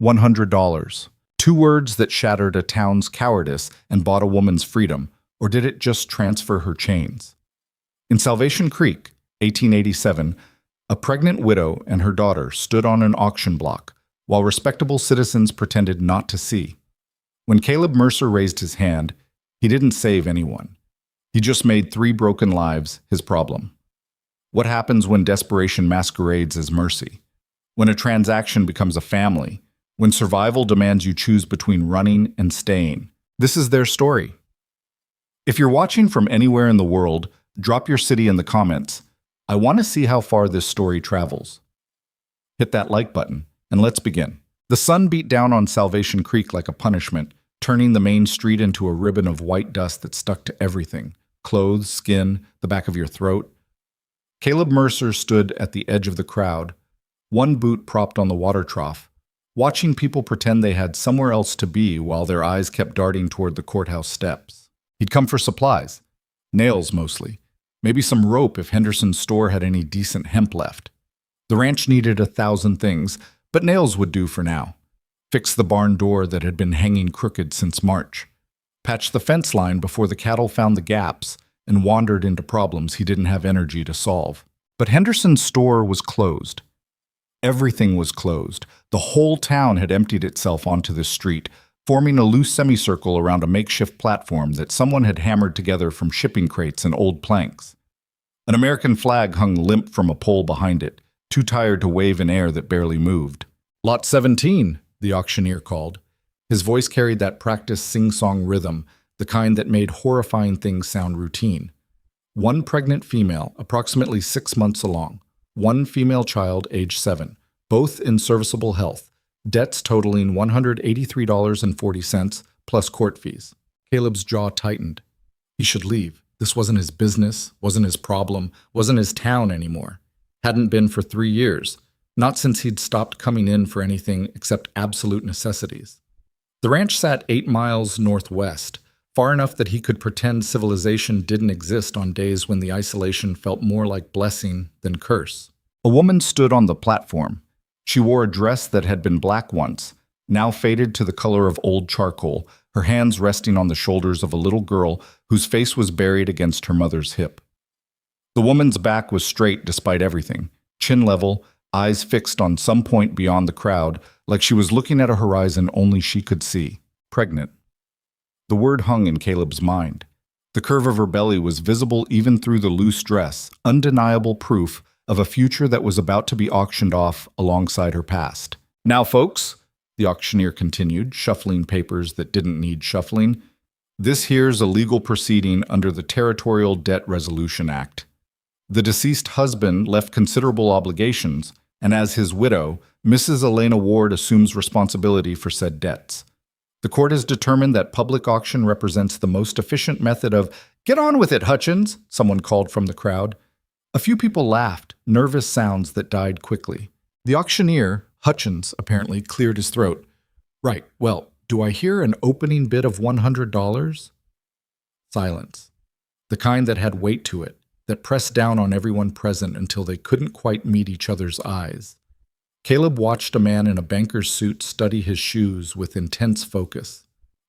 $100. Two words that shattered a town's cowardice and bought a woman's freedom, or did it just transfer her chains? In Salvation Creek, 1887, a pregnant widow and her daughter stood on an auction block, while respectable citizens pretended not to see. When Caleb Mercer raised his hand, he didn't save anyone. He just made 3 broken lives his problem. What happens when desperation masquerades as mercy? When a transaction becomes a family? When survival demands you choose between running and staying? This is their story. If you're watching from anywhere in the world, drop your city in the comments. I want to see how far this story travels. Hit that like button, and let's begin. The sun beat down on Salvation Creek like a punishment, turning the main street into a ribbon of white dust that stuck to everything: clothes, skin, the back of your throat. Caleb Mercer stood at the edge of the crowd, one boot propped on the water trough, watching people pretend they had somewhere else to be while their eyes kept darting toward the courthouse steps. He'd come for supplies, nails mostly, maybe some rope if Henderson's store had any decent hemp left. The ranch needed 1,000 things, but nails would do for now. Fix the barn door that had been hanging crooked since March. Patch the fence line before the cattle found the gaps and wandered into problems he didn't have energy to solve. But Henderson's store was closed. Everything was closed. The whole town had emptied itself onto this street, forming a loose semicircle around a makeshift platform that someone had hammered together from shipping crates and old planks. An American flag hung limp from a pole behind it, too tired to wave in air that barely moved. "Lot 17, the auctioneer called. His voice carried that practiced sing-song rhythm, the kind that made horrifying things sound routine. 1 pregnant female, approximately 6 months along. 1 female child, age 7, both in serviceable health. Debts totaling $183.40 plus court fees." Caleb's jaw tightened. He should leave. This wasn't his business, wasn't his problem, wasn't his town anymore. Hadn't been for 3 years, not since he'd stopped coming in for anything except absolute necessities. The ranch sat 8 miles northwest, far enough that he could pretend civilization didn't exist on days when the isolation felt more like blessing than curse. A woman stood on the platform. She wore a dress that had been black once, now faded to the color of old charcoal, her hands resting on the shoulders of a little girl whose face was buried against her mother's hip. The woman's back was straight despite everything, chin level, eyes fixed on some point beyond the crowd, like she was looking at a horizon only she could see. Pregnant. The word hung in Caleb's mind. The curve of her belly was visible even through the loose dress, undeniable proof of a future that was about to be auctioned off alongside her past. "Now, folks," the auctioneer continued, shuffling papers that didn't need shuffling, "this here's a legal proceeding under the Territorial Debt Resolution Act. The deceased husband left considerable obligations, and as his widow, Mrs. Elena Ward assumes responsibility for said debts. The court has determined that public auction represents the most efficient method of—" "Get on with it, Hutchins," someone called from the crowd. A few people laughed, nervous sounds that died quickly. The auctioneer, Hutchins, apparently cleared his throat. "Right, well, do I hear an opening bid of $100? Silence. The kind that had weight to it, that pressed down on everyone present until they couldn't quite meet each other's eyes. Caleb watched a man in a banker's suit study his shoes with intense focus.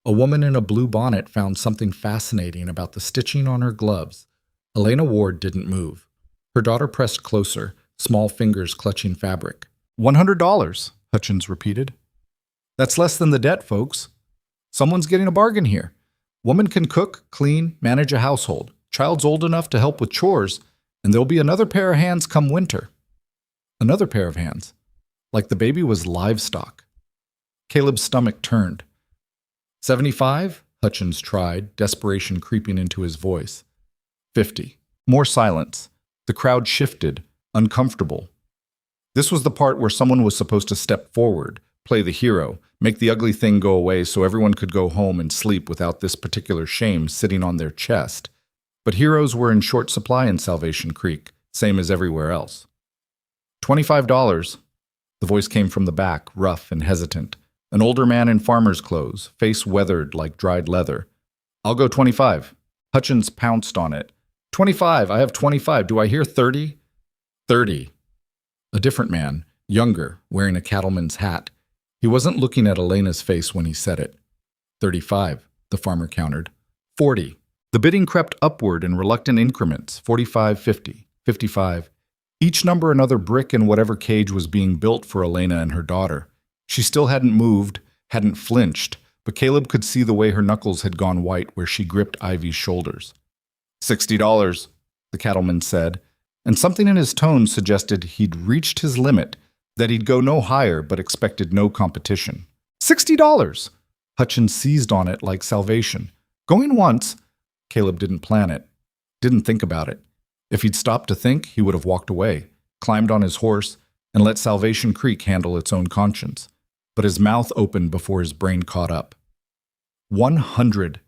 A woman in a blue bonnet found something fascinating about the stitching on her gloves. Elena Ward didn't move. Her daughter pressed closer, small fingers clutching fabric. $100, Hutchins repeated. "That's less than the debt, folks. Someone's getting a bargain here. Woman can cook, clean, manage a household. Child's old enough to help with chores, and there'll be another pair of hands come winter." Another pair of hands. Like the baby was livestock. Caleb's stomach turned. 75? Hutchins tried, desperation creeping into his voice. 50. More silence. The crowd shifted, uncomfortable. This was the part where someone was supposed to step forward, play the hero, make the ugly thing go away so everyone could go home and sleep without this particular shame sitting on their chest. But heroes were in short supply in Salvation Creek, same as everywhere else. $25. The voice came from the back, rough and hesitant. An older man in farmer's clothes, face weathered like dried leather. "I'll go 25. Hutchins pounced on it. 25, I have 25. Do I hear 30? 30. A different man, younger, wearing a cattleman's hat. He wasn't looking at Elena's face when he said it. 35, the farmer countered. 40. The bidding crept upward in reluctant increments, 45, 50, 55. Each number another brick in whatever cage was being built for Elena and her daughter. She still hadn't moved, hadn't flinched, but Caleb could see the way her knuckles had gone white where she gripped Ivy's shoulders. $60, the cattleman said, and something in his tone suggested he'd reached his limit, that he'd go no higher but expected no competition. $60! Hutchins seized on it like salvation. Going once, Caleb didn't plan it, didn't think about it. If he'd stopped to think, he would have walked away, climbed on his horse, and let Salvation Creek handle its own conscience. But his mouth opened before his brain caught up. 100!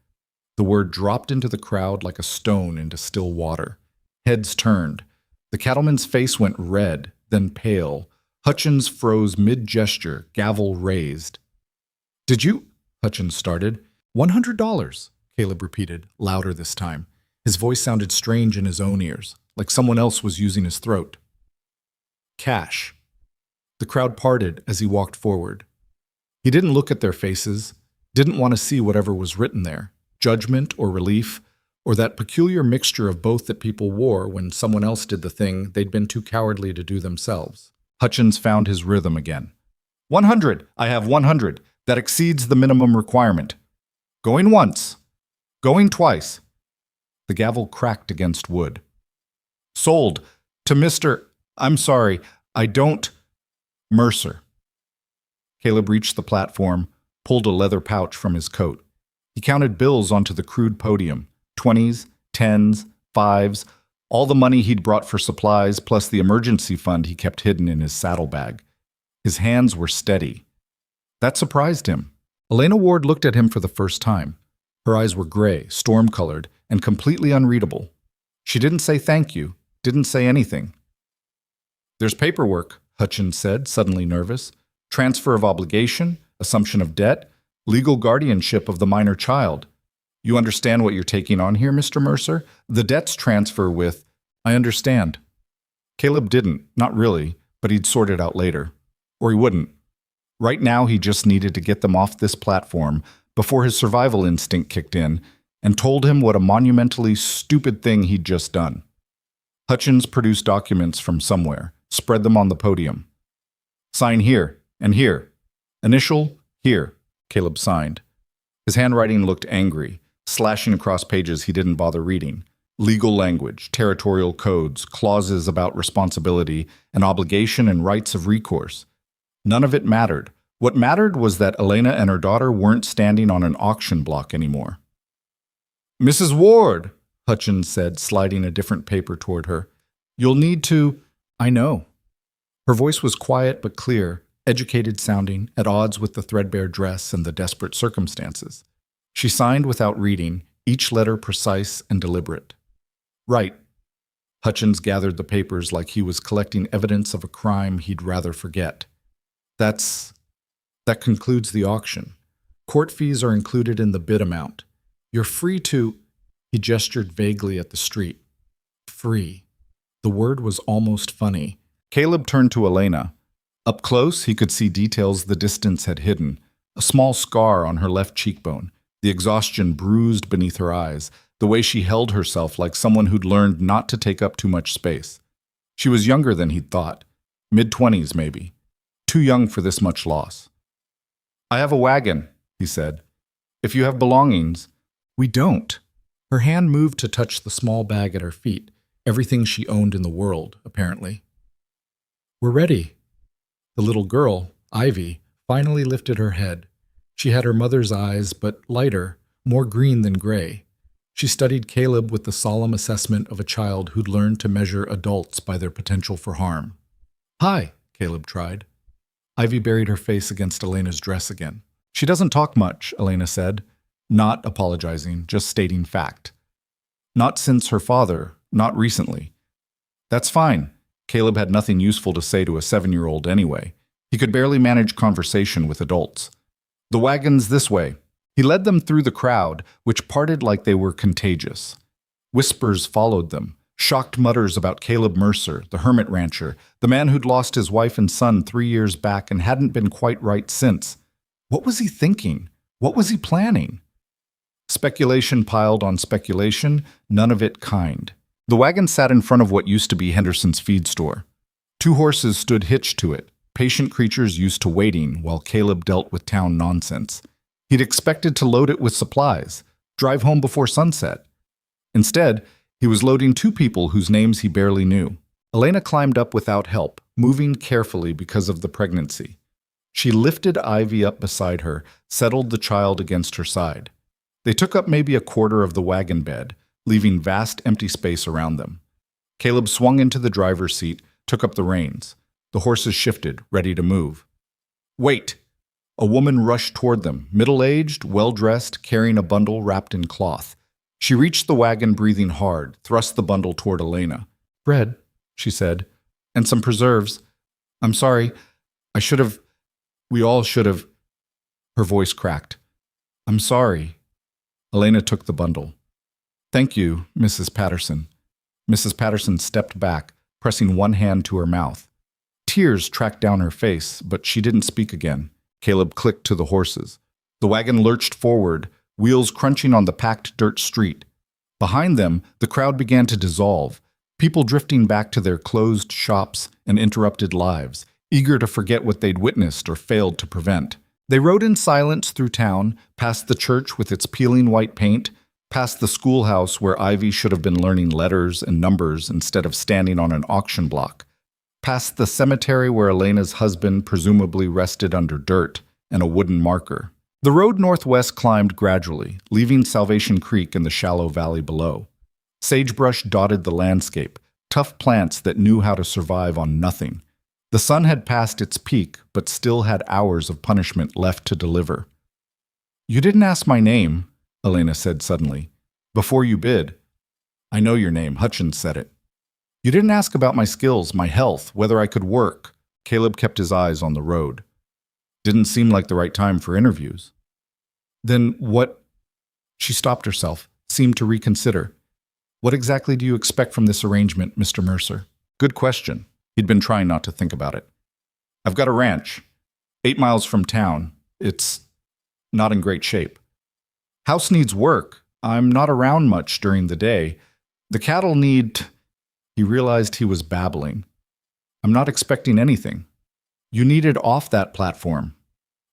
The word dropped into the crowd like a stone into still water. Heads turned. The cattleman's face went red, then pale. Hutchins froze mid-gesture, gavel raised. "Did you?" Hutchins started. $100, Caleb repeated, louder this time. His voice sounded strange in his own ears, like someone else was using his throat. Cash. The crowd parted as he walked forward. He didn't look at their faces, didn't want to see whatever was written there, judgment or relief, or that peculiar mixture of both that people wore when someone else did the thing they'd been too cowardly to do themselves. Hutchins found his rhythm again. 100! I have 100. That exceeds the minimum requirement. Going once. Going twice. The gavel cracked against wood. Sold to Mr. I'm sorry, I don't... Mercer. Caleb reached the platform, pulled a leather pouch from his coat. He counted bills onto the crude podium, 20s, 10s, 5s, all the money he'd brought for supplies plus the emergency fund he kept hidden in his saddlebag. His hands were steady. That surprised him. Elena Ward looked at him for the first time. Her eyes were gray, storm-colored, and completely unreadable. She didn't say thank you, didn't say anything. There's paperwork, Hutchins said, suddenly nervous. Transfer of obligation, assumption of debt, legal guardianship of the minor child. You understand what you're taking on here, Mr. Mercer? The debts transfer with... I understand. Caleb didn't, not really, but he'd sort it out later. Or he wouldn't. Right now he just needed to get them off this platform before his survival instinct kicked in and told him what a monumentally stupid thing he'd just done. Hutchins produced documents from somewhere, spread them on the podium. Sign here and here. Initial here, Caleb signed. His handwriting looked angry, slashing across pages he didn't bother reading. Legal language, territorial codes, clauses about responsibility and obligation and rights of recourse. None of it mattered. What mattered was that Elena and her daughter weren't standing on an auction block anymore. Mrs. Ward, Hutchins said, sliding a different paper toward her. You'll need to... I know. Her voice was quiet but clear, educated sounding, at odds with the threadbare dress and the desperate circumstances. She signed without reading, each letter precise and deliberate. Right. Hutchins gathered the papers like he was collecting evidence of a crime he'd rather forget. That concludes the auction. Court fees are included in the bid amount. You're free to... He gestured vaguely at the street. Free. The word was almost funny. Caleb turned to Elena. Up close, he could see details the distance had hidden. A small scar on her left cheekbone, the exhaustion bruised beneath her eyes, the way she held herself like someone who'd learned not to take up too much space. She was younger than he'd thought. Mid-20s, maybe. Too young for this much loss. I have a wagon, he said. If you have belongings... We don't. Her hand moved to touch the small bag at her feet, everything she owned in the world, apparently. We're ready. The little girl, Ivy, finally lifted her head. She had her mother's eyes, but lighter, more green than gray. She studied Caleb with the solemn assessment of a child who'd learned to measure adults by their potential for harm. Hi, Caleb tried. Ivy buried her face against Elena's dress again. She doesn't talk much, Elena said, not apologizing, just stating fact. Not since her father, not recently. That's fine. Caleb had nothing useful to say to a 7-year-old anyway. He could barely manage conversation with adults. The wagon's this way. He led them through the crowd, which parted like they were contagious. Whispers followed them, Shocked mutters about Caleb Mercer, the hermit rancher, the man who'd lost his wife and son 3 years back and hadn't been quite right since. What was he thinking? What was he planning? Speculation piled on speculation, none of it kind. The wagon sat in front of what used to be Henderson's feed store. 2 horses stood hitched to it, patient creatures used to waiting while Caleb dealt with town nonsense. He'd expected to load it with supplies, drive home before sunset. Instead, he was loading 2 people whose names he barely knew. Elena climbed up without help, moving carefully because of the pregnancy. She lifted Ivy up beside her, settled the child against her side. They took up maybe a quarter of the wagon bed, leaving vast empty space around them. Caleb swung into the driver's seat, took up the reins. The horses shifted, ready to move. "Wait!" A woman rushed toward them, middle-aged, well-dressed, carrying a bundle wrapped in cloth. She reached the wagon breathing hard, thrust the bundle toward Elena. "Bread," she said, "and some preserves. I'm sorry. We all should have." Her voice cracked. "I'm sorry." Elena took the bundle. "Thank you, Mrs. Patterson." Mrs. Patterson stepped back, pressing one hand to her mouth. Tears tracked down her face, but she didn't speak again. Caleb clicked to the horses. The wagon lurched forward, wheels crunching on the packed dirt street. Behind them, the crowd began to dissolve, people drifting back to their closed shops and interrupted lives, eager to forget what they'd witnessed or failed to prevent. They rode in silence through town, past the church with its peeling white paint, past the schoolhouse where Ivy should have been learning letters and numbers instead of standing on an auction block, past the cemetery where Elena's husband presumably rested under dirt and a wooden marker. The road northwest climbed gradually, leaving Salvation Creek in the shallow valley below. Sagebrush dotted the landscape, tough plants that knew how to survive on nothing. The sun had passed its peak, but still had hours of punishment left to deliver. "You didn't ask my name," Elena said suddenly. "Before you bid." "I know your name," Hutchins said it. "You didn't ask about my skills, my health, whether I could work." Caleb kept his eyes on the road. "Didn't seem like the right time for interviews." "Then what?" She stopped herself, seemed to reconsider. "What exactly do you expect from this arrangement, Mr. Mercer?" Good question. He'd been trying not to think about it. "I've got a ranch, 8 miles from town. It's not in great shape. House needs work. I'm not around much during the day. The cattle need—" He realized he was babbling. "I'm not expecting anything. You needed off that platform.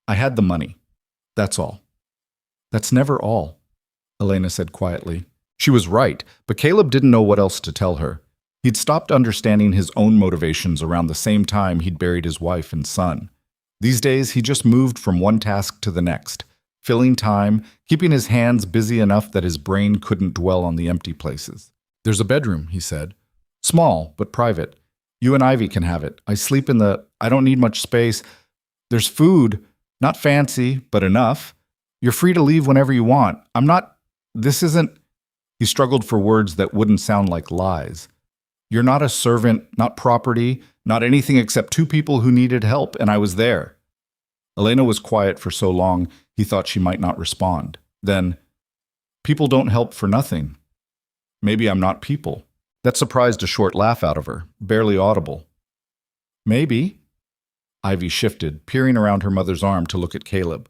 I had the money. That's all." "That's never all," Elena said quietly. She was right, but Caleb didn't know what else to tell her. He'd stopped understanding his own motivations around the same time he'd buried his wife and son. These days, he just moved from one task to the next, filling time, keeping his hands busy enough that his brain couldn't dwell on the empty places. "There's a bedroom," he said. "Small, but private. You and Ivy can have it. I don't need much space. There's food, not fancy, but enough. You're free to leave whenever you want. This isn't—" He struggled for words that wouldn't sound like lies. "You're not a servant, not property, not anything except 2 people who needed help, and I was there." Elena was quiet for so long, he thought she might not respond. Then, "People don't help for nothing. Maybe I'm not people." That surprised a short laugh out of her, barely audible. "Maybe." Ivy shifted, peering around her mother's arm to look at Caleb.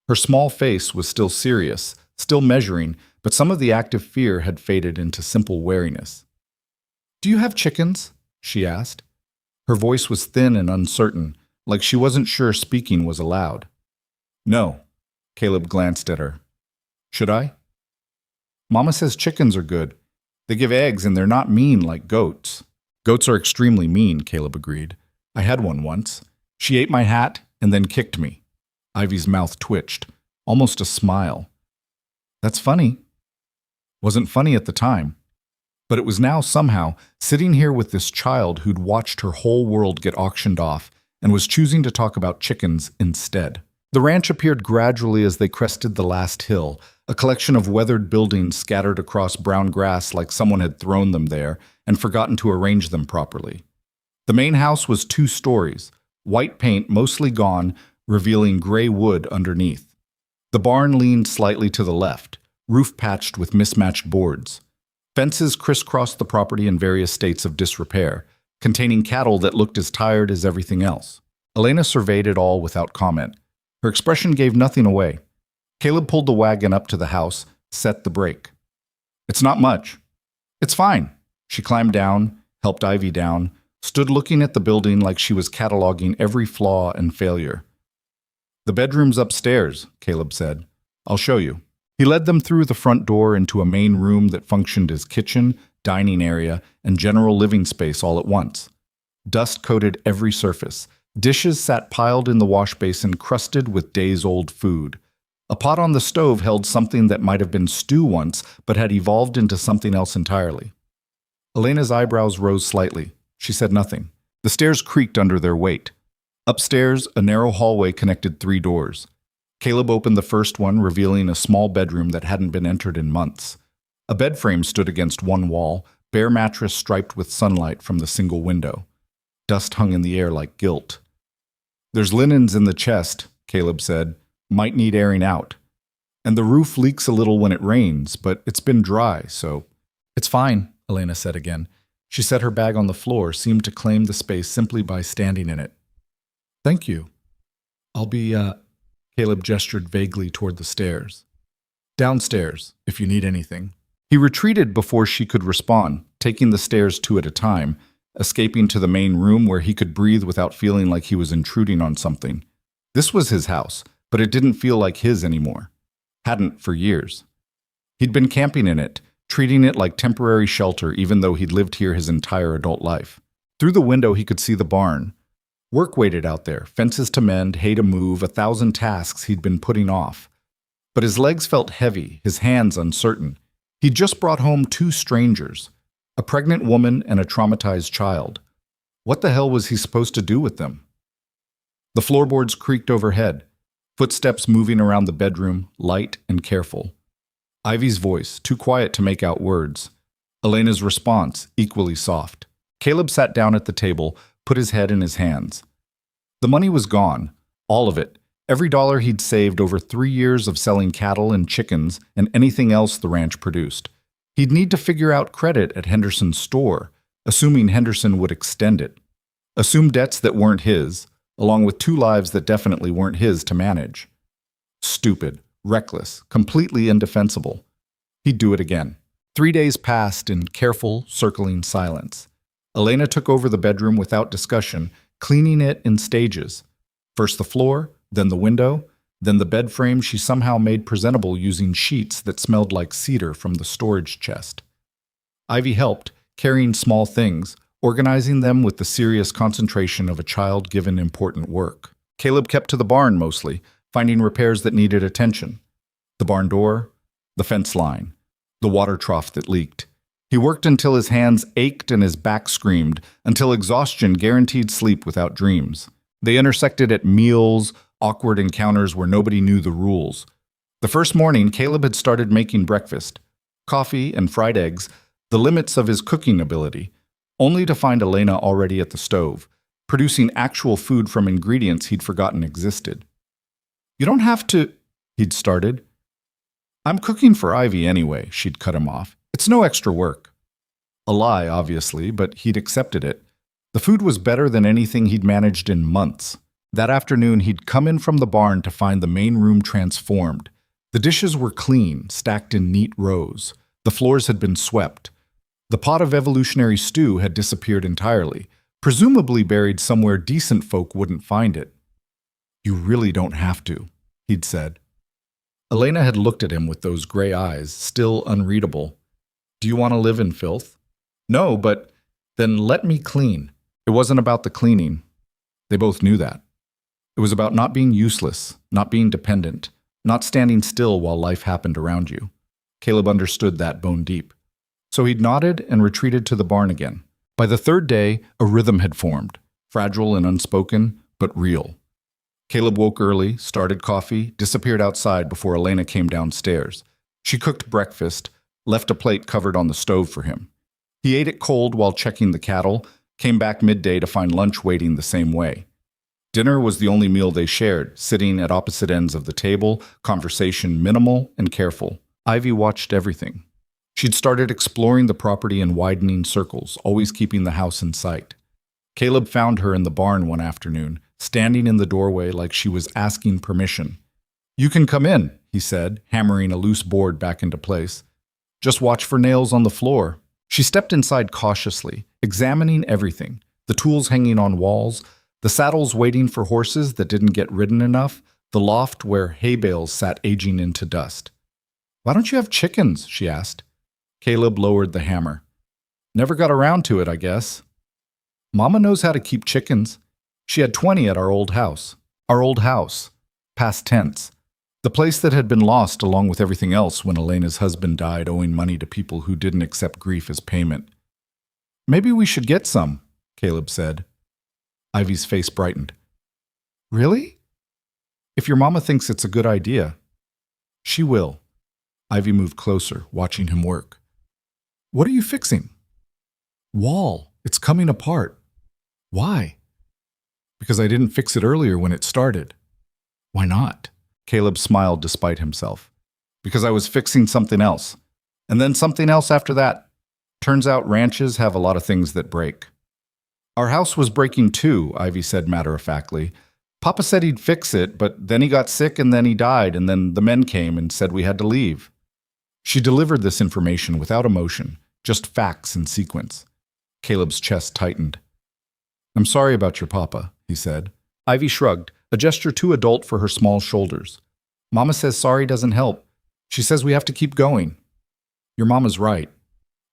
Her small face was still serious, still measuring, but some of the active fear had faded into simple wariness. "Do you have chickens?" she asked. Her voice was thin and uncertain, like she wasn't sure speaking was allowed. "No." Caleb glanced at her. "Should I?" "Mama says chickens are good. They give eggs and they're not mean like goats." "Goats are extremely mean," Caleb agreed. "I had one once. She ate my hat and then kicked me." Ivy's mouth twitched, almost a smile. "That's funny." Wasn't funny at the time. But it was now somehow, sitting here with this child who'd watched her whole world get auctioned off and was choosing to talk about chickens instead. The ranch appeared gradually as they crested the last hill, a collection of weathered buildings scattered across brown grass like someone had thrown them there and forgotten to arrange them properly. The main house was 2 stories, white paint mostly gone, revealing gray wood underneath. The barn leaned slightly to the left, roof patched with mismatched boards. Fences crisscrossed the property in various states of disrepair, containing cattle that looked as tired as everything else. Elena surveyed it all without comment. Her expression gave nothing away. Caleb pulled the wagon up to the house, set the brake. "It's not much." "It's fine." She climbed down, helped Ivy down, stood looking at the building like she was cataloging every flaw and failure. "The bedroom's upstairs," Caleb said. "I'll show you." He led them through the front door into a main room that functioned as kitchen, dining area, and general living space all at once. Dust coated every surface. Dishes sat piled in the wash basin, crusted with days-old food. A pot on the stove held something that might have been stew once, but had evolved into something else entirely. Elena's eyebrows rose slightly. She said nothing. The stairs creaked under their weight. Upstairs, a narrow hallway connected 3 doors. Caleb opened the first one, revealing a small bedroom that hadn't been entered in months. A bed frame stood against one wall, bare mattress striped with sunlight from the single window. Dust hung in the air like guilt. "There's linens in the chest," Caleb said. "Might need airing out. And the roof leaks a little when it rains, but it's been dry, so—" "It's fine," Elena said again. She set her bag on the floor, seemed to claim the space simply by standing in it. "Thank you. I'll be, Caleb gestured vaguely toward the stairs. "Downstairs, if you need anything." He retreated before she could respond, taking the stairs 2 at a time, escaping to the main room where he could breathe without feeling like he was intruding on something. This was his house, but it didn't feel like his anymore. Hadn't for years. He'd been camping in it, treating it like temporary shelter even though he'd lived here his entire adult life. Through the window he could see the barn. Work waited out there, fences to mend, hay to move, 1,000 tasks he'd been putting off. But his legs felt heavy, his hands uncertain. He'd just brought home 2 strangers, a pregnant woman and a traumatized child. What the hell was he supposed to do with them? The floorboards creaked overhead, footsteps moving around the bedroom, light and careful. Ivy's voice, too quiet to make out words. Elena's response, equally soft. Caleb sat down at the table, put his head in his hands. The money was gone, all of it, every dollar he'd saved over 3 years of selling cattle and chickens and anything else the ranch produced. He'd need to figure out credit at Henderson's store, assuming Henderson would extend it. Assume debts that weren't his, along with 2 lives that definitely weren't his to manage. Stupid, reckless, completely indefensible. He'd do it again. 3 days passed in careful, circling silence. Elena took over the bedroom without discussion, cleaning it in stages. First the floor, then the window, then the bed frame she somehow made presentable using sheets that smelled like cedar from the storage chest. Ivy helped, carrying small things, organizing them with the serious concentration of a child given important work. Caleb kept to the barn mostly, finding repairs that needed attention. The barn door, the fence line, the water trough that leaked. He worked until his hands ached and his back screamed, until exhaustion guaranteed sleep without dreams. They intersected at meals, awkward encounters where nobody knew the rules. The first morning, Caleb had started making breakfast, coffee and fried eggs, the limits of his cooking ability, only to find Elena already at the stove, producing actual food from ingredients he'd forgotten existed. "You don't have to," he'd started. "I'm cooking for Ivy anyway," she'd cut him off. "It's no extra work." A lie, obviously, but he'd accepted it. The food was better than anything he'd managed in months. That afternoon, he'd come in from the barn to find the main room transformed. The dishes were clean, stacked in neat rows. The floors had been swept. The pot of evolutionary stew had disappeared entirely, presumably buried somewhere decent folk wouldn't find it. "You really don't have to," he'd said. Elena had looked at him with those gray eyes, still unreadable. "Do you want to live in filth?" "No, but then let me clean." It wasn't about the cleaning. They both knew that. It was about not being useless, not being dependent, not standing still while life happened around you. Caleb understood that bone deep. So he'd nodded and retreated to the barn again. By the 3rd day, a rhythm had formed, fragile and unspoken, but real. Caleb woke early, started coffee, disappeared outside before Elena came downstairs. She cooked breakfast, left a plate covered on the stove for him. He ate it cold while checking the cattle, came back midday to find lunch waiting the same way. Dinner was the only meal they shared, sitting at opposite ends of the table, conversation minimal and careful. Ivy watched everything. She'd started exploring the property in widening circles, always keeping the house in sight. Caleb found her in the barn one afternoon, standing in the doorway like she was asking permission. "You can come in," he said, hammering a loose board back into place. "Just watch for nails on the floor." She stepped inside cautiously, examining everything, the tools hanging on walls, the saddles waiting for horses that didn't get ridden enough, the loft where hay bales sat aging into dust. "Why don't you have chickens?" she asked. Caleb lowered the hammer. "Never got around to it, I guess." "Mama knows how to keep chickens. She had 20 at our old house." Our old house. Past tense. The place that had been lost along with everything else when Elena's husband died owing money to people who didn't accept grief as payment. "Maybe we should get some," Caleb said. Ivy's face brightened. "Really? If your mama thinks it's a good idea." "She will." Ivy moved closer, watching him work. "What are you fixing?" "Wall. It's coming apart." "Why?" "Because I didn't fix it earlier when it started." "Why not?" Caleb smiled despite himself. "Because I was fixing something else. And then something else after that. Turns out ranches have a lot of things that break." "Our house was breaking too," Ivy said matter-of-factly. "Papa said he'd fix it, but then he got sick and then he died, and then the men came and said we had to leave." She delivered this information without emotion, just facts in sequence. Caleb's chest tightened. "I'm sorry about your papa," he said. Ivy shrugged, a gesture too adult for her small shoulders. "Mama says sorry doesn't help. She says we have to keep going." "Your mama's right."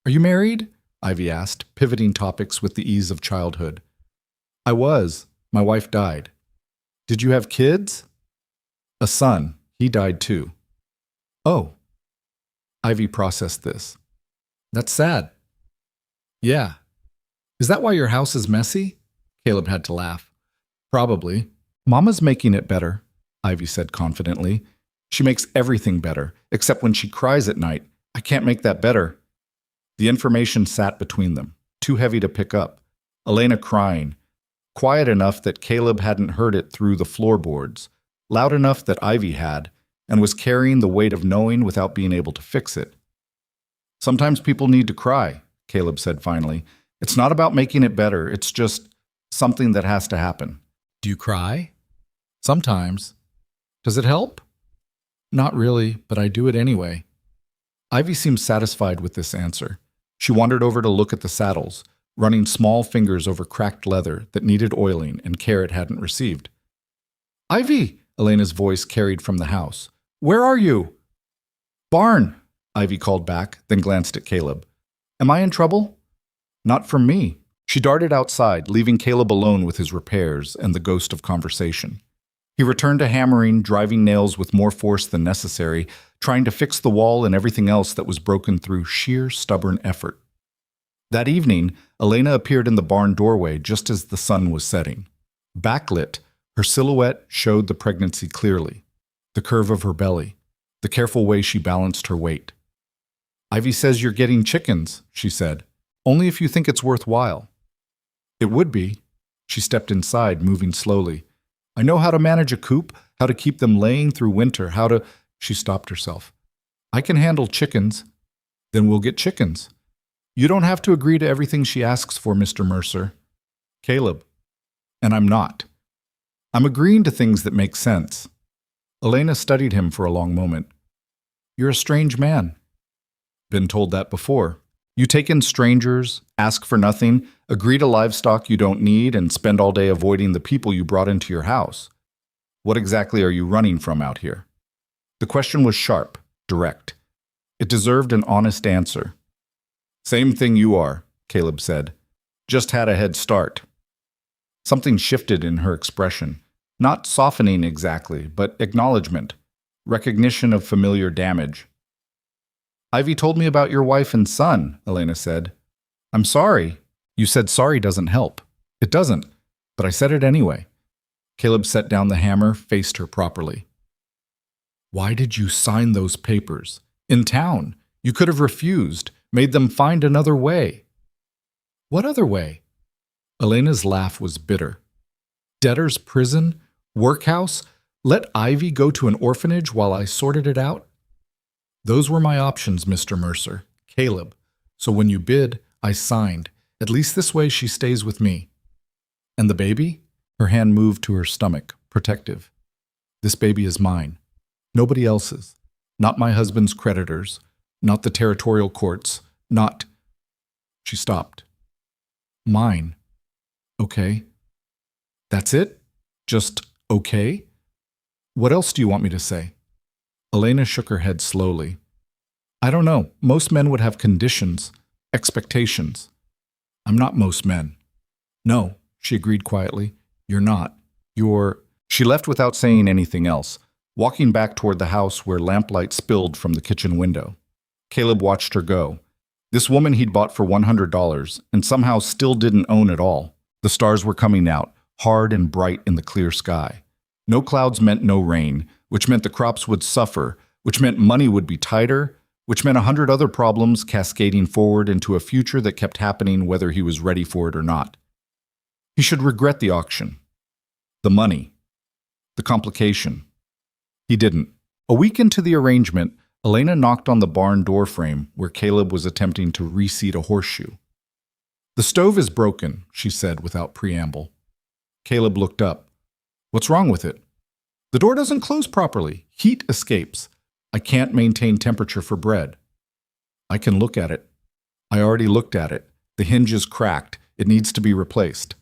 "Are you married?" Ivy asked, pivoting topics with the ease of childhood. "I was. My wife died." "Did you have kids?" "A son. He died too." "Oh." Ivy processed this. "That's sad." "Yeah." "Is that why your house is messy?" Caleb had to laugh. "Probably. Mama's making it better," Ivy said confidently. "She makes everything better, except when she cries at night. I can't make that better." The information sat between them, too heavy to pick up. Elena crying, quiet enough that Caleb hadn't heard it through the floorboards, loud enough that Ivy had, and was carrying the weight of knowing without being able to fix it. "Sometimes people need to cry," Caleb said finally. "It's not about making it better, it's just something that has to happen." "Do you cry?" "Sometimes." "Does it help?" "Not really, but I do it anyway." Ivy seemed satisfied with this answer. She wandered over to look at the saddles, running small fingers over cracked leather that needed oiling and care it hadn't received. "Ivy!" Elena's voice carried from the house. "Where are you?" "Barn," Ivy called back, then glanced at Caleb. "Am I in trouble?" "Not from me." She darted outside, leaving Caleb alone with his repairs and the ghost of conversation. He returned to hammering, driving nails with more force than necessary, trying to fix the wall and everything else that was broken through sheer stubborn effort. That evening, Elena appeared in the barn doorway just as the sun was setting. Backlit, her silhouette showed the pregnancy clearly, the curve of her belly, the careful way she balanced her weight. "Ivy says you're getting chickens," she said. "Only if you think it's worthwhile." "It would be." She stepped inside, moving slowly. "I know how to manage a coop, how to keep them laying through winter, how to—" She stopped herself. "I can handle chickens." "Then we'll get chickens." "You don't have to agree to everything she asks for, Mr. Mercer." "Caleb." "And I'm not. I'm agreeing to things that make sense." Elena studied him for a long moment. "You're a strange man." "Been told that before. You take in strangers, ask for nothing, agree to livestock you don't need, and spend all day avoiding the people you brought into your house. What exactly are you running from out here?" The question was sharp, direct. It deserved an honest answer. "Same thing you are," Caleb said. "Just had a head start." Something shifted in her expression. Not softening exactly, but acknowledgement, recognition of familiar damage. "Ivy told me about your wife and son," Elena said. "I'm sorry." "You said sorry doesn't help." "It doesn't, but I said it anyway." Caleb set down the hammer, faced her properly. "Why did you sign those papers? In town. You could have refused, made them find another way." "What other way?" Elena's laugh was bitter. "Debtor's prison? Workhouse? Let Ivy go to an orphanage while I sorted it out?" "Those were my options, Mr. Mercer," Caleb. So when you bid, I signed. At least this way she stays with me. And the baby? Her hand moved to her stomach, protective. This baby is mine. Nobody else's. Not my husband's creditors. Not the territorial courts. Not... She stopped. Mine. Okay. That's it? Just okay? What else do you want me to say? Elena shook her head slowly. I don't know. Most men would have conditions, expectations. I'm not most men. No, she agreed quietly. You're not. You're... She left without saying anything else, walking back toward the house where lamplight spilled from the kitchen window. Caleb watched her go. This woman he'd bought for $100 and somehow still didn't own it all. The stars were coming out, hard and bright in the clear sky. No clouds meant no rain, which meant the crops would suffer, which meant money would be tighter, which meant 100 other problems cascading forward into a future that kept happening whether he was ready for it or not. He should regret the auction. The money. The complication. He didn't. A week into the arrangement, Elena knocked on the barn door frame where Caleb was attempting to reseat a horseshoe. The stove is broken, she said without preamble. Caleb looked up. What's wrong with it? The door doesn't close properly. Heat escapes. I can't maintain temperature for bread. I can look at it. I already looked at it. The hinge is cracked. It needs to be replaced.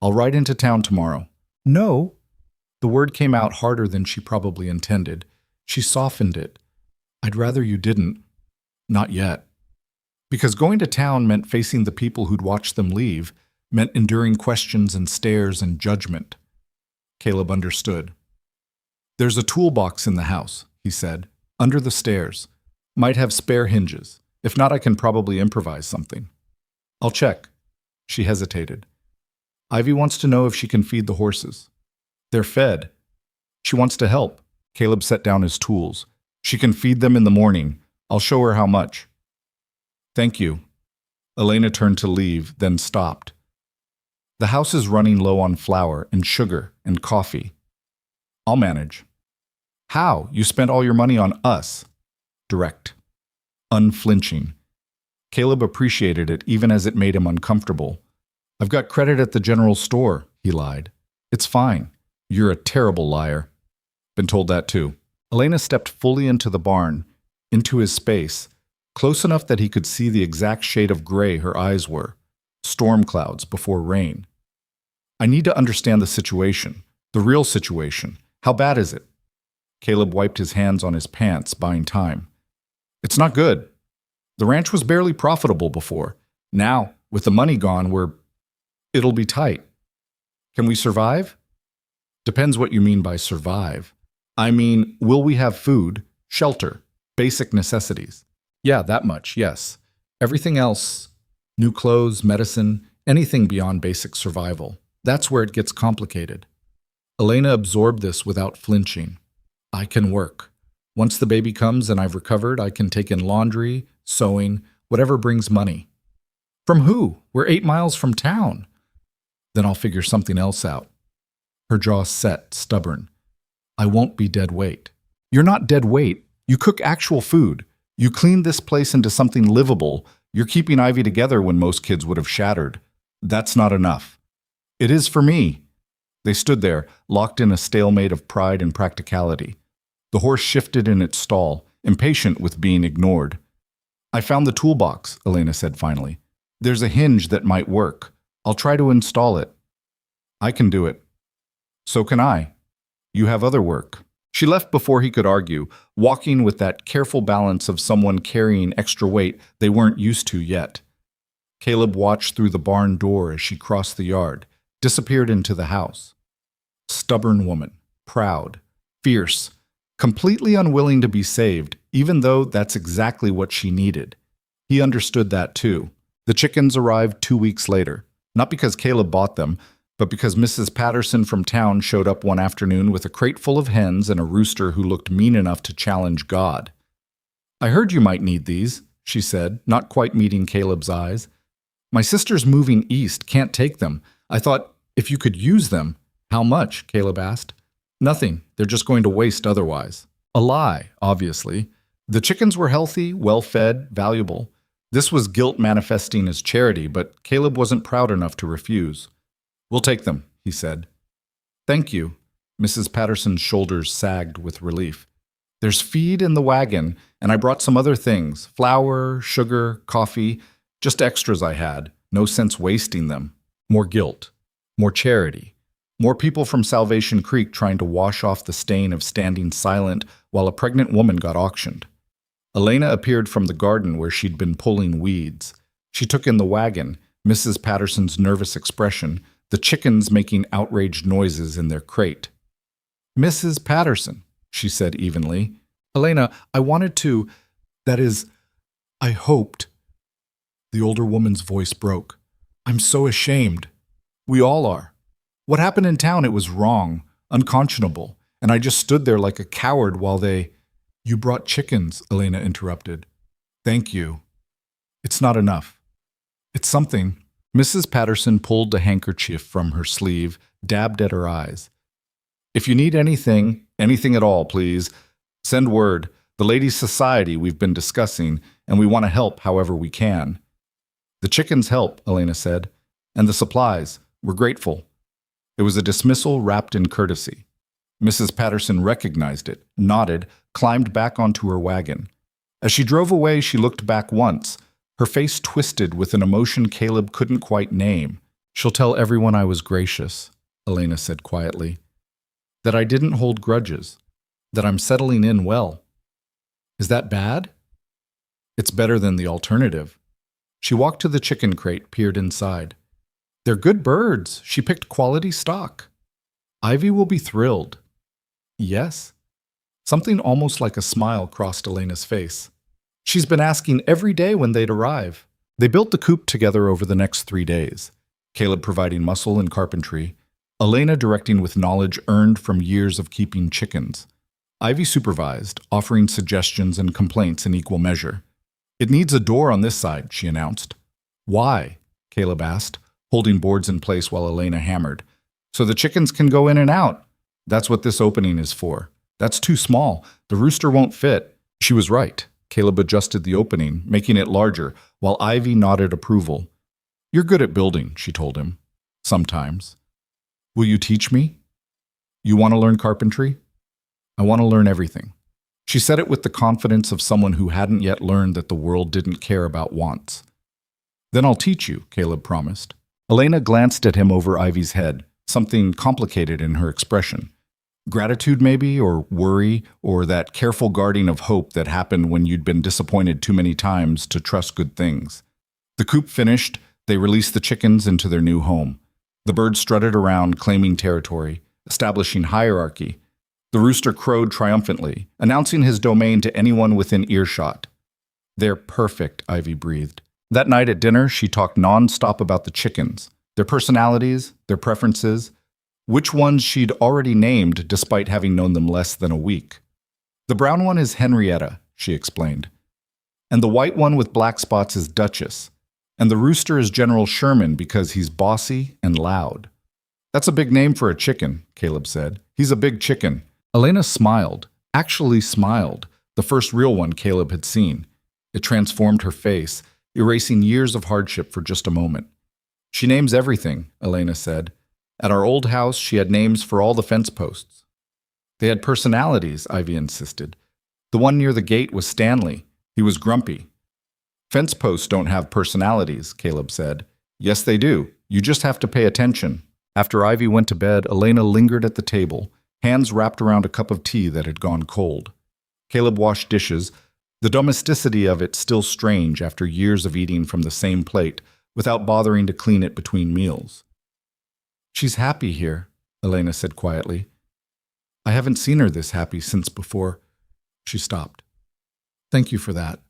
I'll ride into town tomorrow. No. The word came out harder than she probably intended. She softened it. I'd rather you didn't. Not yet. Because going to town meant facing the people who'd watched them leave, meant enduring questions and stares and judgment. Caleb understood. There's a toolbox in the house, he said, under the stairs. Might have spare hinges. If not, I can probably improvise something. I'll check. She hesitated. Ivy wants to know if she can feed the horses. They're fed. She wants to help. Caleb set down his tools. She can feed them in the morning. I'll show her how much. Thank you. Elena turned to leave, then stopped. The house is running low on flour and sugar and coffee. I'll manage. How? You spent all your money on us. Direct. Unflinching. Caleb appreciated it even as it made him uncomfortable. I've got credit at the general store, he lied. It's fine. You're a terrible liar. Been told that too. Elena stepped fully into the barn, into his space, close enough that he could see the exact shade of gray her eyes were. Storm clouds before rain. I need to understand the situation. The real situation. How bad is it? Caleb wiped his hands on his pants, buying time. It's not good. The ranch was barely profitable before. Now, with the money gone, it'll be tight. Can we survive? Depends what you mean by survive. I mean, will we have food, shelter, basic necessities? Yeah, that much, yes. Everything else, new clothes, medicine, anything beyond basic survival. That's where it gets complicated. Elena absorbed this without flinching. I can work. Once the baby comes and I've recovered, I can take in laundry, sewing, whatever brings money. From who? We're 8 miles from town. Then I'll figure something else out. Her jaw set, stubborn. I won't be dead weight. You're not dead weight. You cook actual food. You clean this place into something livable. You're keeping Ivy together when most kids would have shattered. That's not enough. It is for me. They stood there, locked in a stalemate of pride and practicality. The horse shifted in its stall, impatient with being ignored. I found the toolbox, Elena said finally. There's a hinge that might work. I'll try to install it. I can do it. So can I. You have other work. She left before he could argue, walking with that careful balance of someone carrying extra weight they weren't used to yet. Caleb watched through the barn door as she crossed the yard, disappeared into the house. Stubborn woman, proud, fierce, completely unwilling to be saved, even though that's exactly what she needed. He understood that too. The chickens arrived 2 weeks later, not because Caleb bought them, but because Mrs. Patterson from town showed up one afternoon with a crate full of hens and a rooster who looked mean enough to challenge God. I heard you might need these, she said, not quite meeting Caleb's eyes. My sister's moving east, can't take them. I thought, if you could use them. How much? Caleb asked. Nothing, they're just going to waste otherwise. A lie, obviously. The chickens were healthy, well-fed, valuable. This was guilt manifesting as charity, but Caleb wasn't proud enough to refuse. "We'll take them," he said. "Thank you." Mrs. Patterson's shoulders sagged with relief. "There's feed in the wagon, and I brought some other things: flour, sugar, coffee, just extras I had. No sense wasting them." More guilt, more charity, more people from Salvation Creek trying to wash off the stain of standing silent while a pregnant woman got auctioned. Elena appeared from the garden where she'd been pulling weeds. She took in the wagon, Mrs. Patterson's nervous expression, the chickens making outraged noises in their crate. "Mrs. Patterson," she said evenly. "Elena, I wanted to, that is, I hoped." The older woman's voice broke. "I'm so ashamed. We all are. What happened in town, it was wrong, unconscionable, and I just stood there like a coward while they—" "You brought chickens," Elena interrupted. "Thank you. It's not enough. It's something." Mrs. Patterson pulled a handkerchief from her sleeve, dabbed at her eyes. "If you need anything, anything at all, please, send word. The Ladies' Society we've been discussing, and we want to help however we can." "The chickens help," Elena said, "and the supplies. We're grateful." It was a dismissal wrapped in courtesy. Mrs. Patterson recognized it, nodded, climbed back onto her wagon. As she drove away, she looked back once, her face twisted with an emotion Caleb couldn't quite name. "She'll tell everyone I was gracious," Elena said quietly. "That I didn't hold grudges. That I'm settling in well. Is that bad?" "It's better than the alternative." She walked to the chicken crate, peered inside. "They're good birds. She picked quality stock. Ivy will be thrilled." "Yes?" Something almost like a smile crossed Elena's face. "She's been asking every day when they'd arrive." They built the coop together over the next 3 days, Caleb providing muscle and carpentry, Elena directing with knowledge earned from years of keeping chickens. Ivy supervised, offering suggestions and complaints in equal measure. "It needs a door on this side," she announced. "Why?" Caleb asked, holding boards in place while Elena hammered. "So the chickens can go in and out. That's what this opening is for. That's too small. The rooster won't fit." She was right. Caleb adjusted the opening, making it larger, while Ivy nodded approval. "You're good at building," she told him. "Sometimes." "Will you teach me?" "You want to learn carpentry?" "I want to learn everything." She said it with the confidence of someone who hadn't yet learned that the world didn't care about wants. "Then I'll teach you," Caleb promised. Elena glanced at him over Ivy's head, something complicated in her expression. Gratitude maybe, or worry, or that careful guarding of hope that happened when you'd been disappointed too many times to trust good things. The coop finished, they released the chickens into their new home. The birds strutted around, claiming territory, establishing hierarchy. The rooster crowed triumphantly, announcing his domain to anyone within earshot. "They're perfect," Ivy breathed. That night at dinner, she talked non-stop about the chickens, their personalities, their preferences, which ones she'd already named despite having known them less than a week. "The brown one is Henrietta," she explained. "And the white one with black spots is Duchess. And the rooster is General Sherman because he's bossy and loud." "That's a big name for a chicken," Caleb said. "He's a big chicken." Elena smiled, actually smiled, the first real one Caleb had seen. It transformed her face, erasing years of hardship for just a moment. "She names everything," Elena said. "At our old house, she had names for all the fence posts." "They had personalities," Ivy insisted. "The one near the gate was Stanley. He was grumpy." "Fence posts don't have personalities," Caleb said. "Yes, they do. You just have to pay attention." After Ivy went to bed, Elena lingered at the table, hands wrapped around a cup of tea that had gone cold. Caleb washed dishes, the domesticity of it still strange after years of eating from the same plate without bothering to clean it between meals. "She's happy here," Elena said quietly. "I haven't seen her this happy since before." She stopped. "Thank you for that.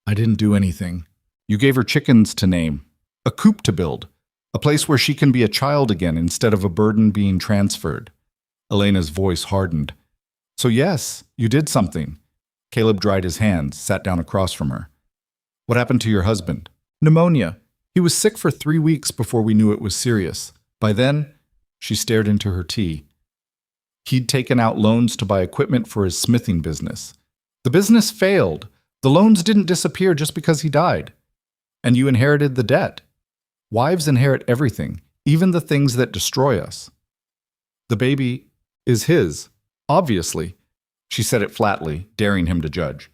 I didn't do anything. You gave her chickens to name, a coop to build, a place where she can be a child again instead of a burden being transferred." Elena's voice hardened. "So yes, you did something." Caleb dried his hands, sat down across from her. "What happened to your husband?" "Pneumonia. He was sick for 3 weeks before we knew it was serious. By then," she stared into her tea, "he'd taken out loans to buy equipment for his smithing business. The business failed. The loans didn't disappear just because he died. And you inherited the debt. Wives inherit everything, even the things that destroy us. The baby is his, obviously. She said it flatly, daring him to judge.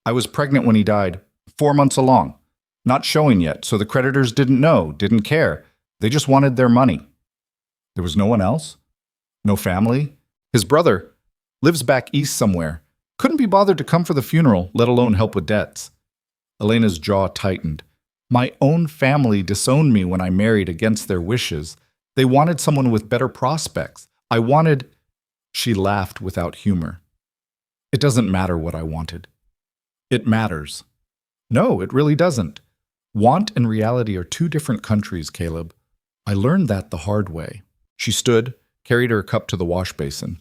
I was pregnant when he died, 4 months along. Not showing yet, so the creditors didn't know, didn't care. They just wanted their money. There was no one else? No family? His brother lives back east somewhere. Couldn't be bothered to come for the funeral, let alone help with debts. Elena's jaw tightened. My own family disowned me when I married against their wishes. They wanted someone with better prospects. I wanted... She laughed without humor. It doesn't matter what I wanted. It matters. No, it really doesn't. Want and reality are two different countries, Caleb. I learned that the hard way. She stood, carried her cup to the wash basin.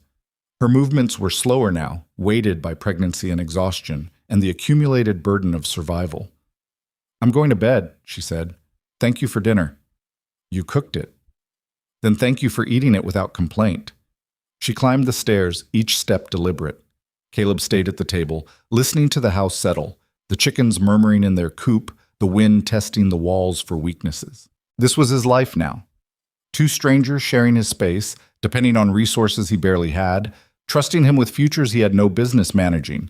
Her movements were slower now, weighted by pregnancy and exhaustion, and the accumulated burden of survival. I'm going to bed, she said. Thank you for dinner. You cooked it. Then thank you for eating it without complaint. She climbed the stairs, each step deliberate. Caleb stayed at the table, listening to the house settle, the chickens murmuring in their coop, the wind testing the walls for weaknesses. This was his life now. Two strangers sharing his space, depending on resources he barely had, trusting him with futures he had no business managing.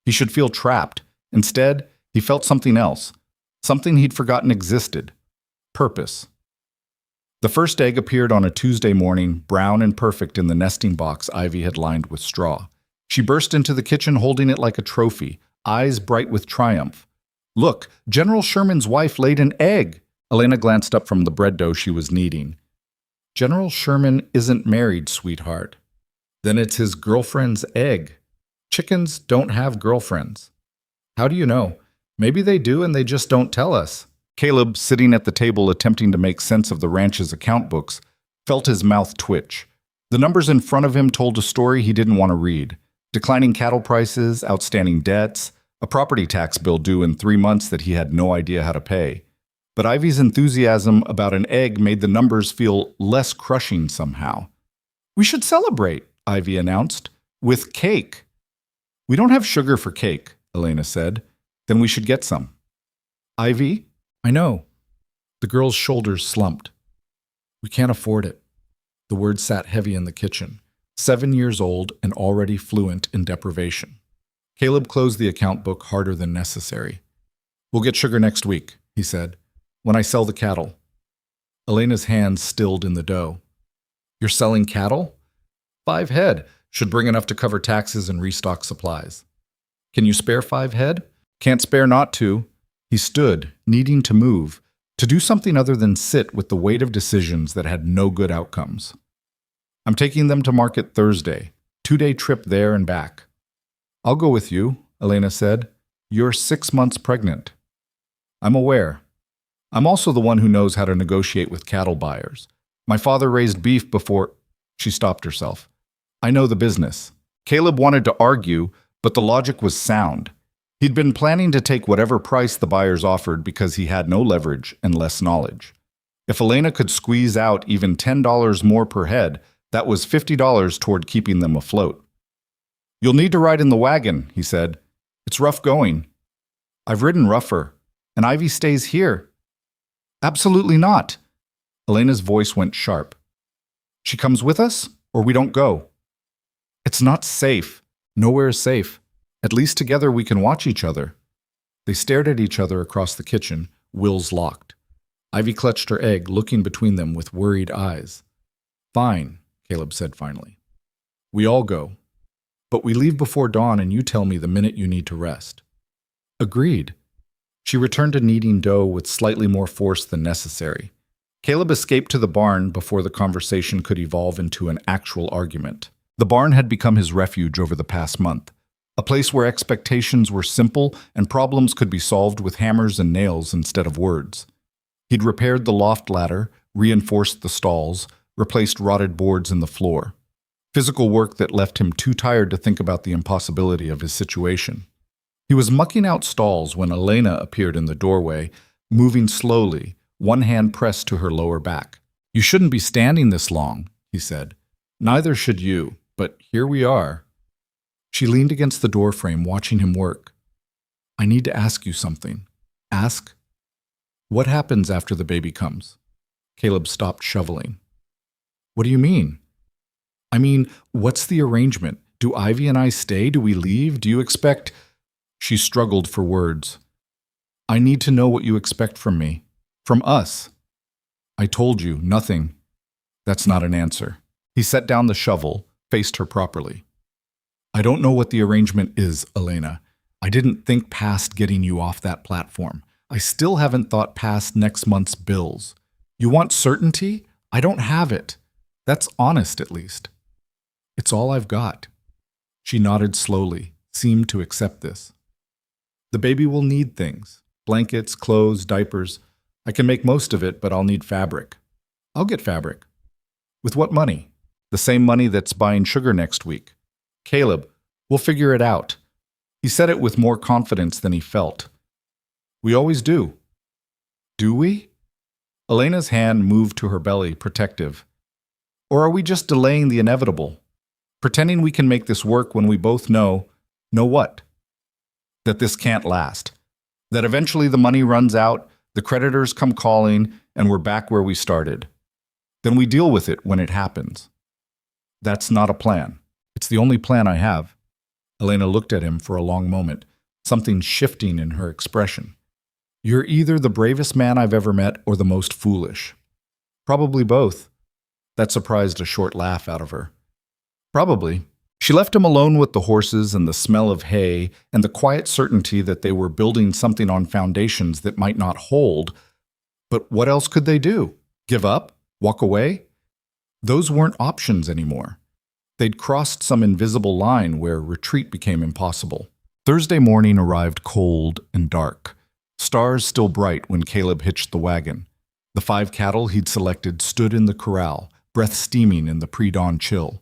He should feel trapped. Instead, he felt something else, something he'd forgotten existed. Purpose. The first egg appeared on a Tuesday morning, brown and perfect in the nesting box Ivy had lined with straw. She burst into the kitchen holding it like a trophy, eyes bright with triumph. Look, General Sherman's wife laid an egg. Elena glanced up from the bread dough she was kneading. General Sherman isn't married, sweetheart. Then it's his girlfriend's egg. Chickens don't have girlfriends. How do you know? Maybe they do and they just don't tell us. Caleb, sitting at the table attempting to make sense of the ranch's account books, felt his mouth twitch. The numbers in front of him told a story he didn't want to read. Declining cattle prices, outstanding debts, a property tax bill due in 3 months that he had no idea how to pay. But Ivy's enthusiasm about an egg made the numbers feel less crushing somehow. We should celebrate, Ivy announced, with cake. We don't have sugar for cake, Elena said. Then we should get some. Ivy? I know. The girl's shoulders slumped. We can't afford it. The words sat heavy in the kitchen. 7 years old and already fluent in deprivation. Caleb closed the account book harder than necessary. We'll get sugar next week, he said, when I sell the cattle. Elena's hands stilled in the dough. You're selling cattle? 5 head. Should bring enough to cover taxes and restock supplies. Can you spare 5 head? Can't spare not to. He stood, needing to move, to do something other than sit with the weight of decisions that had no good outcomes. I'm taking them to market Thursday, 2-day trip there and back. I'll go with you, Elena said. You're 6 months pregnant. I'm aware. I'm also the one who knows how to negotiate with cattle buyers. My father raised beef before... She stopped herself. I know the business. Caleb wanted to argue, but the logic was sound. He'd been planning to take whatever price the buyers offered because he had no leverage and less knowledge. If Elena could squeeze out even $10 more per head, that was $50 toward keeping them afloat. You'll need to ride in the wagon, he said. It's rough going. I've ridden rougher, and Ivy stays here. Absolutely not. Elena's voice went sharp. She comes with us, or we don't go. It's not safe. Nowhere is safe. At least together we can watch each other. They stared at each other across the kitchen, wills locked. Ivy clutched her egg, looking between them with worried eyes. Fine, Caleb said finally. We all go. But we leave before dawn and you tell me the minute you need to rest. Agreed. She returned to kneading dough with slightly more force than necessary. Caleb escaped to the barn before the conversation could evolve into an actual argument. The barn had become his refuge over the past month. A place where expectations were simple and problems could be solved with hammers and nails instead of words. He'd repaired the loft ladder, reinforced the stalls, replaced rotted boards in the floor. Physical work that left him too tired to think about the impossibility of his situation. He was mucking out stalls when Elena appeared in the doorway, moving slowly, one hand pressed to her lower back. You shouldn't be standing this long, he said. Neither should you, but here we are. She leaned against the doorframe, watching him work. I need to ask you something. Ask? What happens after the baby comes? Caleb stopped shoveling. What do you mean? I mean, what's the arrangement? Do Ivy and I stay? Do we leave? Do you expect... She struggled for words. I need to know what you expect from me. From us. I told you, nothing. That's not an answer. He set down the shovel, faced her properly. I don't know what the arrangement is, Elena. I didn't think past getting you off that platform. I still haven't thought past next month's bills. You want certainty? I don't have it. That's honest, at least. It's all I've got. She nodded slowly, seemed to accept this. The baby will need things. Blankets, clothes, diapers. I can make most of it, but I'll need fabric. I'll get fabric. With what money? The same money that's buying sugar next week. Caleb, we'll figure it out. He said it with more confidence than he felt. We always do. Do we? Elena's hand moved to her belly, protective. Or are we just delaying the inevitable? Pretending we can make this work when we both know what? That this can't last. That eventually the money runs out, the creditors come calling, and we're back where we started. Then we deal with it when it happens. That's not a plan. It's the only plan I have. Elena looked at him for a long moment, something shifting in her expression. You're either the bravest man I've ever met or the most foolish. Probably both. That surprised a short laugh out of her. Probably. She left him alone with the horses and the smell of hay and the quiet certainty that they were building something on foundations that might not hold. But what else could they do? Give up? Walk away? Those weren't options anymore. They'd crossed some invisible line where retreat became impossible. Thursday morning arrived cold and dark. Stars still bright when Caleb hitched the wagon. The 5 cattle he'd selected stood in the corral, breath steaming in the pre-dawn chill.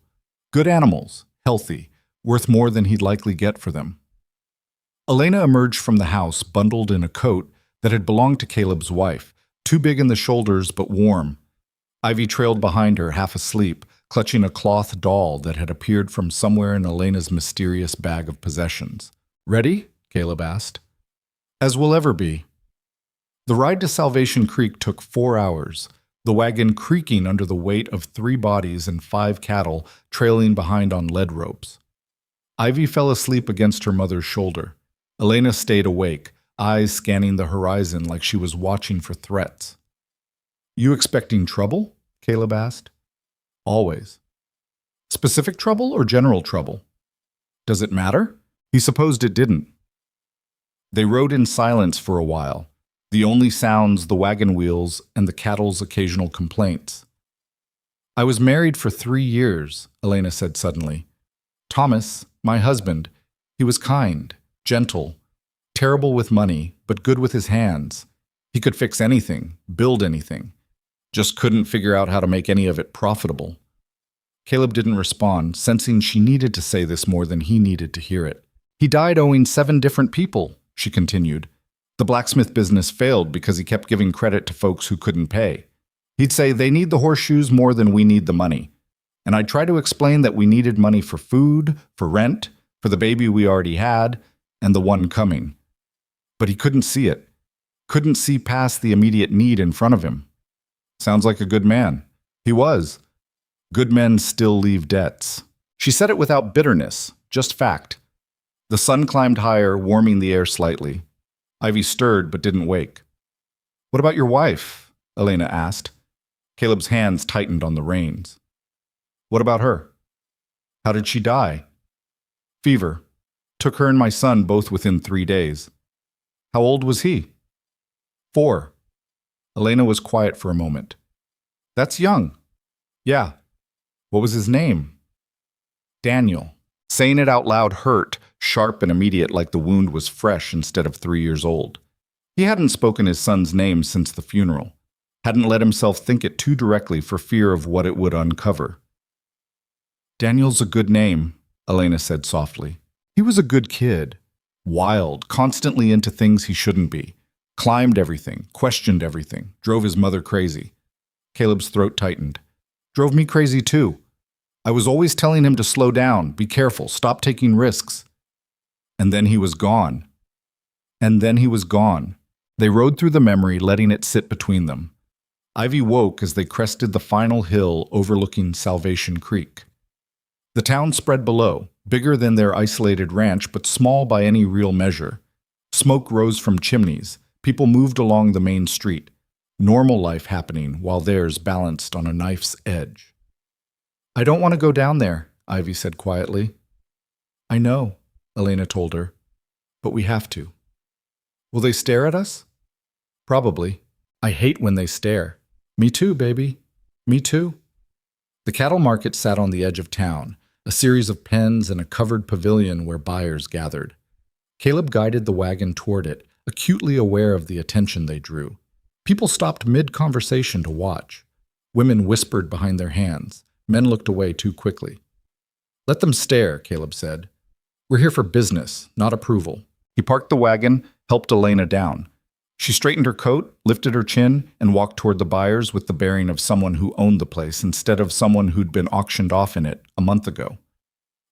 Good animals, healthy, worth more than he'd likely get for them. Elena emerged from the house bundled in a coat that had belonged to Caleb's wife, too big in the shoulders but warm. Ivy trailed behind her, half asleep, clutching a cloth doll that had appeared from somewhere in Elena's mysterious bag of possessions. Ready? Caleb asked. As we'll ever be. The ride to Salvation Creek took 4 hours, the wagon creaking under the weight of 3 bodies and 5 cattle trailing behind on lead ropes. Ivy fell asleep against her mother's shoulder. Elena stayed awake, eyes scanning the horizon like she was watching for threats. You expecting trouble? Caleb asked. Always. Specific trouble or general trouble? Does it matter? He supposed it didn't. They rode in silence for a while, the only sounds the wagon wheels and the cattle's occasional complaints. I was married for 3 years, Elena said suddenly. Thomas, my husband, he was kind, gentle, terrible with money, but good with his hands. He could fix anything, build anything. Just couldn't figure out how to make any of it profitable. Caleb didn't respond, sensing she needed to say this more than he needed to hear it. He died owing 7 different people, she continued. The blacksmith business failed because he kept giving credit to folks who couldn't pay. He'd say, they need the horseshoes more than we need the money. And I'd try to explain that we needed money for food, for rent, for the baby we already had, and the one coming. But he couldn't see it. Couldn't see past the immediate need in front of him. Sounds like a good man. He was. Good men still leave debts. She said it without bitterness, just fact. The sun climbed higher, warming the air slightly. Ivy stirred but didn't wake. What about your wife? Elena asked. Caleb's hands tightened on the reins. What about her? How did she die? Fever. Took her and my son both within 3 days. How old was he? 4. Elena was quiet for a moment. That's young. Yeah. What was his name? Daniel. Saying it out loud hurt, sharp and immediate like the wound was fresh instead of 3 years old. He hadn't spoken his son's name since the funeral. Hadn't let himself think it too directly for fear of what it would uncover. Daniel's a good name, Elena said softly. He was a good kid. Wild, constantly into things he shouldn't be. Climbed everything, questioned everything, drove his mother crazy. Caleb's throat tightened. Drove me crazy too. I was always telling him to slow down, be careful, stop taking risks. And then he was gone. And then he was gone. They rode through the memory, letting it sit between them. Ivy woke as they crested the final hill overlooking Salvation Creek. The town spread below, bigger than their isolated ranch, but small by any real measure. Smoke rose from chimneys. People moved along the main street. Normal life happening while theirs balanced on a knife's edge. "I don't want to go down there," Ivy said quietly. "I know," Elena told her, "but we have to." "Will they stare at us?" "Probably. I hate when they stare." "Me too, baby. Me too." The cattle market sat on the edge of town, a series of pens and a covered pavilion where buyers gathered. Caleb guided the wagon toward it, acutely aware of the attention they drew. People stopped mid-conversation to watch. Women whispered behind their hands. Men looked away too quickly. "Let them stare," Caleb said. "We're here for business, not approval." He parked the wagon, helped Elena down. She straightened her coat, lifted her chin, and walked toward the buyers with the bearing of someone who owned the place instead of someone who'd been auctioned off in it a month ago.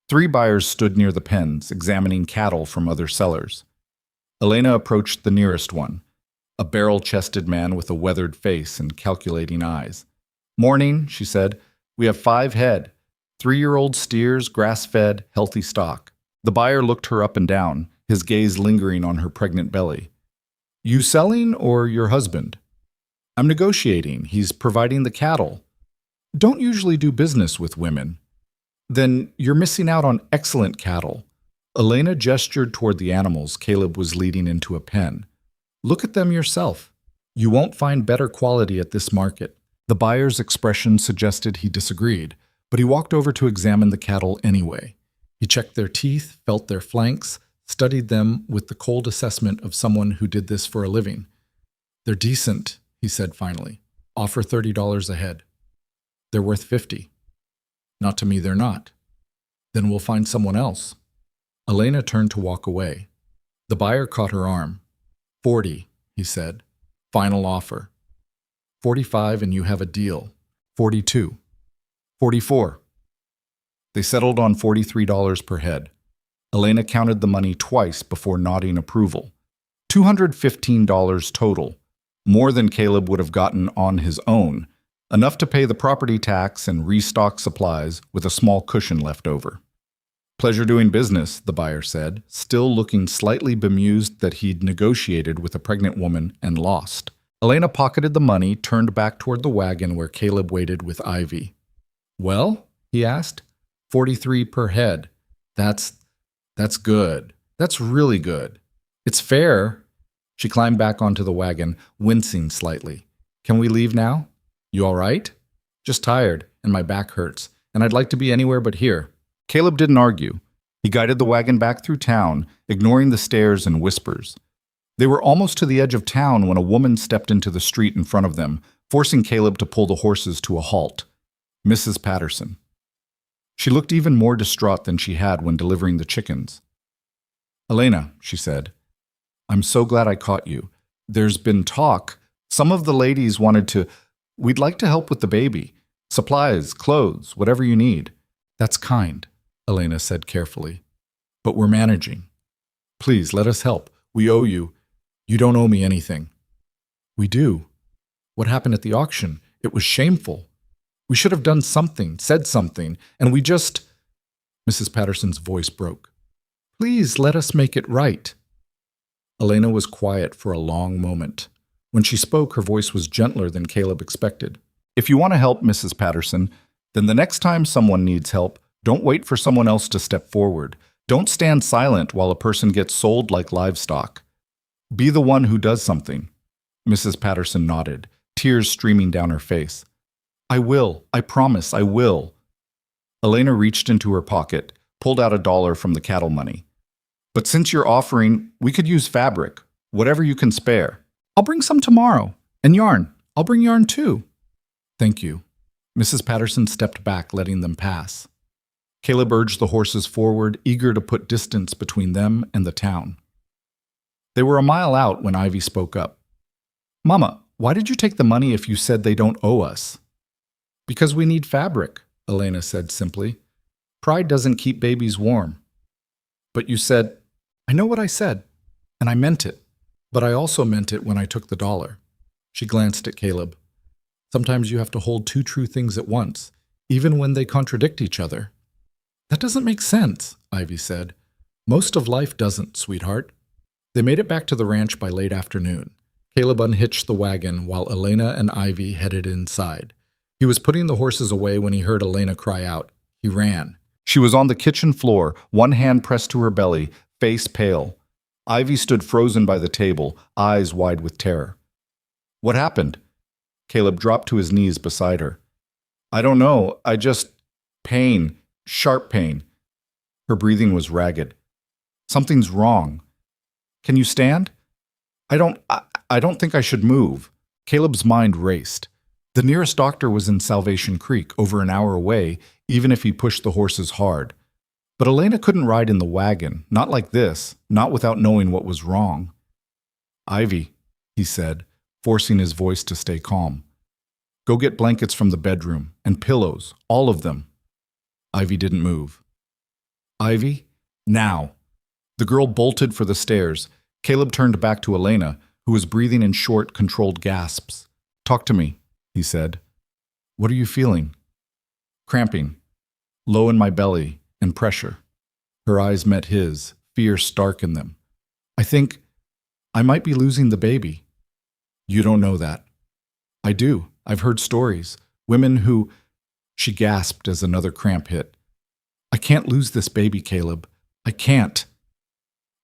3 buyers stood near the pens, examining cattle from other sellers. Elena approached the nearest one, a barrel-chested man with a weathered face and calculating eyes. "Morning," she said. "We have 5 head, 3-year-old steers, grass-fed, healthy stock." The buyer looked her up and down, his gaze lingering on her pregnant belly. "You selling or your husband?" "I'm negotiating. He's providing the cattle." "Don't usually do business with women." "Then you're missing out on excellent cattle." Elena gestured toward the animals Caleb was leading into a pen. "Look at them yourself. You won't find better quality at this market." The buyer's expression suggested he disagreed, but he walked over to examine the cattle anyway. He checked their teeth, felt their flanks, studied them with the cold assessment of someone who did this for a living. "They're decent," he said finally. "Offer $30 a head." "They're worth 50. "Not to me, they're not." "Then we'll find someone else." Elena turned to walk away. The buyer caught her arm. 40, he said. "Final offer." 45 and you have a deal. 42. 44. They settled on $43 per head. Elena counted the money twice before nodding approval. $215 total, more than Caleb would have gotten on his own, enough to pay the property tax and restock supplies with a small cushion left over. "Pleasure doing business," the buyer said, still looking slightly bemused that he'd negotiated with a pregnant woman and lost. Elena pocketed the money, turned back toward the wagon where Caleb waited with Ivy. "Well?" he asked. 43 per head. That's good. That's really good. It's fair." She climbed back onto the wagon, wincing slightly. "Can we leave now? You all right?" "Just tired, and my back hurts, and I'd like to be anywhere but here." Caleb didn't argue. He guided the wagon back through town, ignoring the stares and whispers. They were almost to the edge of town when a woman stepped into the street in front of them, forcing Caleb to pull the horses to a halt. Mrs. Patterson. She looked even more distraught than she had when delivering the chickens. "Elena," she said, "I'm so glad I caught you. There's been talk. Some of the ladies wanted to. We'd like to help with the baby. Supplies, clothes, whatever you need." "That's kind," Elena said carefully. "But we're managing. Please, let us help. We owe you. You don't owe me anything." "We do. What happened at the auction? It was shameful. We should have done something, said something, and we just—" Mrs. Patterson's voice broke. "Please let us make it right." Elena was quiet for a long moment. When she spoke, her voice was gentler than Caleb expected. "If you want to help, Mrs. Patterson, then the next time someone needs help, don't wait for someone else to step forward. Don't stand silent while a person gets sold like livestock. Be the one who does something." Mrs. Patterson nodded, tears streaming down her face. "I will. I promise I will." Elena reached into her pocket, pulled out $1 from the cattle money. "But since you're offering, we could use fabric, whatever you can spare." "I'll bring some tomorrow. And yarn. I'll bring yarn too." "Thank you." Mrs. Patterson stepped back, letting them pass. Caleb urged the horses forward, eager to put distance between them and the town. They were a mile out when Ivy spoke up. "Mama, why did you take the money if you said they don't owe us?" "Because we need fabric," Elena said simply. "Pride doesn't keep babies warm." "But you said—" "I know what I said. And I meant it. But I also meant it when I took the dollar. She glanced at Caleb. Sometimes you have to hold two true things at once, even when they contradict each other. That doesn't make sense, Ivy said. Most of life doesn't, sweetheart. They made it back to the ranch by late afternoon. Caleb unhitched the wagon while Elena and Ivy headed inside. He was putting the horses away when he heard Elena cry out. He ran. She was on the kitchen floor, one hand pressed to her belly, face pale. Ivy stood frozen by the table, eyes wide with terror. What happened? Caleb dropped to his knees beside her. I don't know. Pain. Sharp pain. Her breathing was ragged. Something's wrong. Can you stand? I don't think I should move. Caleb's mind raced. The nearest doctor was in Salvation Creek, over an hour away, even if he pushed the horses hard. But Elena couldn't ride in the wagon, not like this, not without knowing what was wrong. Ivy, he said, forcing his voice to stay calm. Go get blankets from the bedroom, and pillows, all of them. Ivy didn't move. Ivy, now. The girl bolted for the stairs. Caleb turned back to Elena, who was breathing in short, controlled gasps. Talk to me, he said. What are you feeling? Cramping. Low in my belly, and pressure. Her eyes met his, fear stark in them. I think I might be losing the baby. You don't know that. I do. I've heard stories. Women who... She gasped as another cramp hit. I can't lose this baby, Caleb. I can't.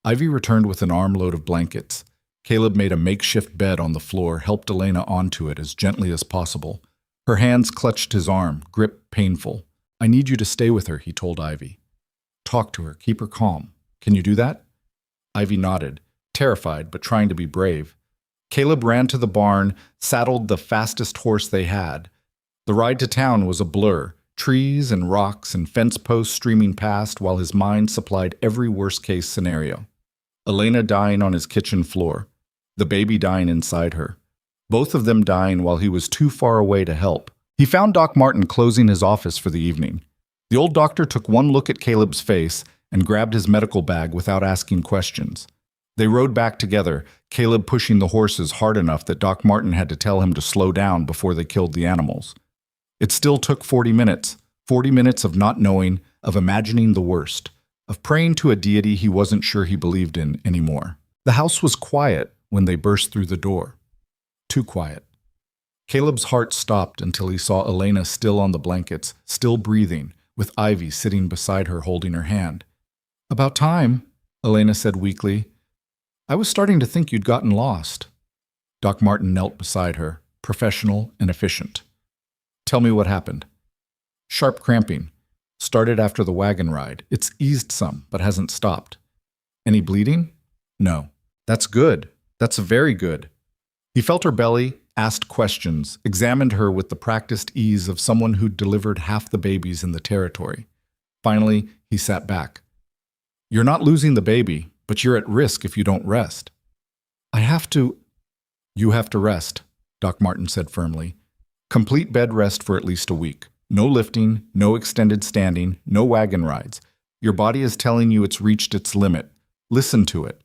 Ivy returned with an armload of blankets. Caleb made a makeshift bed on the floor, helped Elena onto it as gently as possible. Her hands clutched his arm, grip painful. I need you to stay with her, he told Ivy. Talk to her, keep her calm. Can you do that? Ivy nodded, terrified but trying to be brave. Caleb ran to the barn, saddled the fastest horse they had. The ride to town was a blur, trees and rocks and fence posts streaming past while his mind supplied every worst-case scenario. Elena dying on his kitchen floor, the baby dying inside her. Both of them dying while he was too far away to help. He found Doc Martin closing his office for the evening. The old doctor took one look at Caleb's face and grabbed his medical bag without asking questions. They rode back together, Caleb pushing the horses hard enough that Doc Martin had to tell him to slow down before they killed the animals. It still took 40 minutes of not knowing, of imagining the worst, of praying to a deity he wasn't sure he believed in anymore. The house was quiet when they burst through the door. Too quiet. Caleb's heart stopped until he saw Elena still on the blankets, still breathing, with Ivy sitting beside her holding her hand. About time, Elena said weakly. I was starting to think you'd gotten lost. Doc Martin knelt beside her, professional and efficient. Tell me what happened. Sharp cramping. Started after the wagon ride. It's eased some, but hasn't stopped. Any bleeding? No. That's good. That's very good. He felt her belly, asked questions, examined her with the practiced ease of someone who'd delivered half the babies in the territory. Finally, he sat back. You're not losing the baby, but you're at risk if you don't rest. I have to... You have to rest, Doc Martin said firmly. Complete bed rest for at least a week. No lifting, no extended standing, no wagon rides. Your body is telling you it's reached its limit. Listen to it.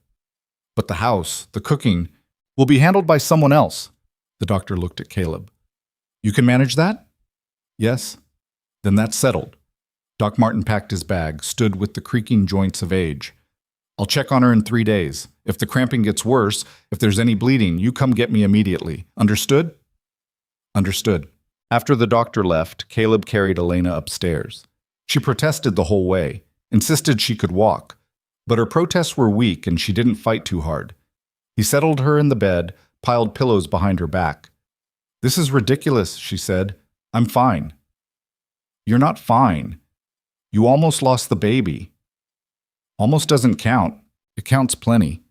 But the house, the cooking, will be handled by someone else. The doctor looked at Caleb. You can manage that? Yes. Then that's settled. Doc Martin packed his bag, stood with the creaking joints of age. I'll check on her in 3 days. If the cramping gets worse, if there's any bleeding, you come get me immediately. Understood? Understood. After the doctor left, Caleb carried Elena upstairs. She protested the whole way, insisted she could walk, but her protests were weak and she didn't fight too hard. He settled her in the bed, piled pillows behind her back. This is ridiculous, she said. I'm fine. You're not fine. You almost lost the baby. Almost doesn't count. It counts plenty.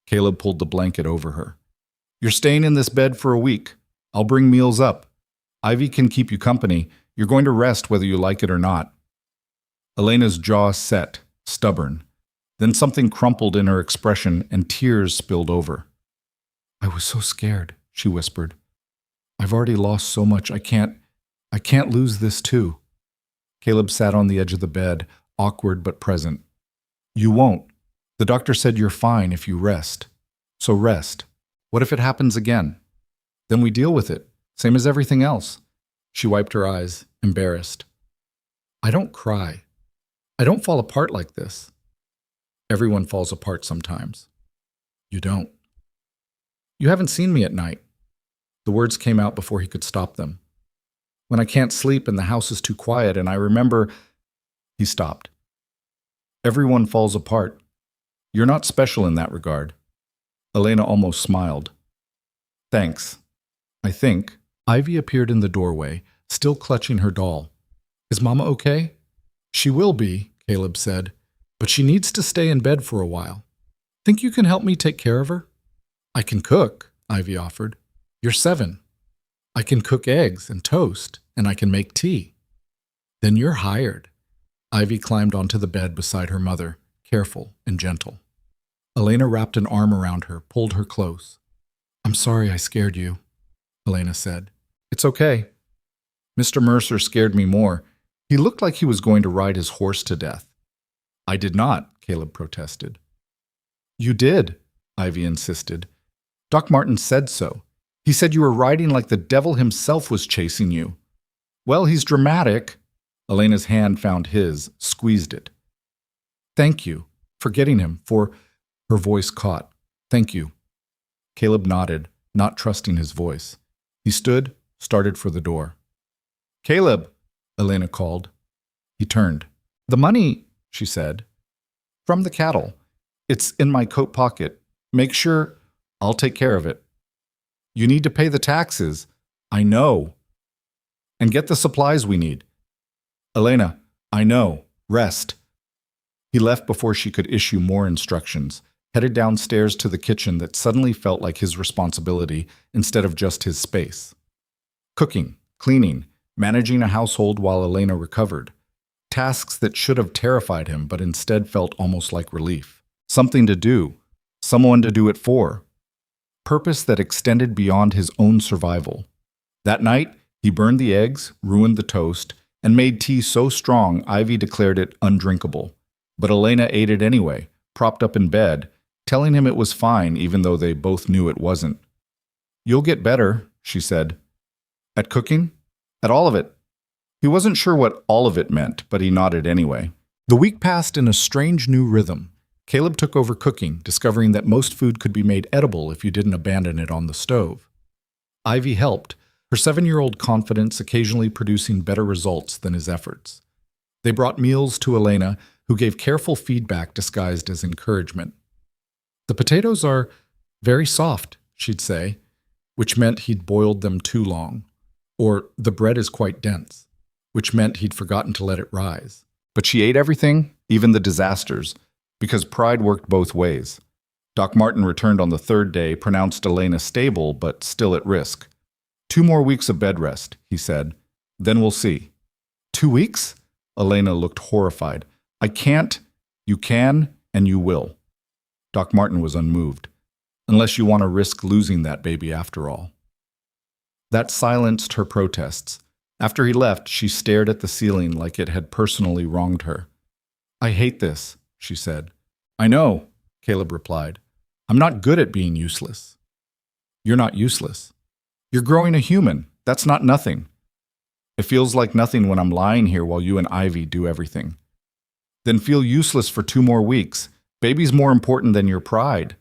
Caleb pulled the blanket over her. You're staying in this bed for a week. I'll bring meals up. Ivy can keep you company. You're going to rest whether you like it or not. Elena's jaw set, stubborn. Then something crumpled in her expression and tears spilled over. I was so scared, she whispered. I've already lost so much. I can't lose this too. Caleb sat on the edge of the bed, awkward but present. You won't. The doctor said you're fine if you rest. So rest. What if it happens again? Then we deal with it, same as everything else. She wiped her eyes, embarrassed. I don't cry. I don't fall apart like this. Everyone falls apart sometimes. You don't. You haven't seen me at night. The words came out before he could stop them. When I can't sleep and the house is too quiet and I remember... He stopped. Everyone falls apart. You're not special in that regard. Elena almost smiled. Thanks. I think. Ivy appeared in the doorway, still clutching her doll. Is Mama okay? She will be, Caleb said, but she needs to stay in bed for a while. Think you can help me take care of her? I can cook, Ivy offered. You're 7. I can cook eggs and toast, and I can make tea. Then you're hired. Ivy climbed onto the bed beside her mother, careful and gentle. Elena wrapped an arm around her, pulled her close. I'm sorry I scared you, Elena said. It's okay. Mr. Mercer scared me more. He looked like he was going to ride his horse to death. I did not, Caleb protested. You did, Ivy insisted. Doc Martin said so. He said you were riding like the devil himself was chasing you. Well, he's dramatic. Elena's hand found his, squeezed it. Thank you for getting him, for... Her voice caught. Thank you. Caleb nodded, not trusting his voice. He stood, started for the door. Caleb, Elena called. He turned. The money, she said. From the cattle. It's in my coat pocket. Make sure I'll take care of it. You need to pay the taxes. I know. And get the supplies we need. Elena, I know. Rest. He left before she could issue more instructions, headed downstairs to the kitchen that suddenly felt like his responsibility instead of just his space. Cooking, cleaning, managing a household while Elena recovered. Tasks that should have terrified him but instead felt almost like relief. Something to do. Someone to do it for. Purpose that extended beyond his own survival. That night, he burned the eggs, ruined the toast, and made tea so strong Ivy declared it undrinkable. But Elena ate it anyway, propped up in bed, telling him it was fine even though they both knew it wasn't. You'll get better, she said. At cooking? At all of it. He wasn't sure what all of it meant, but he nodded anyway. The week passed in a strange new rhythm. Caleb took over cooking, discovering that most food could be made edible if you didn't abandon it on the stove. Ivy helped, her 7-year-old confidence occasionally producing better results than his efforts. They brought meals to Elena, who gave careful feedback disguised as encouragement. The potatoes are very soft, she'd say, which meant he'd boiled them too long. Or the bread is quite dense, which meant he'd forgotten to let it rise. But she ate everything, even the disasters, because pride worked both ways. Doc Martin returned on the 3rd day, pronounced Elena stable, but still at risk. 2 more weeks of bed rest, he said. Then we'll see. 2 weeks? Elena looked horrified. I can't. You can, and you will. Doc Martin was unmoved. Unless you want to risk losing that baby after all. That silenced her protests. After he left, she stared at the ceiling like it had personally wronged her. I hate this, she said. I know, Caleb replied. I'm not good at being useless. You're not useless. You're growing a human. That's not nothing. It feels like nothing when I'm lying here while you and Ivy do everything. Then feel useless for 2 more weeks. Baby's more important than your pride.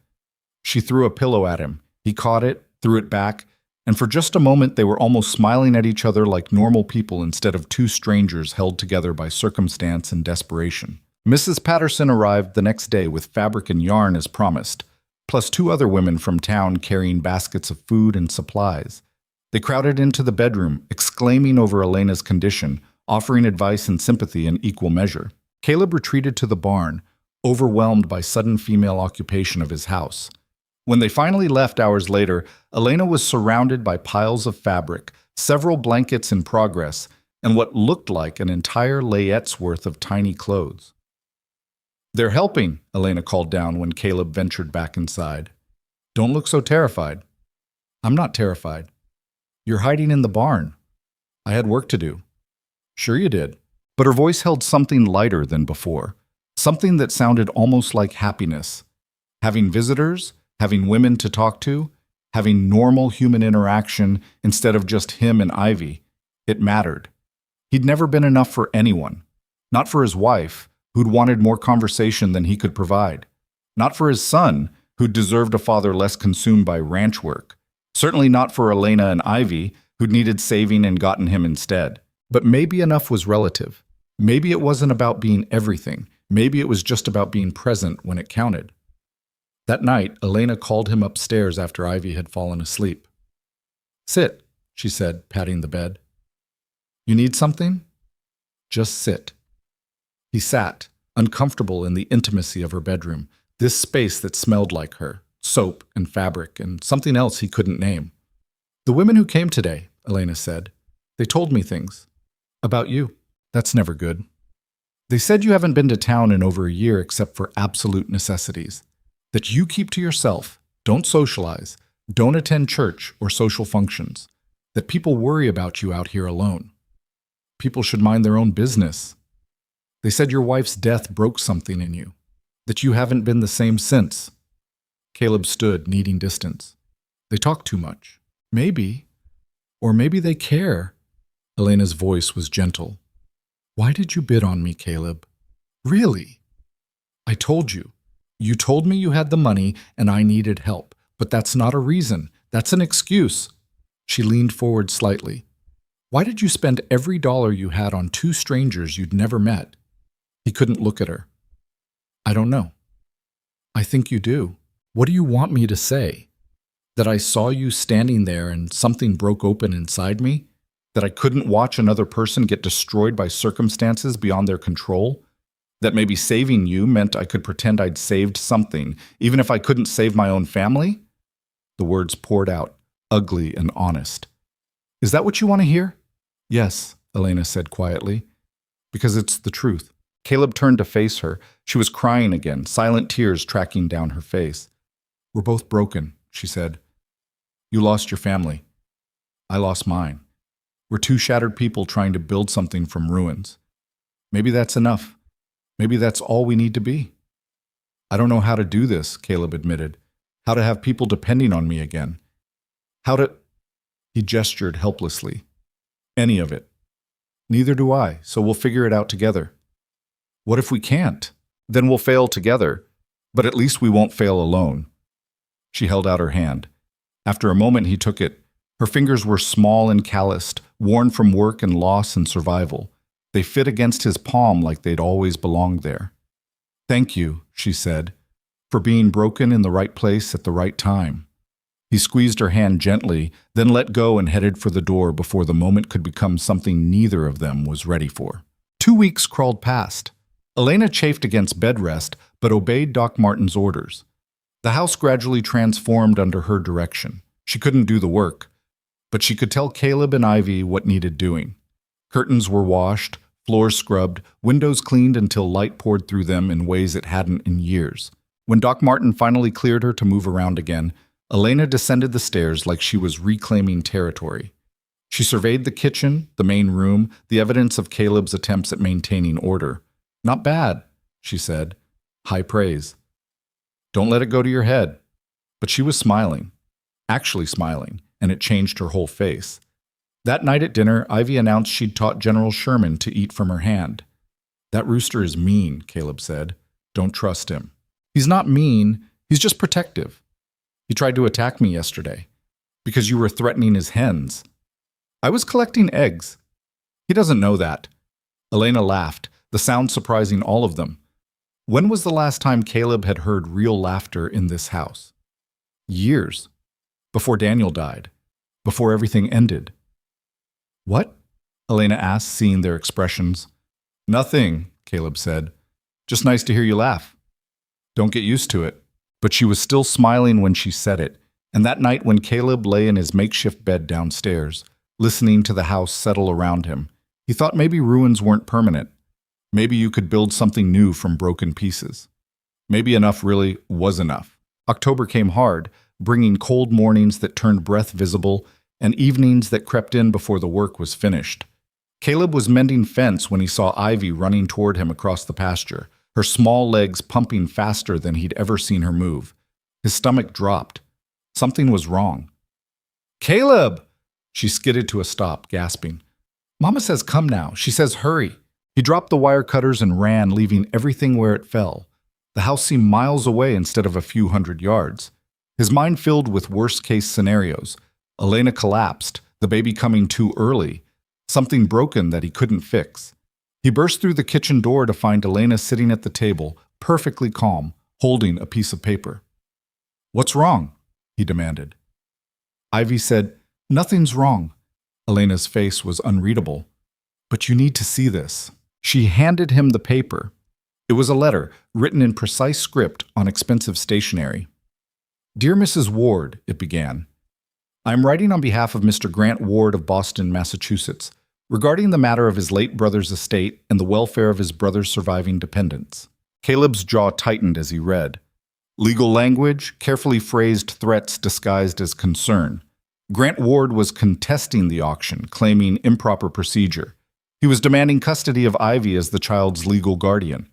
She threw a pillow at him. He caught it, threw it back, and for just a moment they were almost smiling at each other like normal people instead of 2 strangers held together by circumstance and desperation. Mrs. Patterson arrived the next day with fabric and yarn as promised, plus 2 other women from town carrying baskets of food and supplies. They crowded into the bedroom, exclaiming over Elena's condition, offering advice and sympathy in equal measure. Caleb retreated to the barn, overwhelmed by sudden female occupation of his house. When they finally left hours later, Elena was surrounded by piles of fabric, several blankets in progress, and what looked like an entire layette's worth of tiny clothes. They're helping, Elena called down when Caleb ventured back inside. Don't look so terrified. I'm not terrified. You're hiding in the barn. I had work to do. Sure you did. But her voice held something lighter than before. something that sounded almost like happiness. Having visitors, having women to talk to, having normal human interaction instead of just him and Ivy. It mattered. He'd never been enough for anyone. Not for his wife, who'd wanted more conversation than he could provide. Not for his son, who'd deserved a father less consumed by ranch work. Certainly not for Elena and Ivy, who'd needed saving and gotten him instead. But maybe enough was relative. Maybe it wasn't about being everything. Maybe it was just about being present when it counted. That night, Elena called him upstairs after Ivy had fallen asleep. "Sit," she said, patting the bed. "You need something? Just sit." He sat, uncomfortable in the intimacy of her bedroom, this space that smelled like her, soap and fabric and something else he couldn't name. "The women who came today," Elena said, "they told me things. About you. That's never good. They said you haven't been to town in over a year except for absolute necessities. That you keep to yourself, don't socialize, don't attend church or social functions. That people worry about you out here alone. People should mind their own business. They said your wife's death broke something in you. That you haven't been the same since." Caleb stood, needing distance. "They talk too much. Maybe. Or maybe they care." Elena's voice was gentle. "Why did you bid on me, Caleb? Really? I told you. You told me you had the money and I needed help, but that's not a reason. That's an excuse." She leaned forward slightly. "Why did you spend every dollar you had on two strangers you'd never met?" He couldn't look at her. "I don't know." "I think you do. What do you want me to say? That I saw you standing there and something broke open inside me? That I couldn't watch another person get destroyed by circumstances beyond their control? That maybe saving you meant I could pretend I'd saved something, even if I couldn't save my own family?" The words poured out, ugly and honest. "Is that what you want to hear?" "Yes," Elena said quietly, "because it's the truth." Caleb turned to face her. She was crying again, silent tears tracking down her face. "We're both broken," she said. "You lost your family. I lost mine. We're two shattered people trying to build something from ruins. Maybe that's enough. Maybe that's all we need to be." "I don't know how to do this," Caleb admitted. "How to have people depending on me again. How to—" He gestured helplessly. "Any of it. Neither do I, so we'll figure it out together." "What if we can't? Then we'll fail together, but at least we won't fail alone." She held out her hand. After a moment, he took it. Her fingers were small and calloused, worn from work and loss and survival. They fit against his palm like they'd always belonged there. "Thank you," she said, "for being broken in the right place at the right time." He squeezed her hand gently, then let go and headed for the door before the moment could become something neither of them was ready for. 2 weeks crawled past. Elena chafed against bed rest, but obeyed Doc Martin's orders. The house gradually transformed under her direction. She couldn't do the work, but she could tell Caleb and Ivy what needed doing. Curtains were washed, floors scrubbed, windows cleaned until light poured through them in ways it hadn't in years. When Doc Martin finally cleared her to move around again, Elena descended the stairs like she was reclaiming territory. She surveyed the kitchen, the main room, the evidence of Caleb's attempts at maintaining order. "Not bad," she said. High praise. "Don't let it go to your head." But she was smiling, actually smiling, and it changed her whole face. That night at dinner, Ivy announced she'd taught General Sherman to eat from her hand. "That rooster is mean," Caleb said. "Don't trust him." "He's not mean, he's just protective. He tried to attack me yesterday, because you were threatening his hens." "I was collecting eggs." "He doesn't know that." Elena laughed, the sound surprising all of them. When was the last time Caleb had heard real laughter in this house? Years. Before Daniel died. Before everything ended. "What?" Elena asked, seeing their expressions. "Nothing," Caleb said. "Just nice to hear you laugh. Don't get used to it." But she was still smiling when she said it, and that night when Caleb lay in his makeshift bed downstairs, listening to the house settle around him, he thought maybe ruins weren't permanent. Maybe you could build something new from broken pieces. Maybe enough really was enough. October came hard, bringing cold mornings that turned breath visible and evenings that crept in before the work was finished. Caleb was mending fence when he saw Ivy running toward him across the pasture, her small legs pumping faster than he'd ever seen her move. His stomach dropped. Something was wrong. "Caleb!" She skidded to a stop, gasping. "Mama says come now. She says hurry." He dropped the wire cutters and ran, leaving everything where it fell. The house seemed miles away instead of a few hundred yards. His mind filled with worst-case scenarios. Elena collapsed, the baby coming too early, something broken that he couldn't fix. He burst through the kitchen door to find Elena sitting at the table, perfectly calm, holding a piece of paper. "What's wrong?" he demanded. Ivy said, "Nothing's wrong." Elena's face was unreadable. "But you need to see this." She handed him the paper. It was a letter, written in precise script on expensive stationery. "Dear Mrs. Ward," it began, "I am writing on behalf of Mr. Grant Ward of Boston, Massachusetts, regarding the matter of his late brother's estate and the welfare of his brother's surviving dependents." Caleb's jaw tightened as he read. Legal language, carefully phrased threats disguised as concern. Grant Ward was contesting the auction, claiming improper procedure. He was demanding custody of Ivy as the child's legal guardian.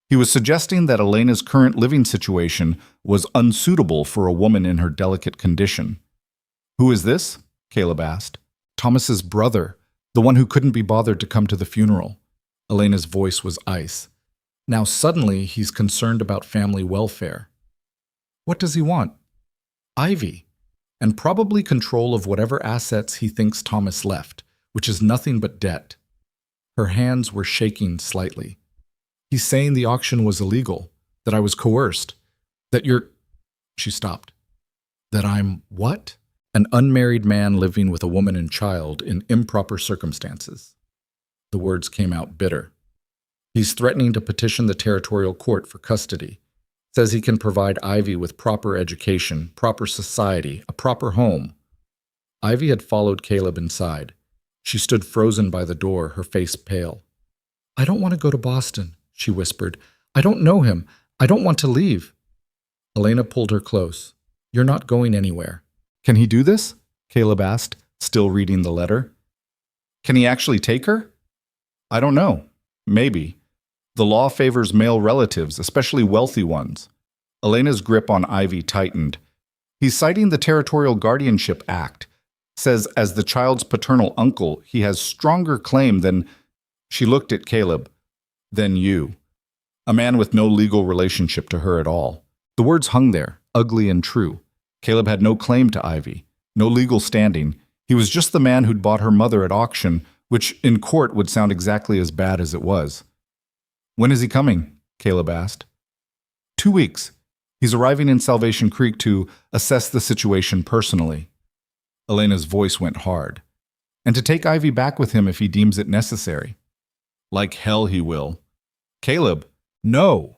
He was suggesting that Elena's current living situation was unsuitable for a woman in her delicate condition. "Who is this?" Caleb asked. "Thomas's brother, the one who couldn't be bothered to come to the funeral." Elena's voice was ice. Now suddenly he's concerned about family welfare. What does he want? Ivy, and probably control of whatever assets he thinks Thomas left, which is nothing but debt. Her hands were shaking slightly. "He's saying the auction was illegal, that I was coerced, that you're—" She stopped. "That I'm what?" "An unmarried man living with a woman and child in improper circumstances." The words came out bitter. "He's threatening to petition the territorial court for custody. Says he can provide Ivy with proper education, proper society, a proper home." Ivy had followed Caleb inside. She stood frozen by the door, her face pale. "I don't want to go to Boston," she whispered. "I don't know him. I don't want to leave." Elena pulled her close. "You're not going anywhere." "Can he do this?" Caleb asked, still reading the letter. "Can he actually take her?" "I don't know. Maybe. The law favors male relatives, especially wealthy ones." Elena's grip on Ivy tightened. "He's citing the Territorial Guardianship Act. Says as the child's paternal uncle, he has stronger claim than—" She looked at Caleb. "Than you. A man with no legal relationship to her at all." The words hung there, ugly and true. Caleb had no claim to Ivy, no legal standing. He was just the man who'd bought her mother at auction, which in court would sound exactly as bad as it was. "When is he coming?" Caleb asked. 2 weeks. He's arriving in Salvation Creek to assess the situation personally." Elena's voice went hard. "And to take Ivy back with him if he deems it necessary." "Like hell he will." "Caleb, no!"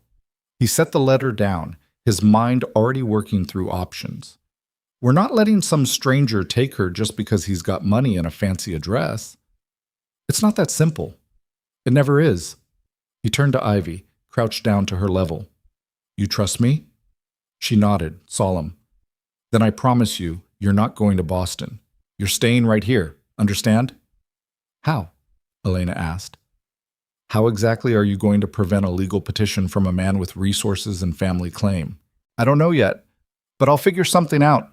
He set the letter down, his mind already working through options. "We're not letting some stranger take her just because he's got money and a fancy address. It's not that simple. It never is." He turned to Ivy, crouched down to her level. "You trust me?" She nodded, solemn. "Then I promise you, you're not going to Boston. You're staying right here, understand?" "How?" Elena asked. "How exactly are you going to prevent a legal petition from a man with resources and family claim?" "I don't know yet, but I'll figure something out."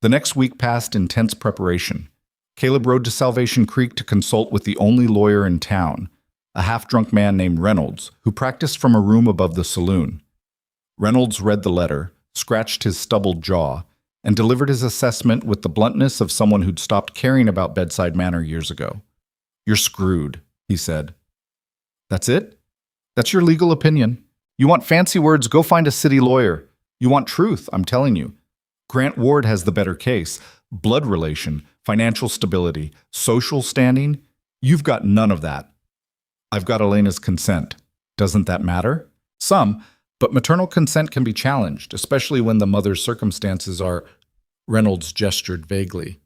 The next week passed in tense preparation. Caleb rode to Salvation Creek to consult with the only lawyer in town, a half-drunk man named Reynolds, who practiced from a room above the saloon. Reynolds read the letter, scratched his stubbled jaw, and delivered his assessment with the bluntness of someone who'd stopped caring about bedside manner years ago. "You're screwed," he said. "That's it? That's your legal opinion. You want fancy words, go find a city lawyer. You want truth, I'm telling you. Grant Ward has the better case. Blood relation, financial stability, social standing. You've got none of that. I've got Elena's consent. Doesn't that matter? Some, but maternal consent can be challenged, especially when the mother's circumstances are—" Reynolds gestured vaguely.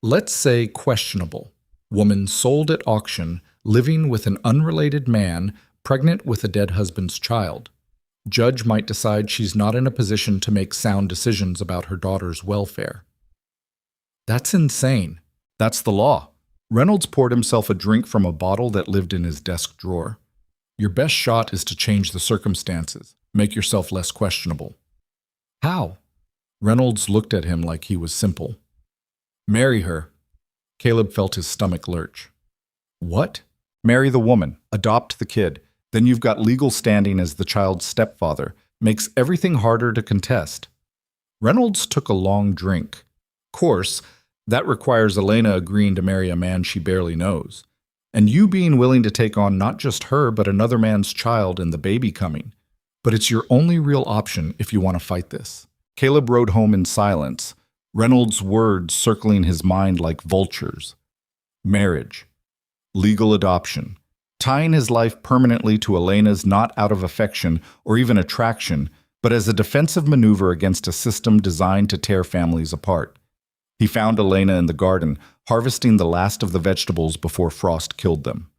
"Let's say questionable. Woman sold at auction, living with an unrelated man, pregnant with a dead husband's child. Judge might decide she's not in a position to make sound decisions about her daughter's welfare." "That's insane." "That's the law." Reynolds poured himself a drink from a bottle that lived in his desk drawer. Your best shot is to change the circumstances, make yourself less questionable. How? Reynolds looked at him like he was simple. Marry her. Caleb felt his stomach lurch. What? Marry the woman, adopt the kid. Then you've got legal standing as the child's stepfather. Makes everything harder to contest. Reynolds took a long drink. Course, that requires Elena agreeing to marry a man she barely knows. And you being willing to take on not just her, but another man's child and the baby coming. But it's your only real option if you want to fight this. Caleb rode home in silence, Reynolds' words circling his mind like vultures. Marriage. Legal adoption. Tying his life permanently to Elena's not out of affection or even attraction, but as a defensive maneuver against a system designed to tear families apart. He found Elena in the garden, harvesting the last of the vegetables before frost killed them.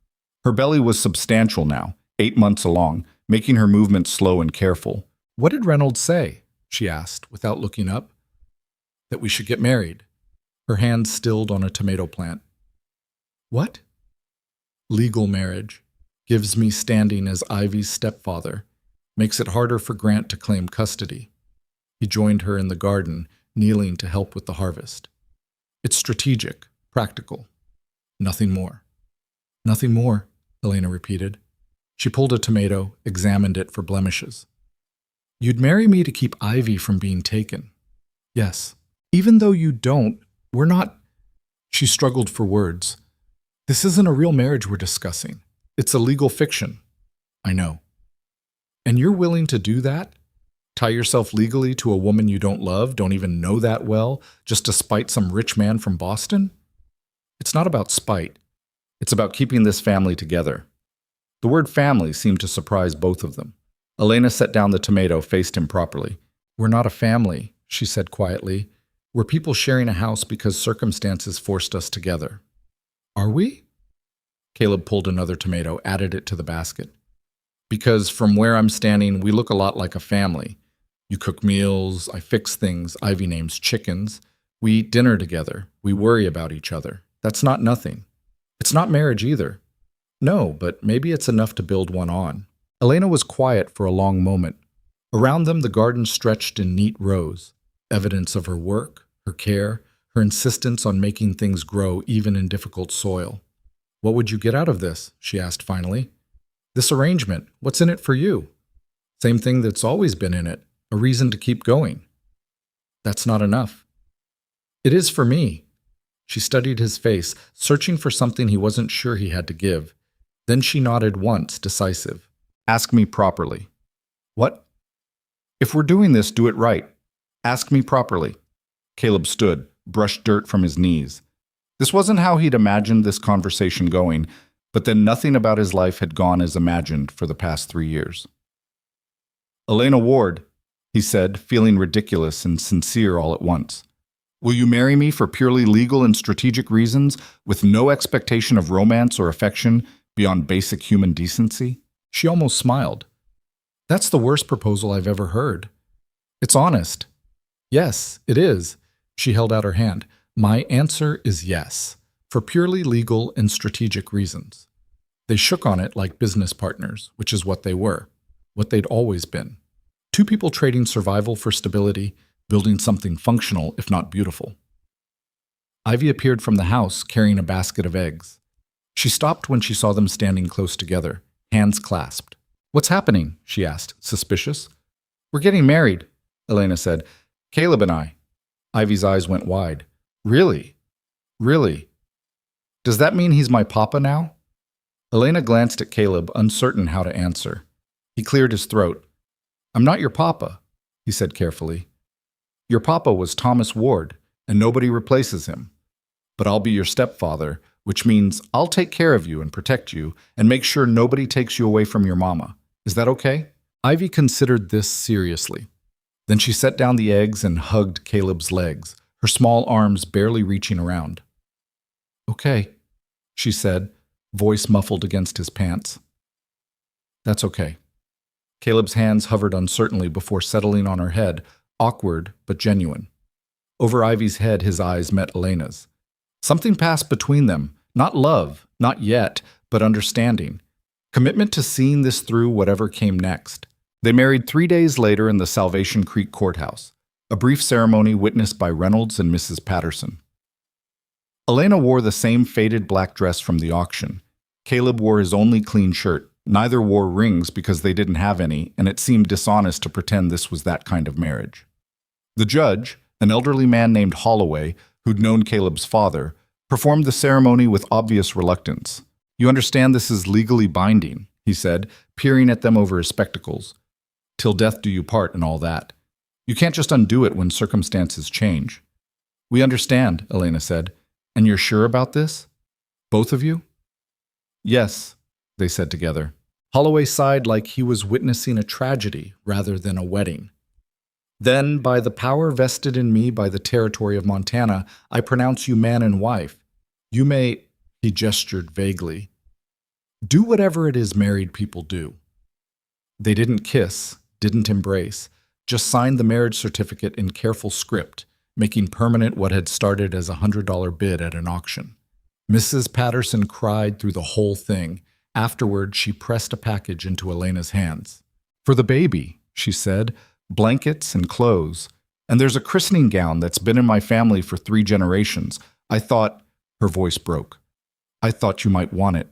Her belly was substantial now, 8 months along, making her movements slow and careful. What did Reynolds say? She asked, without looking up. That we should get married. Her hand stilled on a tomato plant. What? Legal marriage. Gives me standing as Ivy's stepfather. Makes it harder for Grant to claim custody. He joined her in the garden, kneeling to help with the harvest. It's strategic, practical. Nothing more. Nothing more, Elena repeated. She pulled a tomato, examined it for blemishes. You'd marry me to keep Ivy from being taken. Yes. Even though you don't, we're not... She struggled for words. This isn't a real marriage we're discussing. It's a legal fiction. I know. And you're willing to do that? Tie yourself legally to a woman you don't love, don't even know that well, just to spite some rich man from Boston? It's not about spite. It's about keeping this family together. The word family seemed to surprise both of them. Elena set down the tomato, faced him properly. We're not a family, she said quietly. We're people sharing a house because circumstances forced us together. Are we? Caleb pulled another tomato, added it to the basket. Because from where I'm standing, we look a lot like a family. You cook meals, I fix things, Ivy names chickens. We eat dinner together. We worry about each other. That's not nothing. It's not marriage either. No, but maybe it's enough to build one on. Elena was quiet for a long moment. Around them, the garden stretched in neat rows, evidence of her work, her care, her insistence on making things grow even in difficult soil. What would you get out of this? She asked finally. This arrangement, what's in it for you? Same thing that's always been in it, a reason to keep going. That's not enough. It is for me. She studied his face, searching for something he wasn't sure he had to give. Then she nodded once, decisive. Ask me properly. What? If we're doing this, do it right. Ask me properly. Caleb stood, brushed dirt from his knees. This wasn't how he'd imagined this conversation going, but then nothing about his life had gone as imagined for the past 3 years. Elena Ward, he said, feeling ridiculous and sincere all at once. Will you marry me for purely legal and strategic reasons, with no expectation of romance or affection beyond basic human decency? She almost smiled. That's the worst proposal I've ever heard. It's honest. Yes, it is. She held out her hand. My answer is yes, for purely legal and strategic reasons. They shook on it like business partners, which is what they were, what they'd always been. Two people trading survival for stability, building something functional, if not beautiful. Ivy appeared from the house, carrying a basket of eggs. She stopped when she saw them standing close together, hands clasped. What's happening? She asked, suspicious. We're getting married, Elena said. Caleb and I. Ivy's eyes went wide. Really? Really? Does that mean he's my papa now? Elena glanced at Caleb, uncertain how to answer. He cleared his throat. I'm not your papa, he said carefully. Your papa was Thomas Ward, and nobody replaces him. But I'll be your stepfather, which means I'll take care of you and protect you and make sure nobody takes you away from your mama. Is that okay? Ivy considered this seriously. Then she set down the eggs and hugged Caleb's legs, her small arms barely reaching around. Okay, she said, voice muffled against his pants. That's okay. Caleb's hands hovered uncertainly before settling on her head, awkward but genuine. Over Ivy's head, his eyes met Elena's. Something passed between them, not love, not yet, but understanding. Commitment to seeing this through whatever came next. They married 3 days later in the Salvation Creek courthouse, a brief ceremony witnessed by Reynolds and Mrs. Patterson. Elena wore the same faded black dress from the auction. Caleb wore his only clean shirt. Neither wore rings because they didn't have any, and it seemed dishonest to pretend this was that kind of marriage. The judge, an elderly man named Holloway, who'd known Caleb's father, performed the ceremony with obvious reluctance. "You understand this is legally binding," he said, peering at them over his spectacles. "Till death do you part and all that. You can't just undo it when circumstances change." "We understand," Elena said. "And you're sure about this? Both of you?" "Yes," they said together. Holloway sighed like he was witnessing a tragedy rather than a wedding. "Then, by the power vested in me by the territory of Montana, I pronounce you man and wife. You may," he gestured vaguely, "do whatever it is married people do." They didn't kiss, didn't embrace, just signed the marriage certificate in careful script, making permanent what had started as a $100 bid at an auction. Mrs. Patterson cried through the whole thing. Afterward, she pressed a package into Elena's hands. "For the baby," she said, "blankets and clothes. And there's a christening gown that's been in my family for 3 generations. I thought," her voice broke, "I thought you might want it."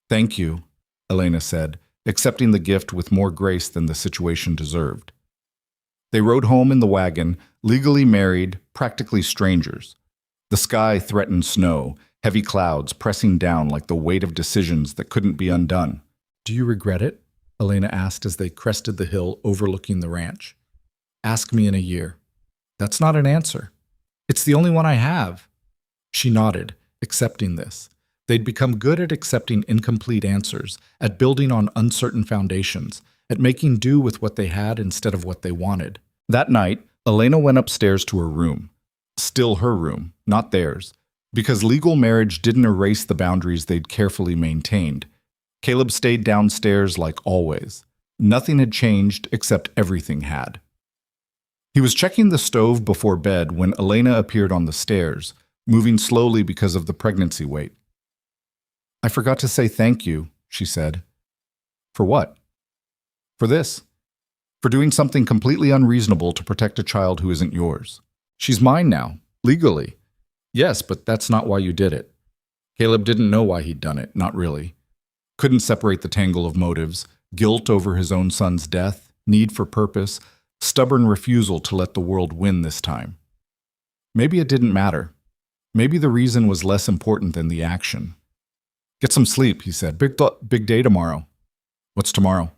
"Thank you," Elena said, accepting the gift with more grace than the situation deserved. They rode home in the wagon, legally married, practically strangers. The sky threatened snow, heavy clouds pressing down like the weight of decisions that couldn't be undone. "Do you regret it?" Elena asked as they crested the hill overlooking the ranch. "Ask me in a year." "That's not an answer." "It's the only one I have." She nodded, accepting this. They'd become good at accepting incomplete answers, at building on uncertain foundations, at making do with what they had instead of what they wanted. That night, Elena went upstairs to her room. Still her room, not theirs, because legal marriage didn't erase the boundaries they'd carefully maintained. Caleb stayed downstairs like always. Nothing had changed except everything had. He was checking the stove before bed when Elena appeared on the stairs, moving slowly because of the pregnancy weight. "I forgot to say thank you," she said. "For what?" "For this. For doing something completely unreasonable to protect a child who isn't yours. She's mine now, legally." "Yes, but that's not why you did it." Caleb didn't know why he'd done it, not really. Couldn't separate the tangle of motives, guilt over his own son's death, need for purpose, stubborn refusal to let the world win this time. Maybe it didn't matter. Maybe the reason was less important than the action. "Get some sleep," he said. Big day tomorrow." "What's tomorrow?"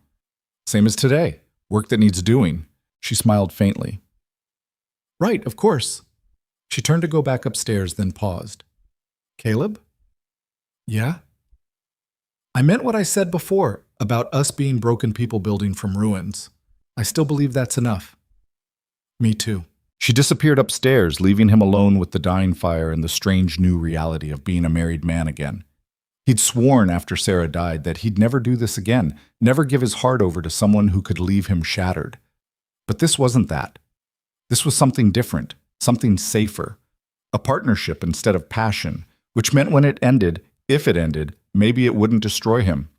"Same as today. Work that needs doing." She smiled faintly. "Right, of course." She turned to go back upstairs, then paused. "Caleb?" "Yeah?" "I meant what I said before about us being broken people building from ruins. I still believe that's enough." "Me too." She disappeared upstairs, leaving him alone with the dying fire and the strange new reality of being a married man again. He'd sworn after Sarah died that he'd never do this again, never give his heart over to someone who could leave him shattered. But this wasn't that. This was something different, something safer. A partnership instead of passion, which meant when it ended, if it ended, maybe it wouldn't destroy him.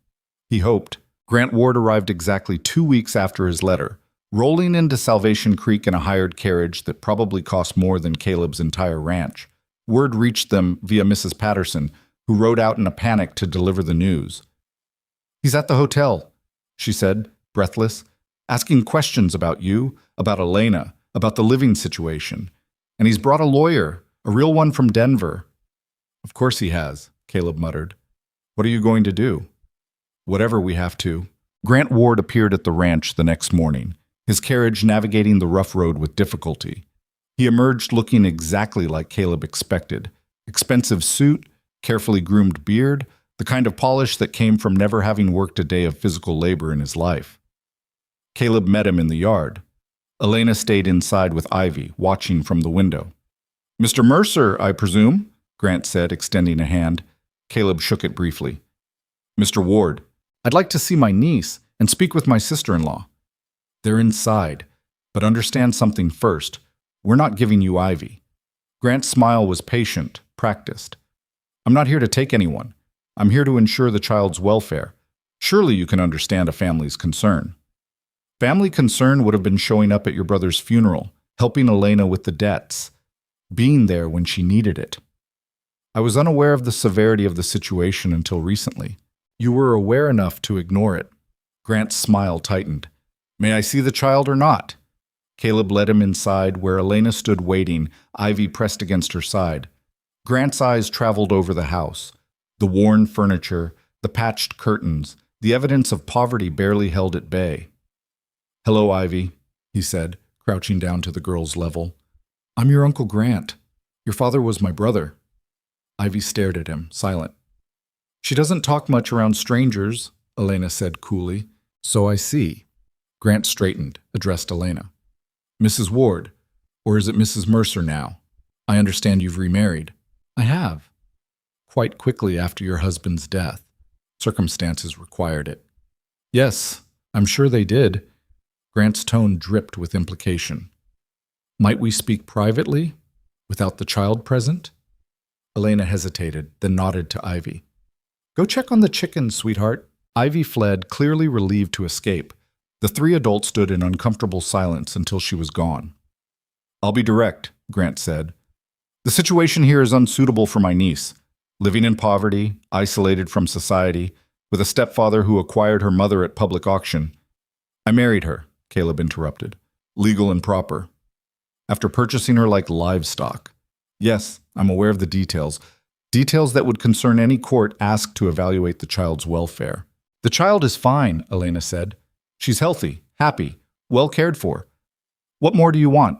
He hoped. Grant Ward arrived exactly 2 weeks after his letter, rolling into Salvation Creek in a hired carriage that probably cost more than Caleb's entire ranch. Word reached them via Mrs. Patterson, who rode out in a panic to deliver the news. "He's at the hotel," she said, breathless, "asking questions about you, about Elena, about the living situation. And he's brought a lawyer, a real one from Denver." "Of course he has," Caleb muttered. "What are you going to do?" "Whatever we have to." Grant Ward appeared at the ranch the next morning, his carriage navigating the rough road with difficulty. He emerged looking exactly like Caleb expected. Expensive suit, carefully groomed beard, the kind of polish that came from never having worked a day of physical labor in his life. Caleb met him in the yard. Elena stayed inside with Ivy, watching from the window. "Mr. Mercer, I presume?" Grant said, extending a hand. Caleb shook it briefly. "Mr. Ward, I'd like to see my niece and speak with my sister-in-law." "They're inside, but understand something first. We're not giving you Ivy." Grant's smile was patient, practiced. "I'm not here to take anyone. I'm here to ensure the child's welfare. Surely you can understand a family's concern. Family concern would have been showing up at your brother's funeral, helping Elena with the debts, being there when she needed it. I was unaware of the severity of the situation until recently. You were aware enough to ignore it. Grant's smile tightened. May I see the child or not? Caleb led him inside where Elena stood waiting, Ivy pressed against her side. Grant's eyes traveled over the house. The worn furniture, the patched curtains, the evidence of poverty barely held at bay. Hello, Ivy, he said, crouching down to the girl's level. I'm your Uncle Grant. Your father was my brother. Ivy stared at him, silent. She doesn't talk much around strangers, Elena said coolly. So I see. Grant straightened, addressed Elena. Mrs. Ward, or is it Mrs. Mercer now? I understand you've remarried. I have. Quite quickly after your husband's death. Circumstances required it. Yes, I'm sure they did. Grant's tone dripped with implication. Might we speak privately, without the child present? Elena hesitated, then nodded to Ivy. Go check on the chickens, sweetheart. Ivy fled, clearly relieved to escape. The three adults stood in uncomfortable silence until she was gone. I'll be direct, Grant said. The situation here is unsuitable for my niece. Living in poverty, isolated from society, with a stepfather who acquired her mother at public auction. I married her, Caleb interrupted. Legal and proper. After purchasing her like livestock. Yes, I'm aware of the details. Details that would concern any court asked to evaluate the child's welfare. The child is fine, Elena said. She's healthy, happy, well cared for. What more do you want?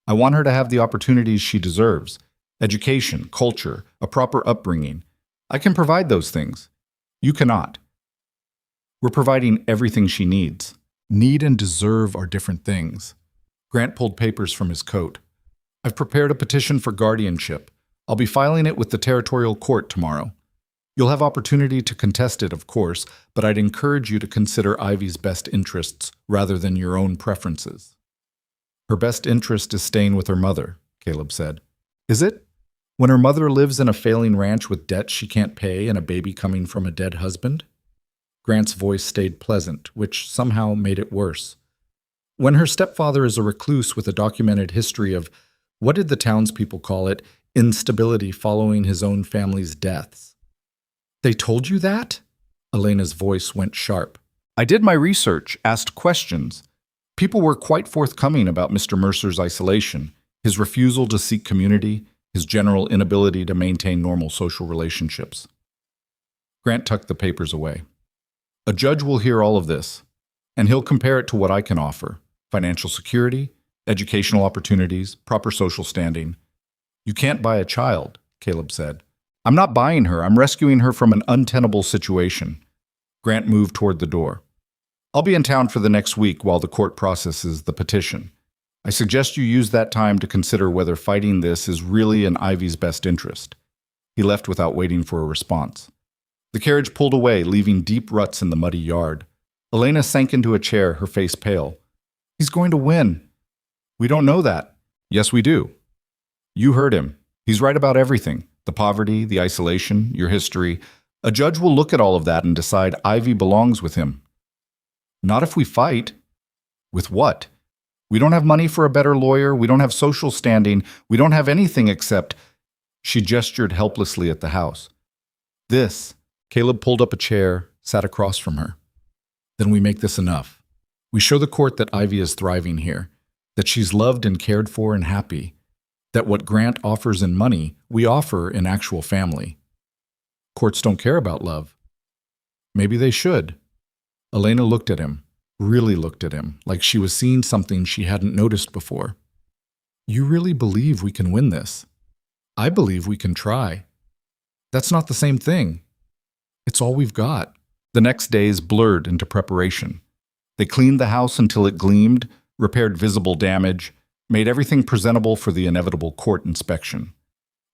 I want her to have the opportunities she deserves. Education, culture, a proper upbringing. I can provide those things. You cannot. We're providing everything she needs. Need and deserve are different things. Grant pulled papers from his coat. I've prepared a petition for guardianship. I'll be filing it with the territorial court tomorrow. You'll have opportunity to contest it, of course, but I'd encourage you to consider Ivy's best interests rather than your own preferences. Her best interest is staying with her mother, Caleb said. Is it? When her mother lives in a failing ranch with debts she can't pay and a baby coming from a dead husband? Grant's voice stayed pleasant, which somehow made it worse. When her stepfather is a recluse with a documented history of, what did the townspeople call it, instability following his own family's deaths. They told you that? Elena's voice went sharp. I did my research, asked questions. People were quite forthcoming about Mr. Mercer's isolation, his refusal to seek community, his general inability to maintain normal social relationships. Grant tucked the papers away. A judge will hear all of this, and he'll compare it to what I can offer: financial security, educational opportunities, proper social standing. You can't buy a child, Caleb said. I'm not buying her. I'm rescuing her from an untenable situation. Grant moved toward the door. I'll be in town for the next week while the court processes the petition. I suggest you use that time to consider whether fighting this is really in Ivy's best interest. He left without waiting for a response. The carriage pulled away, leaving deep ruts in the muddy yard. Elena sank into a chair, her face pale. He's going to win. We don't know that. Yes, we do. You heard him. He's right about everything. The poverty, the isolation, your history. A judge will look at all of that and decide Ivy belongs with him. Not if we fight. With what? We don't have money for a better lawyer. We don't have social standing. We don't have anything except... She gestured helplessly at the house. This. Caleb pulled up a chair, sat across from her. Then we make this enough. We show the court that Ivy is thriving here, that she's loved and cared for and happy, that what Grant offers in money, we offer in actual family. Courts don't care about love. Maybe they should. Elena looked at him, really looked at him, like she was seeing something she hadn't noticed before. You really believe we can win this? I believe we can try. That's not the same thing. It's all we've got. The next days blurred into preparation. They cleaned the house until it gleamed, repaired visible damage, made everything presentable for the inevitable court inspection.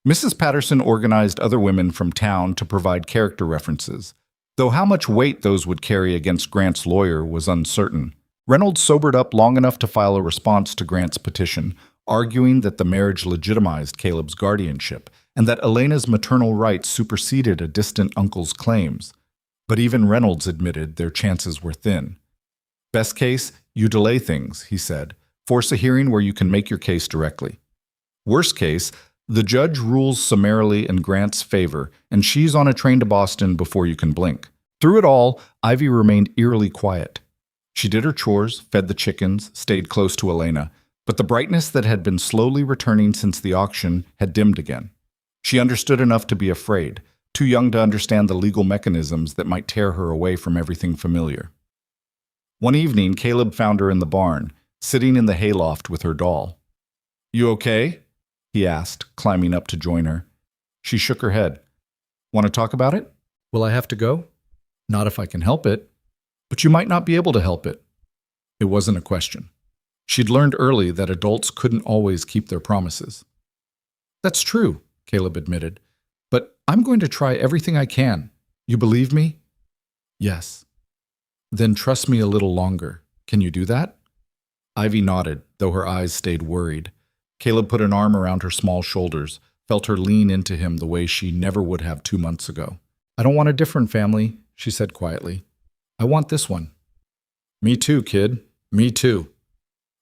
Mrs. Patterson organized other women from town to provide character references, though how much weight those would carry against Grant's lawyer was uncertain. Reynolds sobered up long enough to file a response to Grant's petition, arguing that the marriage legitimized Caleb's guardianship and that Elena's maternal rights superseded a distant uncle's claims. But even Reynolds admitted their chances were thin. Best case, you delay things, he said. Force a hearing where you can make your case directly. Worst case, the judge rules summarily in Grant's favor, and she's on a train to Boston before you can blink. Through it all, Ivy remained eerily quiet. She did her chores, fed the chickens, stayed close to Elena, but the brightness that had been slowly returning since the auction had dimmed again. She understood enough to be afraid, too young to understand the legal mechanisms that might tear her away from everything familiar. One evening, Caleb found her in the barn, sitting in the hayloft with her doll. "You okay?" he asked, climbing up to join her. She shook her head. "Want to talk about it? Will I have to go?" "Not if I can help it." "But you might not be able to help it." It wasn't a question. She'd learned early that adults couldn't always keep their promises. "That's true," Caleb admitted. "But I'm going to try everything I can. You believe me?" "Yes." "Then trust me a little longer. Can you do that?" Ivy nodded, though her eyes stayed worried. Caleb put an arm around her small shoulders, felt her lean into him the way she never would have 2 months ago. "I don't want a different family," she said quietly. "I want this one." "Me too, kid. Me too."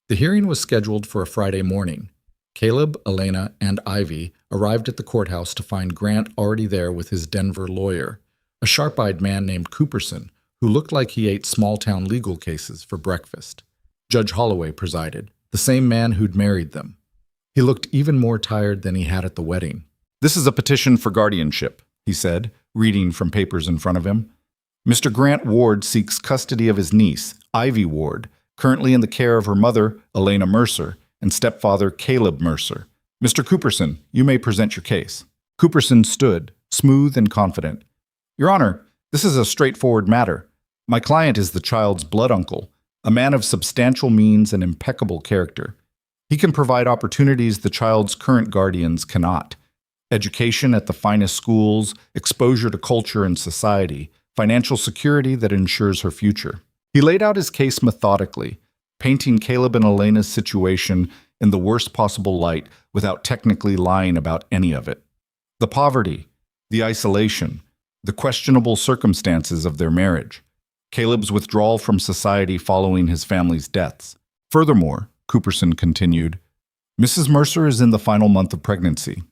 The hearing was scheduled for a Friday morning. Caleb, Elena, and Ivy arrived at the courthouse to find Grant already there with his Denver lawyer, a sharp-eyed man named Cooperson, who looked like he ate small-town legal cases for breakfast. Judge Holloway presided, the same man who'd married them. He looked even more tired than he had at the wedding. "This is a petition for guardianship," he said, reading from papers in front of him. "Mr. Grant Ward seeks custody of his niece, Ivy Ward, currently in the care of her mother, Elena Mercer, and stepfather, Caleb Mercer. Mr. Cooperson, you may present your case." Cooperson stood, smooth and confident. "Your Honor, this is a straightforward matter. My client is the child's blood uncle, a man of substantial means and impeccable character. He can provide opportunities the child's current guardians cannot. Education at the finest schools, exposure to culture and society, financial security that ensures her future." He laid out his case methodically, painting Caleb and Elena's situation in the worst possible light without technically lying about any of it. The poverty, the isolation, the questionable circumstances of their marriage, Caleb's withdrawal from society following his family's deaths. Furthermore, Cooperson continued, Mrs. Mercer is in the final month of pregnancy.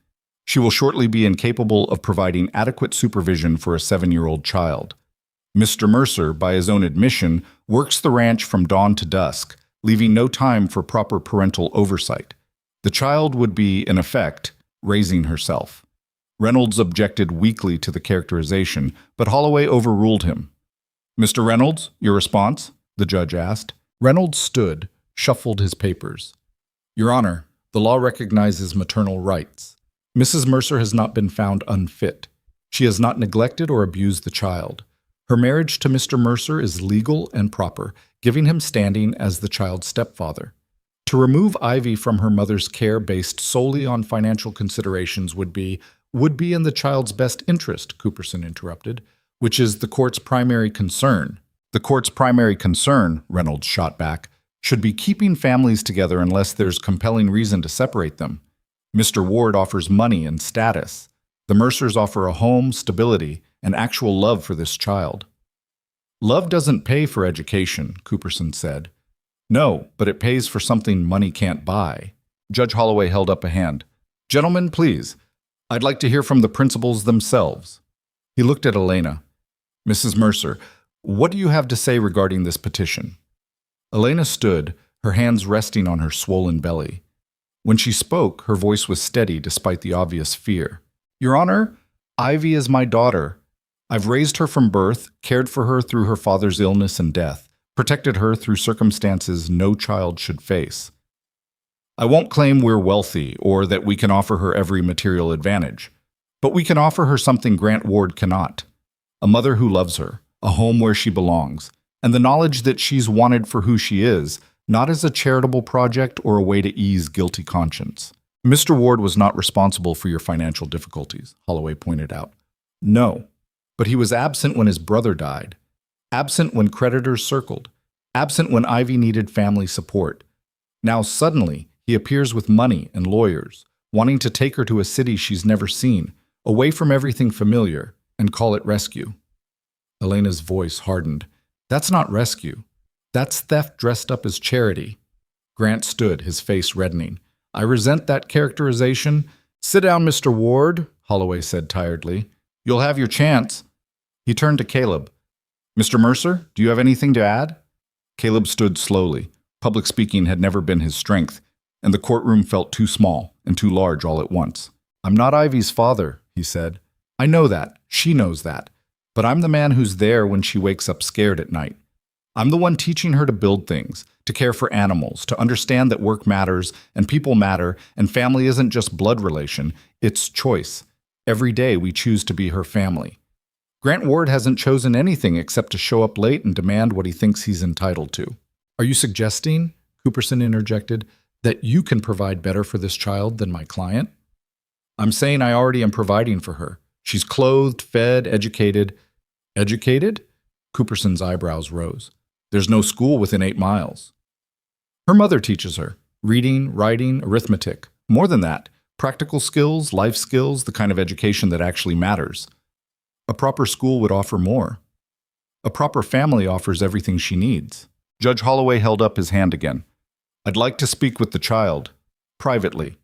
She will shortly be incapable of providing adequate supervision for a 7-year-old child. Mr. Mercer, by his own admission, works the ranch from dawn to dusk, leaving no time for proper parental oversight. The child would be, in effect, raising herself. Reynolds objected weakly to the characterization, but Holloway overruled him. "Mr. Reynolds, your response?" the judge asked. Reynolds stood, shuffled his papers. "Your Honor, the law recognizes maternal rights. Mrs. Mercer has not been found unfit. She has not neglected or abused the child. Her marriage to Mr. Mercer is legal and proper, giving him standing as the child's stepfather. To remove Ivy from her mother's care based solely on financial considerations would be in the child's best interest," Cooperson interrupted, "which is the court's primary concern." "The court's primary concern," Reynolds shot back, "should be keeping families together unless there's compelling reason to separate them. Mr. Ward offers money and status. The Mercers offer a home, stability, and actual love for this child." "Love doesn't pay for education," Cooperson said. "No, but it pays for something money can't buy." Judge Holloway held up a hand. "Gentlemen, please. I'd like to hear from the principals themselves." He looked at Elena. "Mrs. Mercer, what do you have to say regarding this petition?" Elena stood, her hands resting on her swollen belly. When she spoke, her voice was steady despite the obvious fear. "Your Honor, Ivy is my daughter. I've raised her from birth, cared for her through her father's illness and death, protected her through circumstances no child should face. I won't claim we're wealthy or that we can offer her every material advantage, but we can offer her something Grant Ward cannot. A mother who loves her, a home where she belongs, and the knowledge that she's wanted for who she is, not as a charitable project or a way to ease guilty conscience. Mr. Ward was not responsible for your financial difficulties," Holloway pointed out. "No, but he was absent when his brother died, absent when creditors circled, absent when Ivy needed family support. Now suddenly, he appears with money and lawyers, wanting to take her to a city she's never seen, away from everything familiar, and call it rescue." Elena's voice hardened. That's not rescue. That's theft dressed up as charity. Grant stood, his face reddening. I resent that characterization. Sit down, Mr. Ward, Holloway said tiredly. You'll have your chance. He turned to Caleb. Mr. Mercer, do you have anything to add? Caleb stood slowly. Public speaking had never been his strength, and the courtroom felt too small and too large all at once. I'm not Ivy's father, he said. I know that. She knows that. But I'm the man who's there when she wakes up scared at night. I'm the one teaching her to build things, to care for animals, to understand that work matters and people matter and family isn't just blood relation, it's choice. Every day we choose to be her family. Grant Ward hasn't chosen anything except to show up late and demand what he thinks he's entitled to. Are you suggesting, Cooperson interjected, that you can provide better for this child than my client? I'm saying I already am providing for her. She's clothed, fed, educated. Educated? Cooperson's eyebrows rose. There's no school within 8 miles. Her mother teaches her. Reading, writing, arithmetic. More than that, practical skills, life skills, the kind of education that actually matters. A proper school would offer more. A proper family offers everything she needs. Judge Holloway held up his hand again. I'd like to speak with the child. Privately.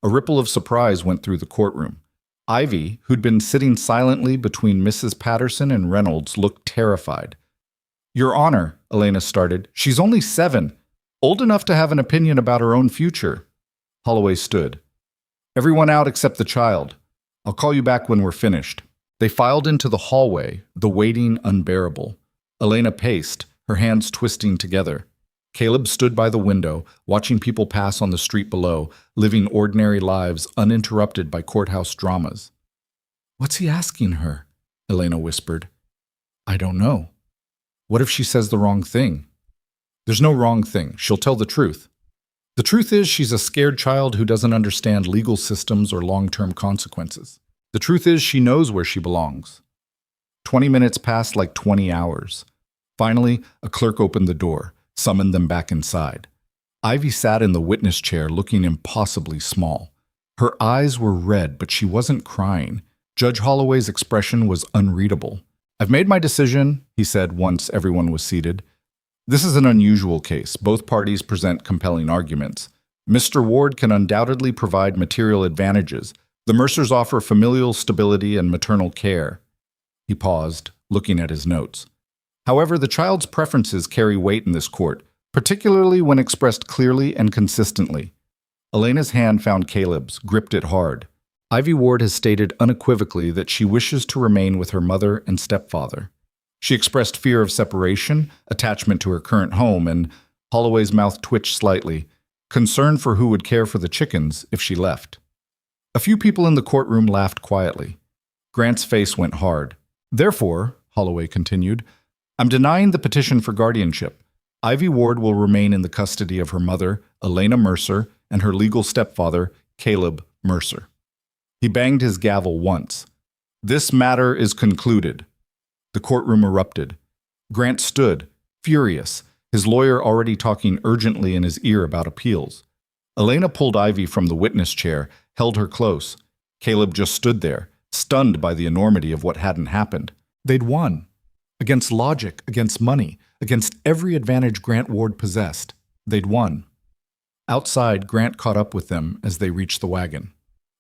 A ripple of surprise went through the courtroom. Ivy, who'd been sitting silently between Mrs. Patterson and Reynolds, looked terrified. Your Honor, Elena started, she's only 7, old enough to have an opinion about her own future. Holloway stood. Everyone out except the child. I'll call you back when we're finished. They filed into the hallway, the waiting unbearable. Elena paced, her hands twisting together. Caleb stood by the window, watching people pass on the street below, living ordinary lives uninterrupted by courthouse dramas. What's he asking her? Elena whispered. I don't know. What if she says the wrong thing? There's no wrong thing. She'll tell the truth. The truth is she's a scared child who doesn't understand legal systems or long-term consequences. The truth is she knows where she belongs. 20 minutes passed like 20 hours. Finally, a clerk opened the door, summoned them back inside. Ivy sat in the witness chair looking impossibly small. Her eyes were red, but she wasn't crying. Judge Holloway's expression was unreadable. I've made my decision, he said once everyone was seated. This is an unusual case. Both parties present compelling arguments. Mr. Ward can undoubtedly provide material advantages. The Mercers offer familial stability and maternal care. He paused, looking at his notes. However, the child's preferences carry weight in this court, particularly when expressed clearly and consistently. Elena's hand found Caleb's, gripped it hard. Ivy Ward has stated unequivocally that she wishes to remain with her mother and stepfather. She expressed fear of separation, attachment to her current home, and Holloway's mouth twitched slightly, concern for who would care for the chickens if she left. A few people in the courtroom laughed quietly. Grant's face went hard. Therefore, Holloway continued, I'm denying the petition for guardianship. Ivy Ward will remain in the custody of her mother, Elena Mercer, and her legal stepfather, Caleb Mercer. He banged his gavel once. This matter is concluded. The courtroom erupted. Grant stood, furious, his lawyer already talking urgently in his ear about appeals. Elena pulled Ivy from the witness chair, held her close. Caleb just stood there, stunned by the enormity of what hadn't happened. They'd won. Against logic, against money, against every advantage Grant Ward possessed. They'd won. Outside, Grant caught up with them as they reached the wagon.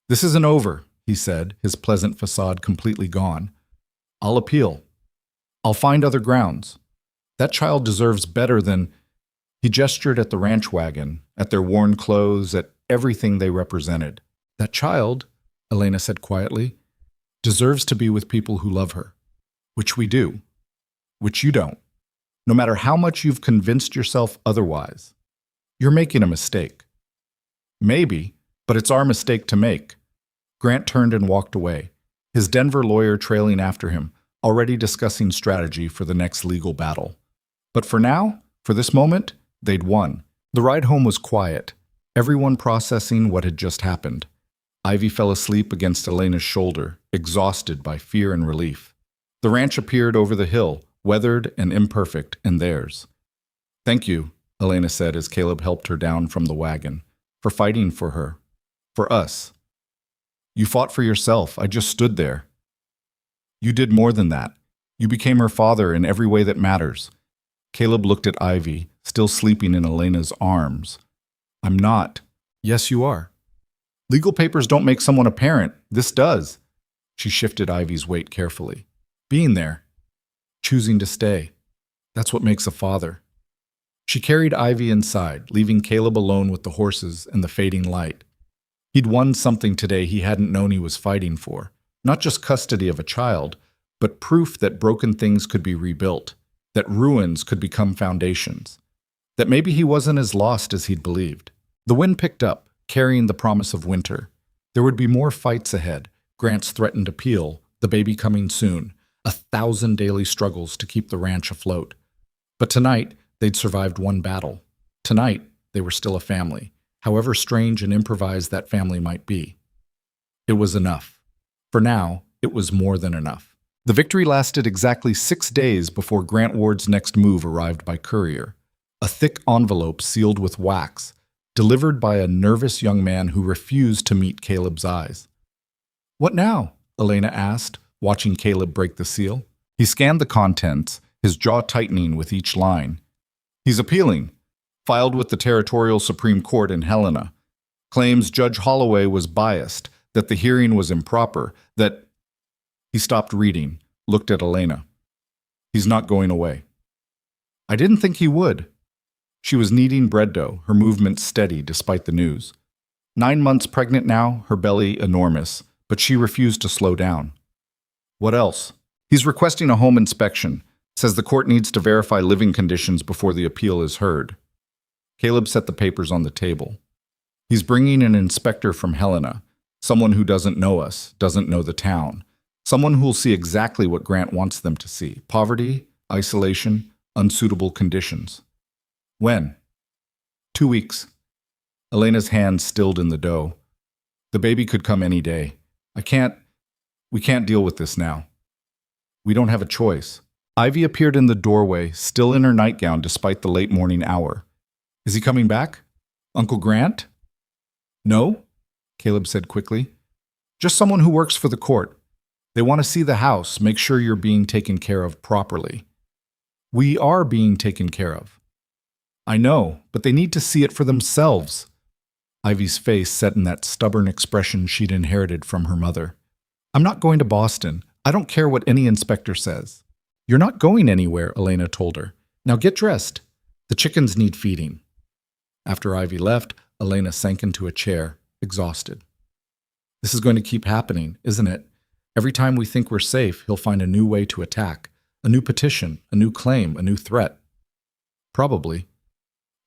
This isn't over, he said, his pleasant facade completely gone. I'll appeal. I'll find other grounds. That child deserves better than... He gestured at the ranch wagon, at their worn clothes, at everything they represented. That child, Elena said quietly, deserves to be with people who love her. Which we do. Which you don't. No matter how much you've convinced yourself otherwise. You're making a mistake. Maybe, but it's our mistake to make. Grant turned and walked away, his Denver lawyer trailing after him, already discussing strategy for the next legal battle. But for now, for this moment, they'd won. The ride home was quiet, everyone processing what had just happened. Ivy fell asleep against Elena's shoulder, exhausted by fear and relief. The ranch appeared over the hill, weathered and imperfect, and theirs. Thank you, Elena said as Caleb helped her down from the wagon, for fighting for her, for us. You fought for yourself. I just stood there. You did more than that. You became her father in every way that matters. Caleb looked at Ivy, still sleeping in Elena's arms. I'm not. Yes, you are. Legal papers don't make someone a parent. This does. She shifted Ivy's weight carefully. Being there. Choosing to stay. That's what makes a father. She carried Ivy inside, leaving Caleb alone with the horses and the fading light. He'd won something today he hadn't known he was fighting for. Not just custody of a child, but proof that broken things could be rebuilt, that ruins could become foundations, that maybe he wasn't as lost as he'd believed. The wind picked up, carrying the promise of winter. There would be more fights ahead, Grant's threatened appeal, the baby coming soon, 1,000 daily struggles to keep the ranch afloat. But tonight, they'd survived one battle. Tonight, they were still a family, however strange and improvised that family might be. It was enough. For now, it was more than enough. The victory lasted exactly 6 days before Grant Ward's next move arrived by courier. A thick envelope sealed with wax, delivered by a nervous young man who refused to meet Caleb's eyes. What now? Elena asked, watching Caleb break the seal. He scanned the contents, his jaw tightening with each line. He's appealing. Filed with the Territorial Supreme Court in Helena. Claims Judge Holloway was biased, that the hearing was improper, that... He stopped reading, looked at Elena. He's not going away. I didn't think he would. She was kneading bread dough, her movements steady despite the news. 9 months pregnant now, her belly enormous, but she refused to slow down. What else? He's requesting a home inspection, says the court needs to verify living conditions before the appeal is heard. Caleb set the papers on the table. He's bringing an inspector from Helena, someone who doesn't know us, doesn't know the town, someone who'll see exactly what Grant wants them to see: poverty, isolation, unsuitable conditions. When? 2 weeks. Elena's hand stilled in the dough. The baby could come any day. We can't deal with this now. We don't have a choice. Ivy appeared in the doorway, still in her nightgown despite the late morning hour. Is he coming back? Uncle Grant? No, Caleb said quickly. Just someone who works for the court. They want to see the house, make sure you're being taken care of properly. We are being taken care of. I know, but they need to see it for themselves. Ivy's face set in that stubborn expression she'd inherited from her mother. I'm not going to Boston. I don't care what any inspector says. You're not going anywhere, Elena told her. Now get dressed. The chickens need feeding. After Ivy left, Elena sank into a chair, exhausted. This is going to keep happening, isn't it? Every time we think we're safe, he'll find a new way to attack, a new petition, a new claim, a new threat. Probably.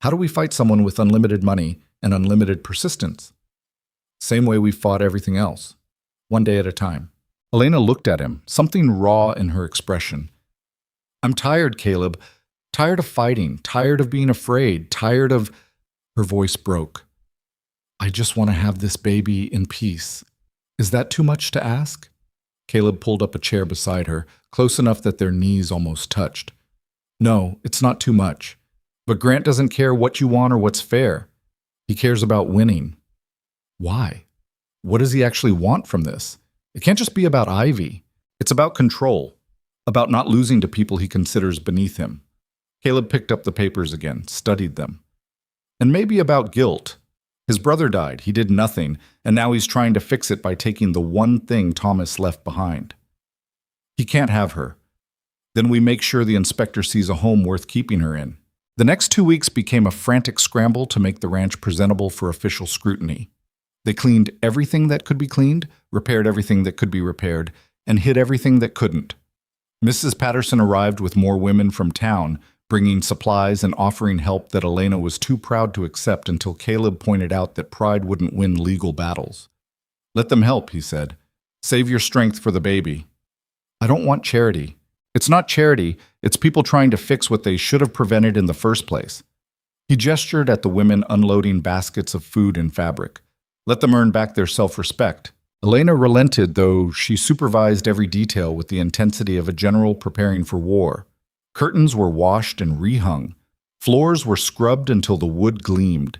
How do we fight someone with unlimited money and unlimited persistence? Same way we've fought everything else. One day at a time. Elena looked at him, something raw in her expression. I'm tired, Caleb. Tired of fighting, tired of being afraid, tired of... Her voice broke. I just want to have this baby in peace. Is that too much to ask? Caleb pulled up a chair beside her, close enough that their knees almost touched. No, it's not too much. But Grant doesn't care what you want or what's fair. He cares about winning. Why? What does he actually want from this? It can't just be about Ivy. It's about control, about not losing to people he considers beneath him. Caleb picked up the papers again, studied them. And maybe about guilt. His brother died, he did nothing, and now he's trying to fix it by taking the one thing Thomas left behind. He can't have her. Then we make sure the inspector sees a home worth keeping her in. The next 2 weeks became a frantic scramble to make the ranch presentable for official scrutiny. They cleaned everything that could be cleaned, repaired everything that could be repaired, and hid everything that couldn't. Mrs. Patterson arrived with more women from town, bringing supplies and offering help that Elena was too proud to accept until Caleb pointed out that pride wouldn't win legal battles. Let them help, he said. Save your strength for the baby. I don't want charity. It's not charity, it's people trying to fix what they should have prevented in the first place. He gestured at the women unloading baskets of food and fabric. Let them earn back their self-respect. Elena relented, though she supervised every detail with the intensity of a general preparing for war. Curtains were washed and rehung. Floors were scrubbed until the wood gleamed.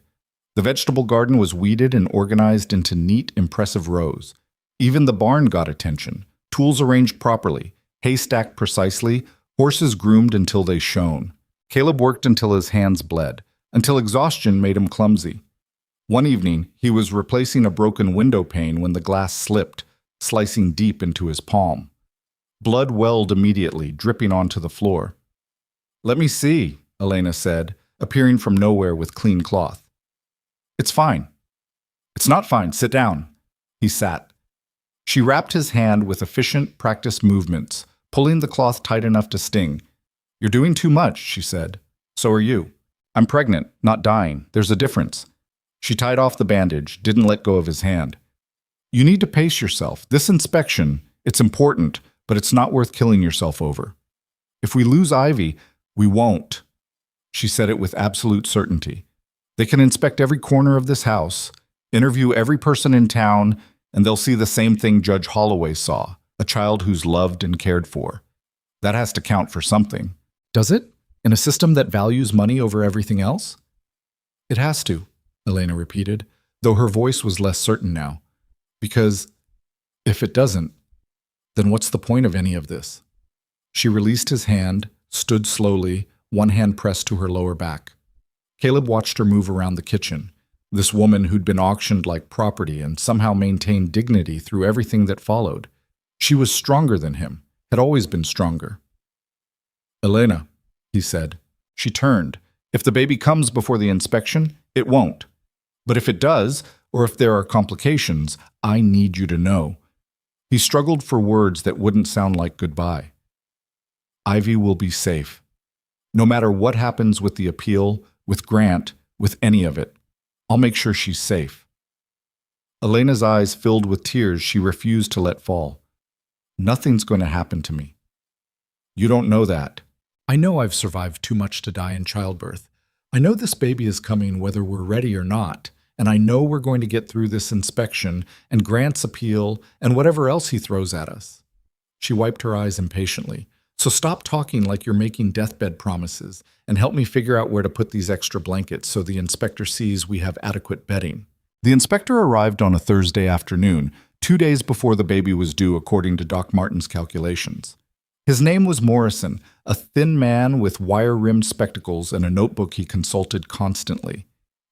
The vegetable garden was weeded and organized into neat, impressive rows. Even the barn got attention. Tools arranged properly, Hay stacked precisely, horses groomed until they shone. Caleb worked until his hands bled, until exhaustion made him clumsy. One evening, he was replacing a broken window pane when the glass slipped, slicing deep into his palm. Blood welled immediately, dripping onto the floor. "Let me see," Elena said, appearing from nowhere with clean cloth. "It's fine." "It's not fine. Sit down." He sat. She wrapped his hand with efficient, practiced movements, pulling the cloth tight enough to sting. "You're doing too much," she said. "So are you. I'm pregnant, not dying. There's a difference." She tied off the bandage, didn't let go of his hand. "You need to pace yourself. This inspection, it's important, but it's not worth killing yourself over. If we lose Ivy, we won't." She said it with absolute certainty. "They can inspect every corner of this house, interview every person in town, and they'll see the same thing Judge Holloway saw, a child who's loved and cared for. That has to count for something." "Does it? In a system that values money over everything else?" "It has to," Elena repeated, though her voice was less certain now. "Because if it doesn't, then what's the point of any of this?" She released his hand, stood slowly, one hand pressed to her lower back. Caleb watched her move around the kitchen, this woman who'd been auctioned like property and somehow maintained dignity through everything that followed. She was stronger than him, had always been stronger. "Elena," he said. She turned. "If the baby comes before the inspection, it won't. But if it does, or if there are complications, I need you to know." He struggled for words that wouldn't sound like goodbye. "Ivy will be safe. No matter what happens with the appeal, with Grant, with any of it, I'll make sure she's safe." Elena's eyes filled with tears she refused to let fall. "Nothing's going to happen to me." "You don't know that." "I know I've survived too much to die in childbirth. I know this baby is coming whether we're ready or not, and I know we're going to get through this inspection and Grant's appeal and whatever else he throws at us." She wiped her eyes impatiently. "So stop talking like you're making deathbed promises and help me figure out where to put these extra blankets so the inspector sees we have adequate bedding." The inspector arrived on a Thursday afternoon, 2 days before the baby was due according to Doc Martin's calculations. His name was Morrison, a thin man with wire-rimmed spectacles and a notebook he consulted constantly.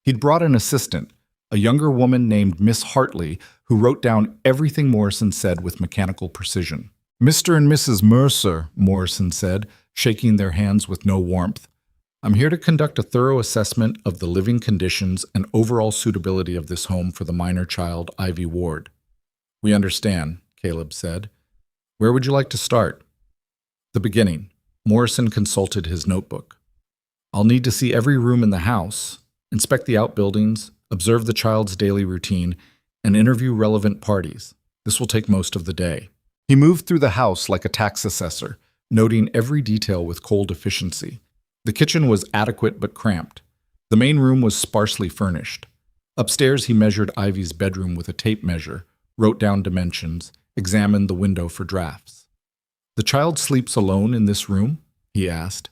He'd brought an assistant, a younger woman named Miss Hartley, who wrote down everything Morrison said with mechanical precision. "Mr. and Mrs. Mercer," Morrison said, shaking their hands with no warmth. "I'm here to conduct a thorough assessment of the living conditions and overall suitability of this home for the minor child, Ivy Ward." "We understand," Caleb said. "Where would you like to start?" "The beginning." Morrison consulted his notebook. "I'll need to see every room in the house, inspect the outbuildings, observe the child's daily routine, and interview relevant parties. This will take most of the day." He moved through the house like a tax assessor, noting every detail with cold efficiency. The kitchen was adequate but cramped. The main room was sparsely furnished. Upstairs, he measured Ivy's bedroom with a tape measure, wrote down dimensions, examined the window for drafts. "The child sleeps alone in this room?" he asked.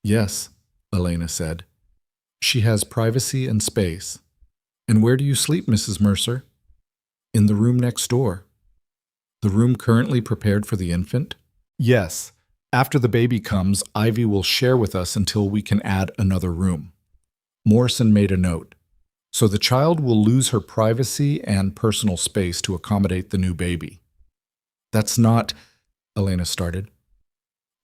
"Yes," Elena said. "She has privacy and space." "And where do you sleep, Mrs. Mercer?" "In the room next door." "The room currently prepared for the infant?" "Yes. After the baby comes, Ivy will share with us until we can add another room." Morrison made a note. "So the child will lose her privacy and personal space to accommodate the new baby." "That's not," Elena started.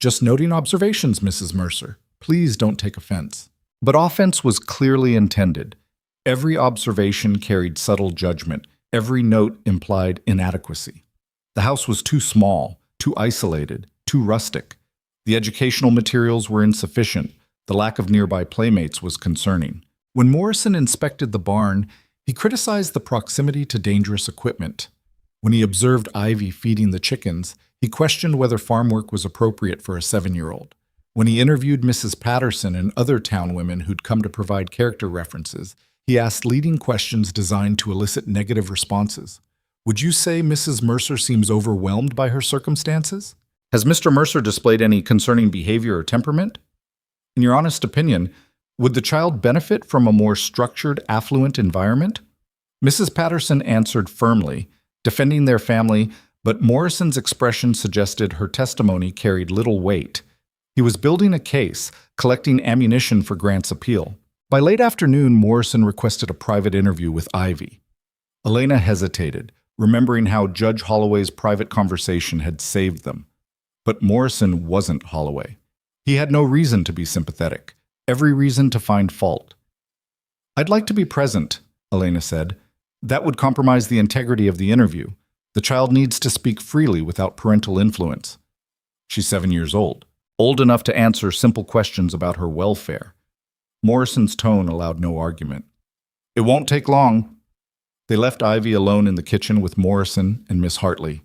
"Just noting observations, Mrs. Mercer. Please don't take offense." But offense was clearly intended. Every observation carried subtle judgment. Every note implied inadequacy. The house was too small, too isolated, too rustic. The educational materials were insufficient. The lack of nearby playmates was concerning. When Morrison inspected the barn, he criticized the proximity to dangerous equipment. When he observed Ivy feeding the chickens, he questioned whether farm work was appropriate for a 7-year-old. When he interviewed Mrs. Patterson and other town women who'd come to provide character references, he asked leading questions designed to elicit negative responses. "Would you say Mrs. Mercer seems overwhelmed by her circumstances? Has Mr. Mercer displayed any concerning behavior or temperament? In your honest opinion, would the child benefit from a more structured, affluent environment?" Mrs. Patterson answered firmly, defending their family, But Morrison's expression suggested her testimony carried little weight. He was building a case, collecting ammunition for Grant's appeal. By late afternoon, Morrison requested a private interview with Ivy. Elena hesitated, remembering how Judge Holloway's private conversation had saved them. But Morrison wasn't Holloway. He had no reason to be sympathetic, every reason to find fault. "I'd like to be present," Elena said. "That would compromise the integrity of the interview. The child needs to speak freely without parental influence. She's 7 years old enough to answer simple questions about her welfare." Morrison's tone allowed no argument. "It won't take long." They left Ivy alone in the kitchen with Morrison and Miss Hartley.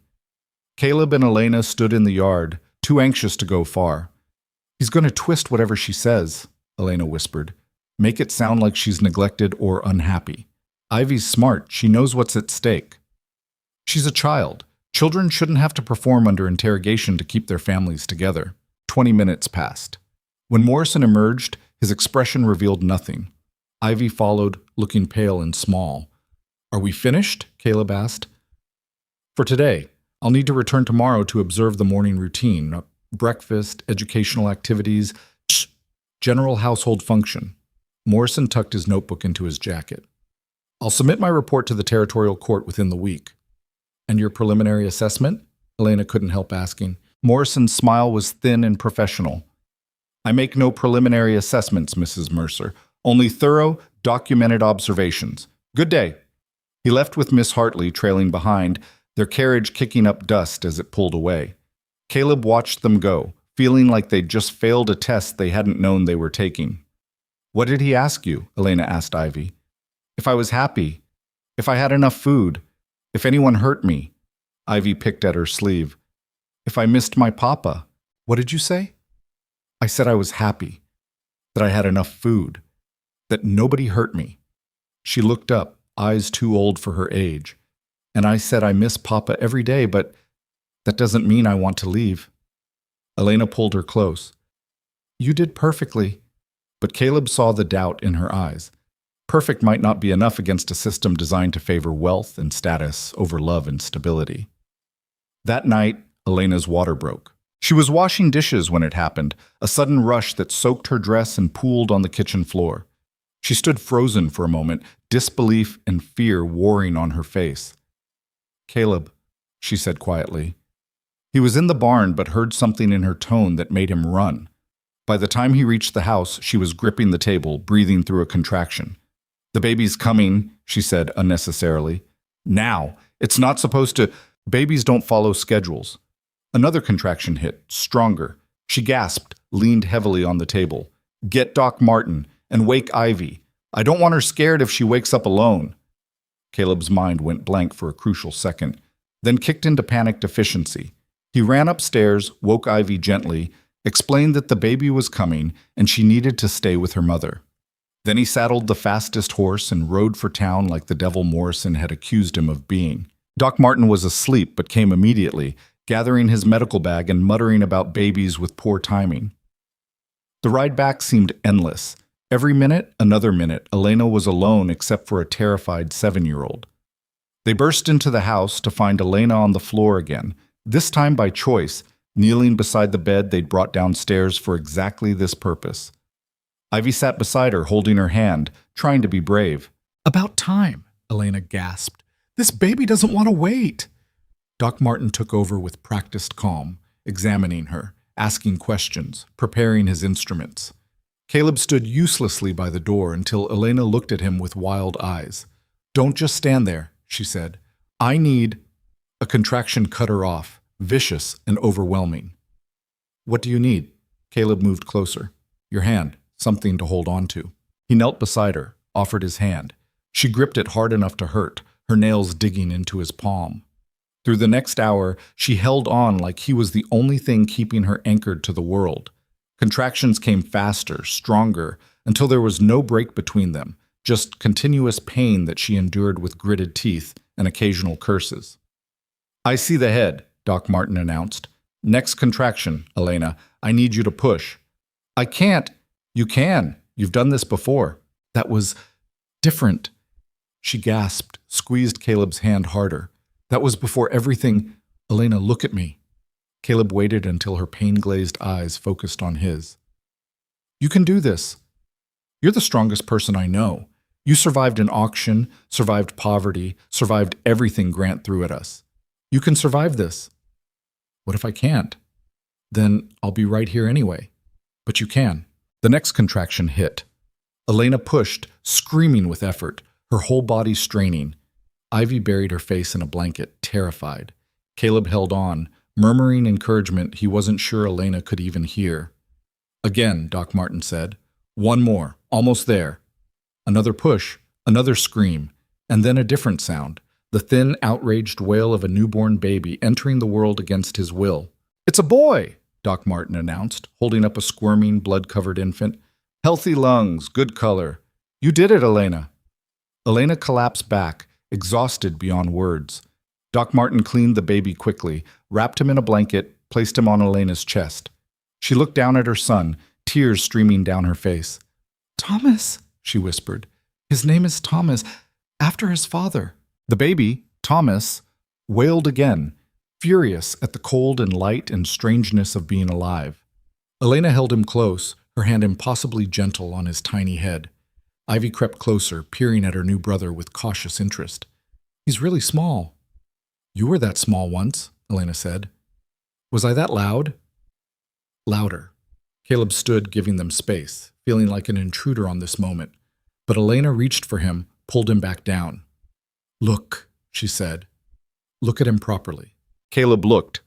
Caleb and Elena stood in the yard, too anxious to go far. "He's going to twist whatever she says," Elena whispered. "Make it sound like she's neglected or unhappy. Ivy's smart. She knows what's at stake." "She's a child. Children shouldn't have to perform under interrogation to keep their families together." 20 minutes passed. When Morrison emerged, his expression revealed nothing. Ivy followed, looking pale and small. "Are we finished?" Caleb asked. "For today. I'll need to return tomorrow to observe the morning routine. Breakfast, educational activities, general household function." Morrison tucked his notebook into his jacket. "I'll submit my report to the territorial court within the week." "And your preliminary assessment?" Elena couldn't help asking. Morrison's smile was thin and professional. "I make no preliminary assessments, Mrs. Mercer. Only thorough, documented observations. Good day." He left with Miss Hartley trailing behind, their carriage kicking up dust as it pulled away. Caleb watched them go, feeling like they'd just failed a test they hadn't known they were taking. "What did he ask you?" Elena asked Ivy. "If I was happy. If I had enough food. If anyone hurt me." Ivy picked at her sleeve. "If I missed my papa." "What did you say?" "I said I was happy. That I had enough food. That nobody hurt me." She looked up, eyes too old for her age. "And I said I miss Papa every day, but that doesn't mean I want to leave." Elena pulled her close. "You did perfectly." But Caleb saw the doubt in her eyes. Perfect might not be enough against a system designed to favor wealth and status over love and stability. That night, Elena's water broke. She was washing dishes when it happened, a sudden rush that soaked her dress and pooled on the kitchen floor. She stood frozen for a moment, disbelief and fear warring on her face. "Caleb," she said quietly. He was in the barn but heard something in her tone that made him run. By the time he reached the house, she was gripping the table, breathing through a contraction. "The baby's coming," she said unnecessarily. "Now! It's not supposed to—" Babies don't follow schedules. Another contraction hit, stronger. She gasped, leaned heavily on the table. "Get Doc Martin, and wake Ivy. I don't want her scared if she wakes up alone." Caleb's mind went blank for a crucial second, then kicked into panic deficiency. He ran upstairs, woke Ivy gently, explained that the baby was coming and she needed to stay with her mother. Then he saddled the fastest horse and rode for town like the devil Morrison had accused him of being. Doc Martin was asleep but came immediately, gathering his medical bag and muttering about babies with poor timing. The ride back seemed endless. Every minute, another minute, Elena was alone except for a terrified 7-year-old. They burst into the house to find Elena on the floor again, this time by choice, kneeling beside the bed they'd brought downstairs for exactly this purpose. Ivy sat beside her, holding her hand, trying to be brave. "About time," Elena gasped. "This baby doesn't want to wait." Doc Martin took over with practiced calm, examining her, asking questions, preparing his instruments. Caleb stood uselessly by the door until Elena looked at him with wild eyes. "Don't just stand there," she said. "I need—" A contraction cut her off, vicious and overwhelming. "What do you need?" Caleb moved closer. "Your hand, something to hold on to." He knelt beside her, offered his hand. She gripped it hard enough to hurt, her nails digging into his palm. Through the next hour, she held on like he was the only thing keeping her anchored to the world. Contractions came faster, stronger, until there was no break between them, just continuous pain that she endured with gritted teeth and occasional curses. "I see the head," Doc Martin announced. "Next contraction, Elena. I need you to push." "I can't." "You can. You've done this before." "That was different." She gasped, squeezed Caleb's hand harder. "That was before everything—" Elena, look at me. Caleb waited until her pain-glazed eyes focused on his. You can do this. You're the strongest person I know. You survived an auction, survived poverty, survived everything Grant threw at us. You can survive this. What if I can't? Then I'll be right here anyway. But you can. The next contraction hit. Elena pushed, screaming with effort, her whole body straining. Ivy buried her face in a blanket, terrified. Caleb held on, murmuring encouragement he wasn't sure Elena could even hear. Again, Doc Martin said. One more, almost there. Another push, another scream, and then a different sound, the thin, outraged wail of a newborn baby entering the world against his will. It's a boy, Doc Martin announced, holding up a squirming, blood-covered infant. Healthy lungs, good color. You did it, Elena. Elena collapsed back, exhausted beyond words. Doc Martin cleaned the baby quickly, wrapped him in a blanket, placed him on Elena's chest. She looked down at her son, tears streaming down her face. Thomas, she whispered. His name is Thomas, after his father. The baby, Thomas, wailed again, furious at the cold and light and strangeness of being alive. Elena held him close, her hand impossibly gentle on his tiny head. Ivy crept closer, peering at her new brother with cautious interest. He's really small. You were that small once, Elena said. Was I that loud? Louder. Caleb stood, giving them space, feeling like an intruder on this moment. But Elena reached for him, pulled him back down. Look, she said. Look at him properly. Caleb looked.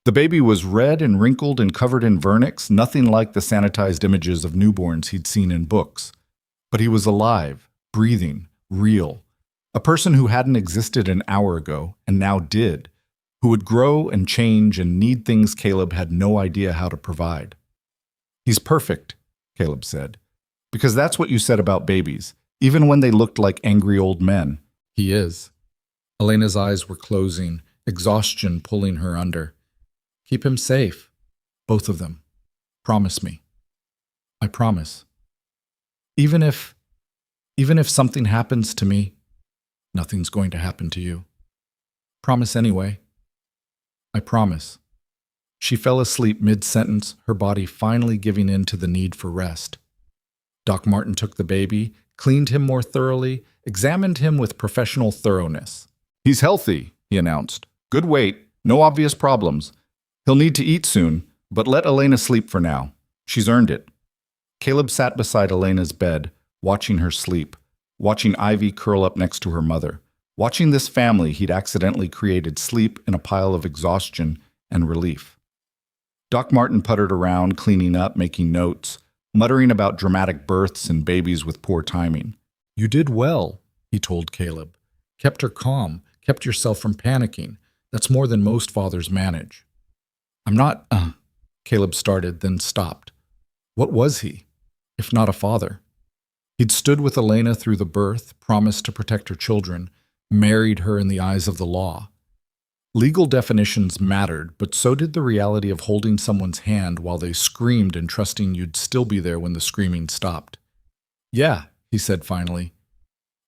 The baby was red and wrinkled and covered in vernix, nothing like the sanitized images of newborns he'd seen in books. But he was alive, breathing, real. A person who hadn't existed an hour ago, and now did, who would grow and change and need things Caleb had no idea how to provide. He's perfect, Caleb said, because that's what you said about babies, even when they looked like angry old men. He is. Elena's eyes were closing, exhaustion pulling her under. Keep him safe, both of them. Promise me. I promise. Even if something happens to me, nothing's going to happen to you. Promise anyway. I promise. She fell asleep mid-sentence, her body finally giving in to the need for rest. Doc Martin took the baby, cleaned him more thoroughly, examined him with professional thoroughness. He's healthy, he announced. Good weight, no obvious problems. He'll need to eat soon, but let Elena sleep for now. She's earned it. Caleb sat beside Elena's bed, watching her sleep, watching Ivy curl up next to her mother, watching this family he'd accidentally created sleep in a pile of exhaustion and relief. Doc Martin puttered around, cleaning up, making notes, muttering about dramatic births and babies with poor timing. You did well, he told Caleb. Kept her calm, kept yourself from panicking. That's more than most fathers manage. I'm not, Caleb started, then stopped. What was he, if not a father? He'd stood with Elena through the birth, promised to protect her children, married her in the eyes of the law. Legal definitions mattered, but so did the reality of holding someone's hand while they screamed and trusting you'd still be there when the screaming stopped. Yeah, he said finally.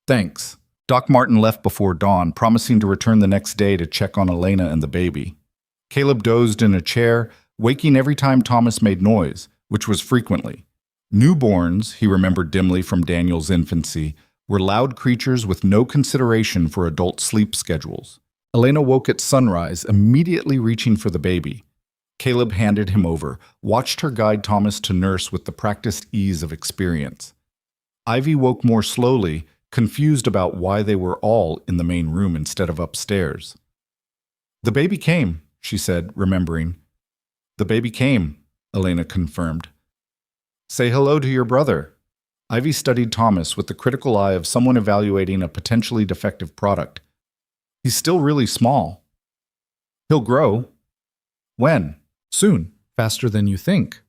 Thanks. Doc Martin left before dawn, promising to return the next day to check on Elena and the baby. Caleb dozed in a chair, waking every time Thomas made noise, which was frequently. Newborns, he remembered dimly from Daniel's infancy, were loud creatures with no consideration for adult sleep schedules. Elena woke at sunrise, immediately reaching for the baby. Caleb handed him over, watched her guide Thomas to nurse with the practiced ease of experience. Ivy woke more slowly, confused about why they were all in the main room instead of upstairs. The baby came, she said, remembering. The baby came, Elena confirmed. Say hello to your brother. Ivy studied Thomas with the critical eye of someone evaluating a potentially defective product. He's still really small. He'll grow. When? Soon. Faster than you think.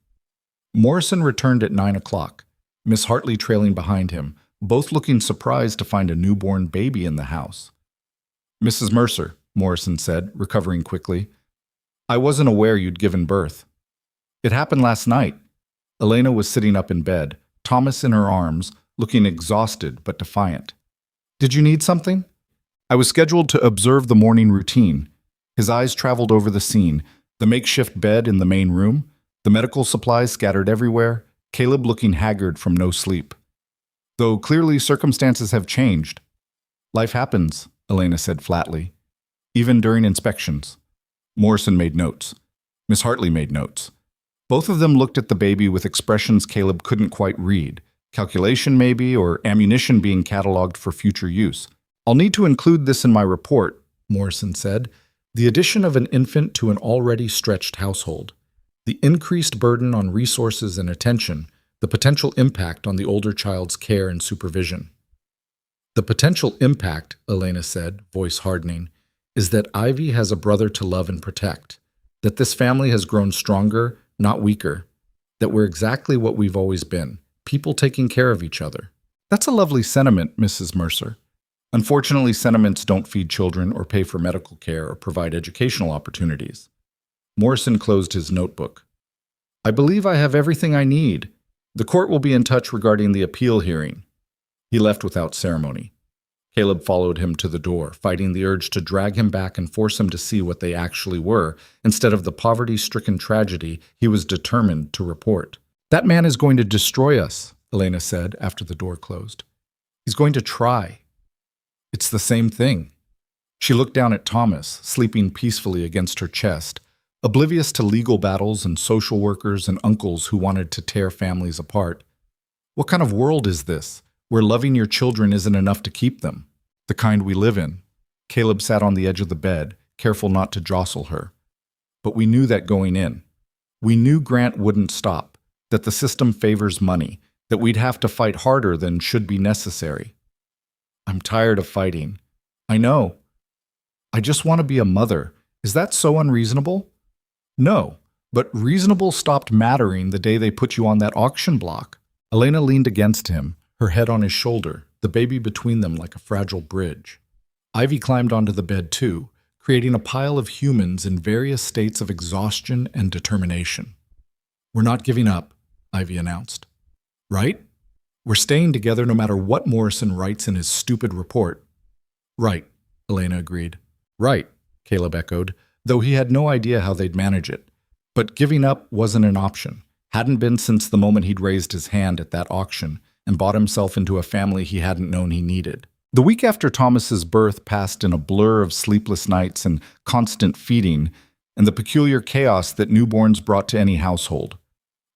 Morrison returned at 9 o'clock, Miss Hartley trailing behind him, both looking surprised to find a newborn baby in the house. Mrs. Mercer, Morrison said, recovering quickly. I wasn't aware you'd given birth. It happened last night. Elena was sitting up in bed, Thomas in her arms, looking exhausted but defiant. Did you need something? I was scheduled to observe the morning routine. His eyes traveled over the scene, the makeshift bed in the main room, the medical supplies scattered everywhere, Caleb looking haggard from no sleep. Though clearly circumstances have changed. Life happens, Elena said flatly. Even during inspections. Morrison made notes. Miss Hartley made notes. Both of them looked at the baby with expressions Caleb couldn't quite read. Calculation maybe, or ammunition being cataloged for future use. I'll need to include this in my report, Morrison said. The addition of an infant to an already stretched household. The increased burden on resources and attention. The potential impact on the older child's care and supervision. The potential impact, Elena said, voice hardening, is that Ivy has a brother to love and protect. That this family has grown stronger, not weaker. That we're exactly what we've always been. People taking care of each other. That's a lovely sentiment, Mrs. Mercer. Unfortunately, sentiments don't feed children or pay for medical care or provide educational opportunities. Morrison closed his notebook. I believe I have everything I need. The court will be in touch regarding the appeal hearing. He left without ceremony. Caleb followed him to the door, fighting the urge to drag him back and force him to see what they actually were, instead of the poverty-stricken tragedy he was determined to report. That man is going to destroy us, Elena said after the door closed. He's going to try. It's the same thing. She looked down at Thomas, sleeping peacefully against her chest, oblivious to legal battles and social workers and uncles who wanted to tear families apart. What kind of world is this, where loving your children isn't enough to keep them? The kind we live in. Caleb sat on the edge of the bed, careful not to jostle her. But we knew that going in. We knew Grant wouldn't stop, that the system favors money, that we'd have to fight harder than should be necessary. I'm tired of fighting. I know. I just want to be a mother. Is that so unreasonable? No, but reasonable stopped mattering the day they put you on that auction block. Elena leaned against him, her head on his shoulder, the baby between them like a fragile bridge. Ivy climbed onto the bed too, creating a pile of humans in various states of exhaustion and determination. We're not giving up, Ivy announced. Right? We're staying together no matter what Morrison writes in his stupid report. Right, Elena agreed. Right, Caleb echoed, though he had no idea how they'd manage it. But giving up wasn't an option. Hadn't been since the moment he'd raised his hand at that auction and bought himself into a family he hadn't known he needed. The week after Thomas's birth passed in a blur of sleepless nights and constant feeding and the peculiar chaos that newborns brought to any household.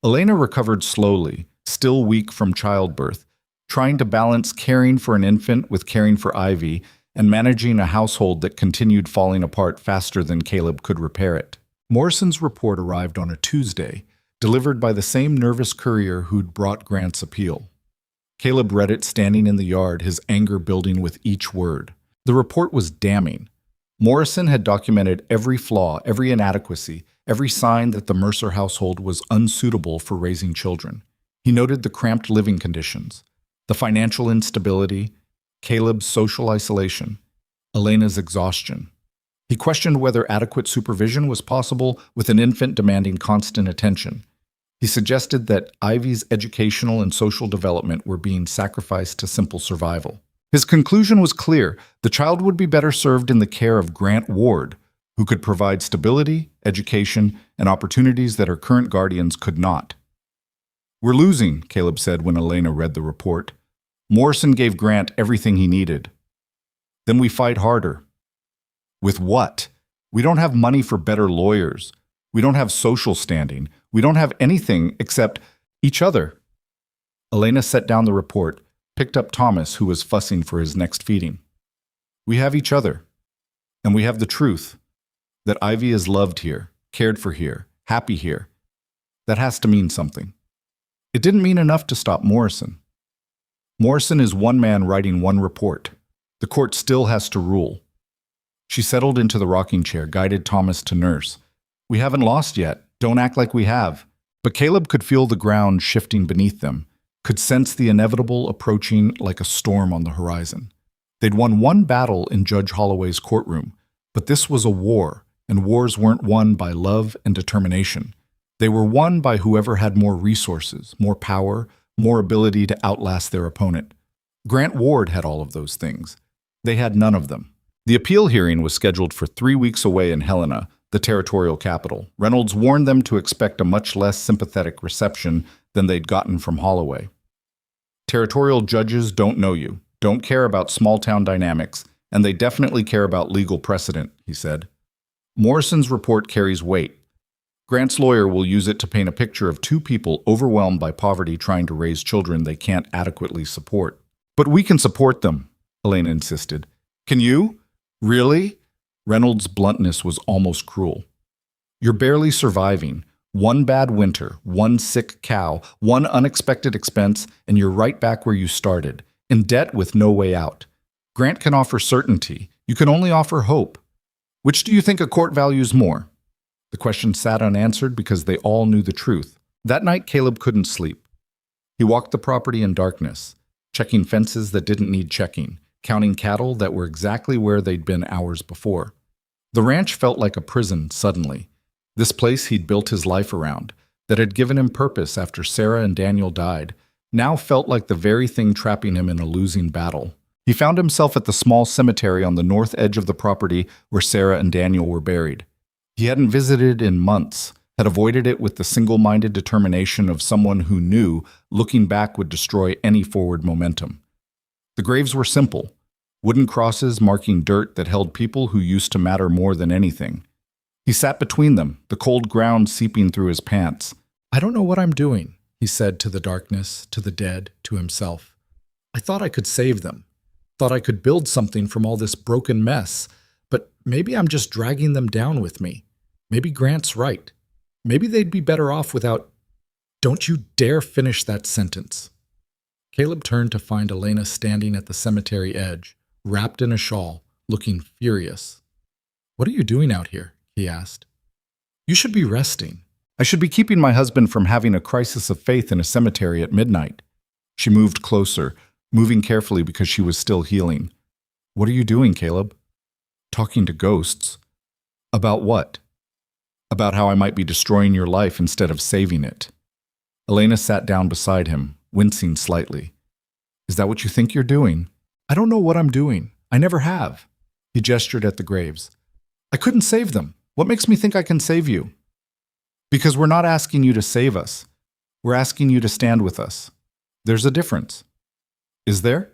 Elena recovered slowly, still weak from childbirth, trying to balance caring for an infant with caring for Ivy and managing a household that continued falling apart faster than Caleb could repair it. Morrison's report arrived on a Tuesday, delivered by the same nervous courier who'd brought Grant's appeal. Caleb read it standing in the yard, his anger building with each word. The report was damning. Morrison had documented every flaw, every inadequacy, every sign that the Mercer household was unsuitable for raising children. He noted the cramped living conditions, the financial instability, Caleb's social isolation, Elena's exhaustion. He questioned whether adequate supervision was possible with an infant demanding constant attention. He suggested that Ivy's educational and social development were being sacrificed to simple survival. His conclusion was clear: the child would be better served in the care of Grant Ward, who could provide stability, education, and opportunities that her current guardians could not. We're losing, Caleb said when Elena read the report. Morrison gave Grant everything he needed. Then we fight harder. With what? We don't have money for better lawyers. We don't have social standing. We don't have anything except each other. Elena set down the report, picked up Thomas, who was fussing for his next feeding. We have each other. And we have the truth. That Ivy is loved here, cared for here, happy here. That has to mean something. It didn't mean enough to stop Morrison. Morrison is one man writing one report. The court still has to rule. She settled into the rocking chair, guided Thomas to nurse. We haven't lost yet. Don't act like we have. But Caleb could feel the ground shifting beneath them, could sense the inevitable approaching like a storm on the horizon. They'd won one battle in Judge Holloway's courtroom, but this was a war, and wars weren't won by love and determination. They were won by whoever had more resources, more power, more ability to outlast their opponent. Grant Ward had all of those things. They had none of them. The appeal hearing was scheduled for 3 weeks away in Helena, the territorial capital. Reynolds warned them to expect a much less sympathetic reception than they'd gotten from Holloway. Territorial judges don't know you, don't care about small-town dynamics, and they definitely care about legal precedent, he said. Morrison's report carries weight. Grant's lawyer will use it to paint a picture of two people overwhelmed by poverty trying to raise children they can't adequately support. But we can support them, Elena insisted. Can you? Really? Reynolds' bluntness was almost cruel. You're barely surviving. One bad winter, one sick cow, one unexpected expense, and you're right back where you started, in debt with no way out. Grant can offer certainty. You can only offer hope. Which do you think a court values more? The question sat unanswered because they all knew the truth. That night, Caleb couldn't sleep. He walked the property in darkness, checking fences that didn't need checking, counting cattle that were exactly where they'd been hours before. The ranch felt like a prison suddenly. This place he'd built his life around, that had given him purpose after Sarah and Daniel died, now felt like the very thing trapping him in a losing battle. He found himself at the small cemetery on the north edge of the property where Sarah and Daniel were buried. He hadn't visited in months, had avoided it with the single-minded determination of someone who knew looking back would destroy any forward momentum. The graves were simple, wooden crosses marking dirt that held people who used to matter more than anything. He sat between them, the cold ground seeping through his pants. I don't know what I'm doing, he said to the darkness, to the dead, to himself. I thought I could save them. Thought I could build something from all this broken mess, but maybe I'm just dragging them down with me. Maybe Grant's right. Maybe they'd be better off without... Don't you dare finish that sentence. Caleb turned to find Elena standing at the cemetery edge, wrapped in a shawl, looking furious. What are you doing out here? He asked. You should be resting. I should be keeping my husband from having a crisis of faith in a cemetery at midnight. She moved closer, moving carefully because she was still healing. What are you doing, Caleb? Talking to ghosts. About what? About how I might be destroying your life instead of saving it. Elena sat down beside him, wincing slightly. Is that what you think you're doing? I don't know what I'm doing. I never have. He gestured at the graves. I couldn't save them. What makes me think I can save you? Because we're not asking you to save us. We're asking you to stand with us. There's a difference. Is there?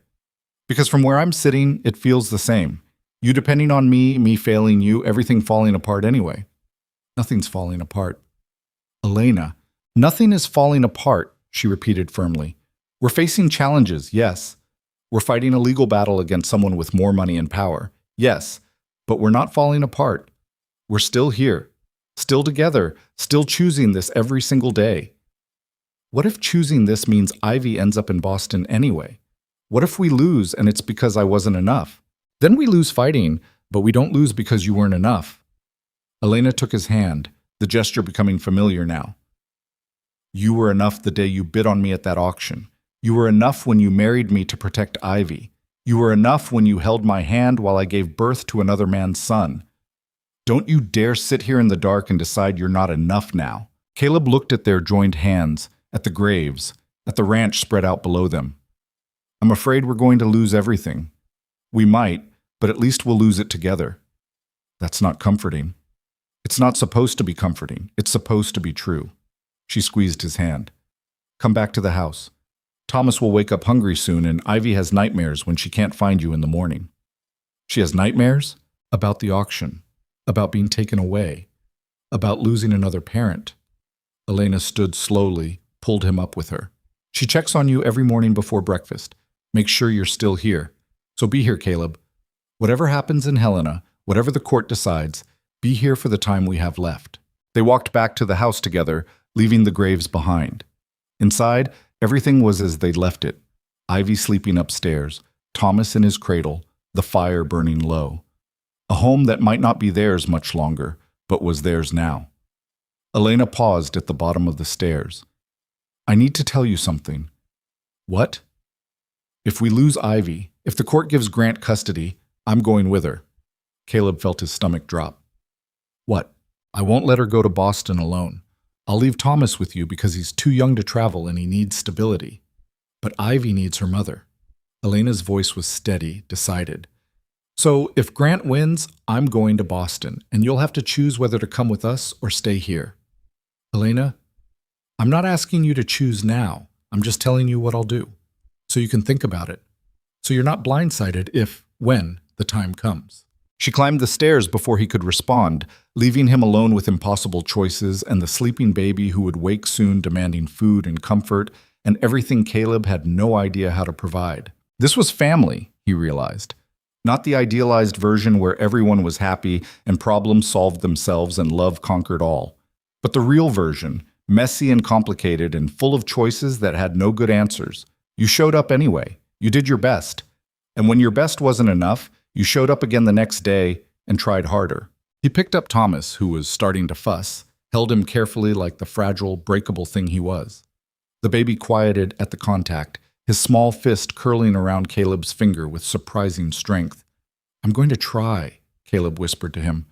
Because from where I'm sitting, it feels the same. You depending on me failing you, everything falling apart anyway. Nothing's falling apart. Elena, nothing is falling apart, she repeated firmly. We're facing challenges, yes. We're fighting a legal battle against someone with more money and power, yes. But we're not falling apart. We're still here, still together, still choosing this every single day. What if choosing this means Ivy ends up in Boston anyway? What if we lose and it's because I wasn't enough? Then we lose fighting, but we don't lose because you weren't enough. Elena took his hand, the gesture becoming familiar now. You were enough the day you bid on me at that auction. You were enough when you married me to protect Ivy. You were enough when you held my hand while I gave birth to another man's son. Don't you dare sit here in the dark and decide you're not enough now. Caleb looked at their joined hands, at the graves, at the ranch spread out below them. I'm afraid we're going to lose everything. We might, but at least we'll lose it together. That's not comforting. It's not supposed to be comforting. It's supposed to be true. She squeezed his hand. Come back to the house. Thomas will wake up hungry soon, and Ivy has nightmares when she can't find you in the morning. She has nightmares? About the auction. About being taken away. About losing another parent. Elena stood slowly, pulled him up with her. She checks on you every morning before breakfast. Make sure you're still here. So be here, Caleb. Whatever happens in Helena, whatever the court decides, be here for the time we have left. They walked back to the house together, leaving the graves behind. Inside, everything was as they'd left it. Ivy sleeping upstairs, Thomas in his cradle, the fire burning low. A home that might not be theirs much longer, but was theirs now. Elena paused at the bottom of the stairs. I need to tell you something. What? If we lose Ivy, if the court gives Grant custody, I'm going with her. Caleb felt his stomach drop. What? I won't let her go to Boston alone. I'll leave Thomas with you because he's too young to travel and he needs stability. But Ivy needs her mother. Elena's voice was steady, decided. So if Grant wins, I'm going to Boston, and you'll have to choose whether to come with us or stay here. Elena, I'm not asking you to choose now. I'm just telling you what I'll do, so you can think about it. So you're not blindsided when the time comes. She climbed the stairs before he could respond, leaving him alone with impossible choices and the sleeping baby who would wake soon demanding food and comfort and everything Caleb had no idea how to provide. This was family, he realized. Not the idealized version where everyone was happy and problems solved themselves and love conquered all, but the real version, messy and complicated and full of choices that had no good answers. You showed up anyway. You did your best. And when your best wasn't enough, you showed up again the next day and tried harder. He picked up Thomas, who was starting to fuss, held him carefully like the fragile, breakable thing he was. The baby quieted at the contact, his small fist curling around Caleb's finger with surprising strength. I'm going to try, Caleb whispered to him.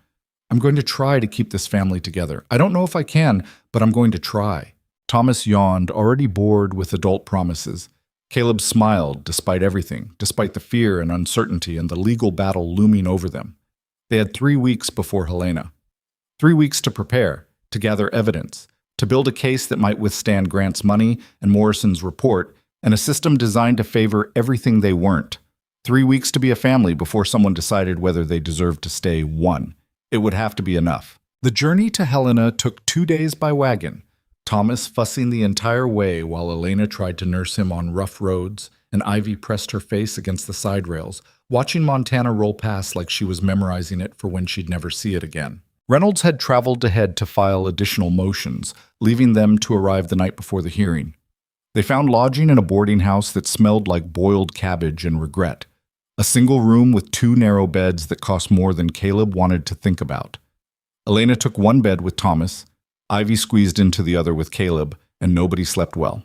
I'm going to try to keep this family together. I don't know if I can, but I'm going to try. Thomas yawned, already bored with adult promises. Caleb smiled, despite everything, despite the fear and uncertainty and the legal battle looming over them. They had 3 weeks before Helena. 3 weeks to prepare, to gather evidence, to build a case that might withstand Grant's money and Morrison's report, and a system designed to favor everything they weren't. 3 weeks to be a family before someone decided whether they deserved to stay one. It would have to be enough. The journey to Helena took 2 days by wagon, Thomas fussing the entire way while Elena tried to nurse him on rough roads, and Ivy pressed her face against the side rails, watching Montana roll past like she was memorizing it for when she'd never see it again. Reynolds had traveled ahead to file additional motions, leaving them to arrive the night before the hearing. They found lodging in a boarding house that smelled like boiled cabbage and regret. A single room with 2 narrow beds that cost more than Caleb wanted to think about. Elena took one bed with Thomas, Ivy squeezed into the other with Caleb, and nobody slept well.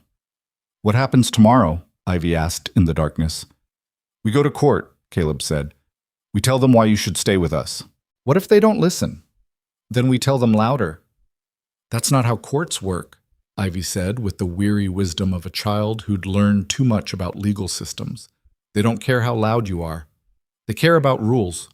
What happens tomorrow? Ivy asked in the darkness. We go to court, Caleb said. We tell them why you should stay with us. What if they don't listen? Then we tell them louder. That's not how courts work, Ivy said with the weary wisdom of a child who'd learned too much about legal systems. They don't care how loud you are. They care about rules.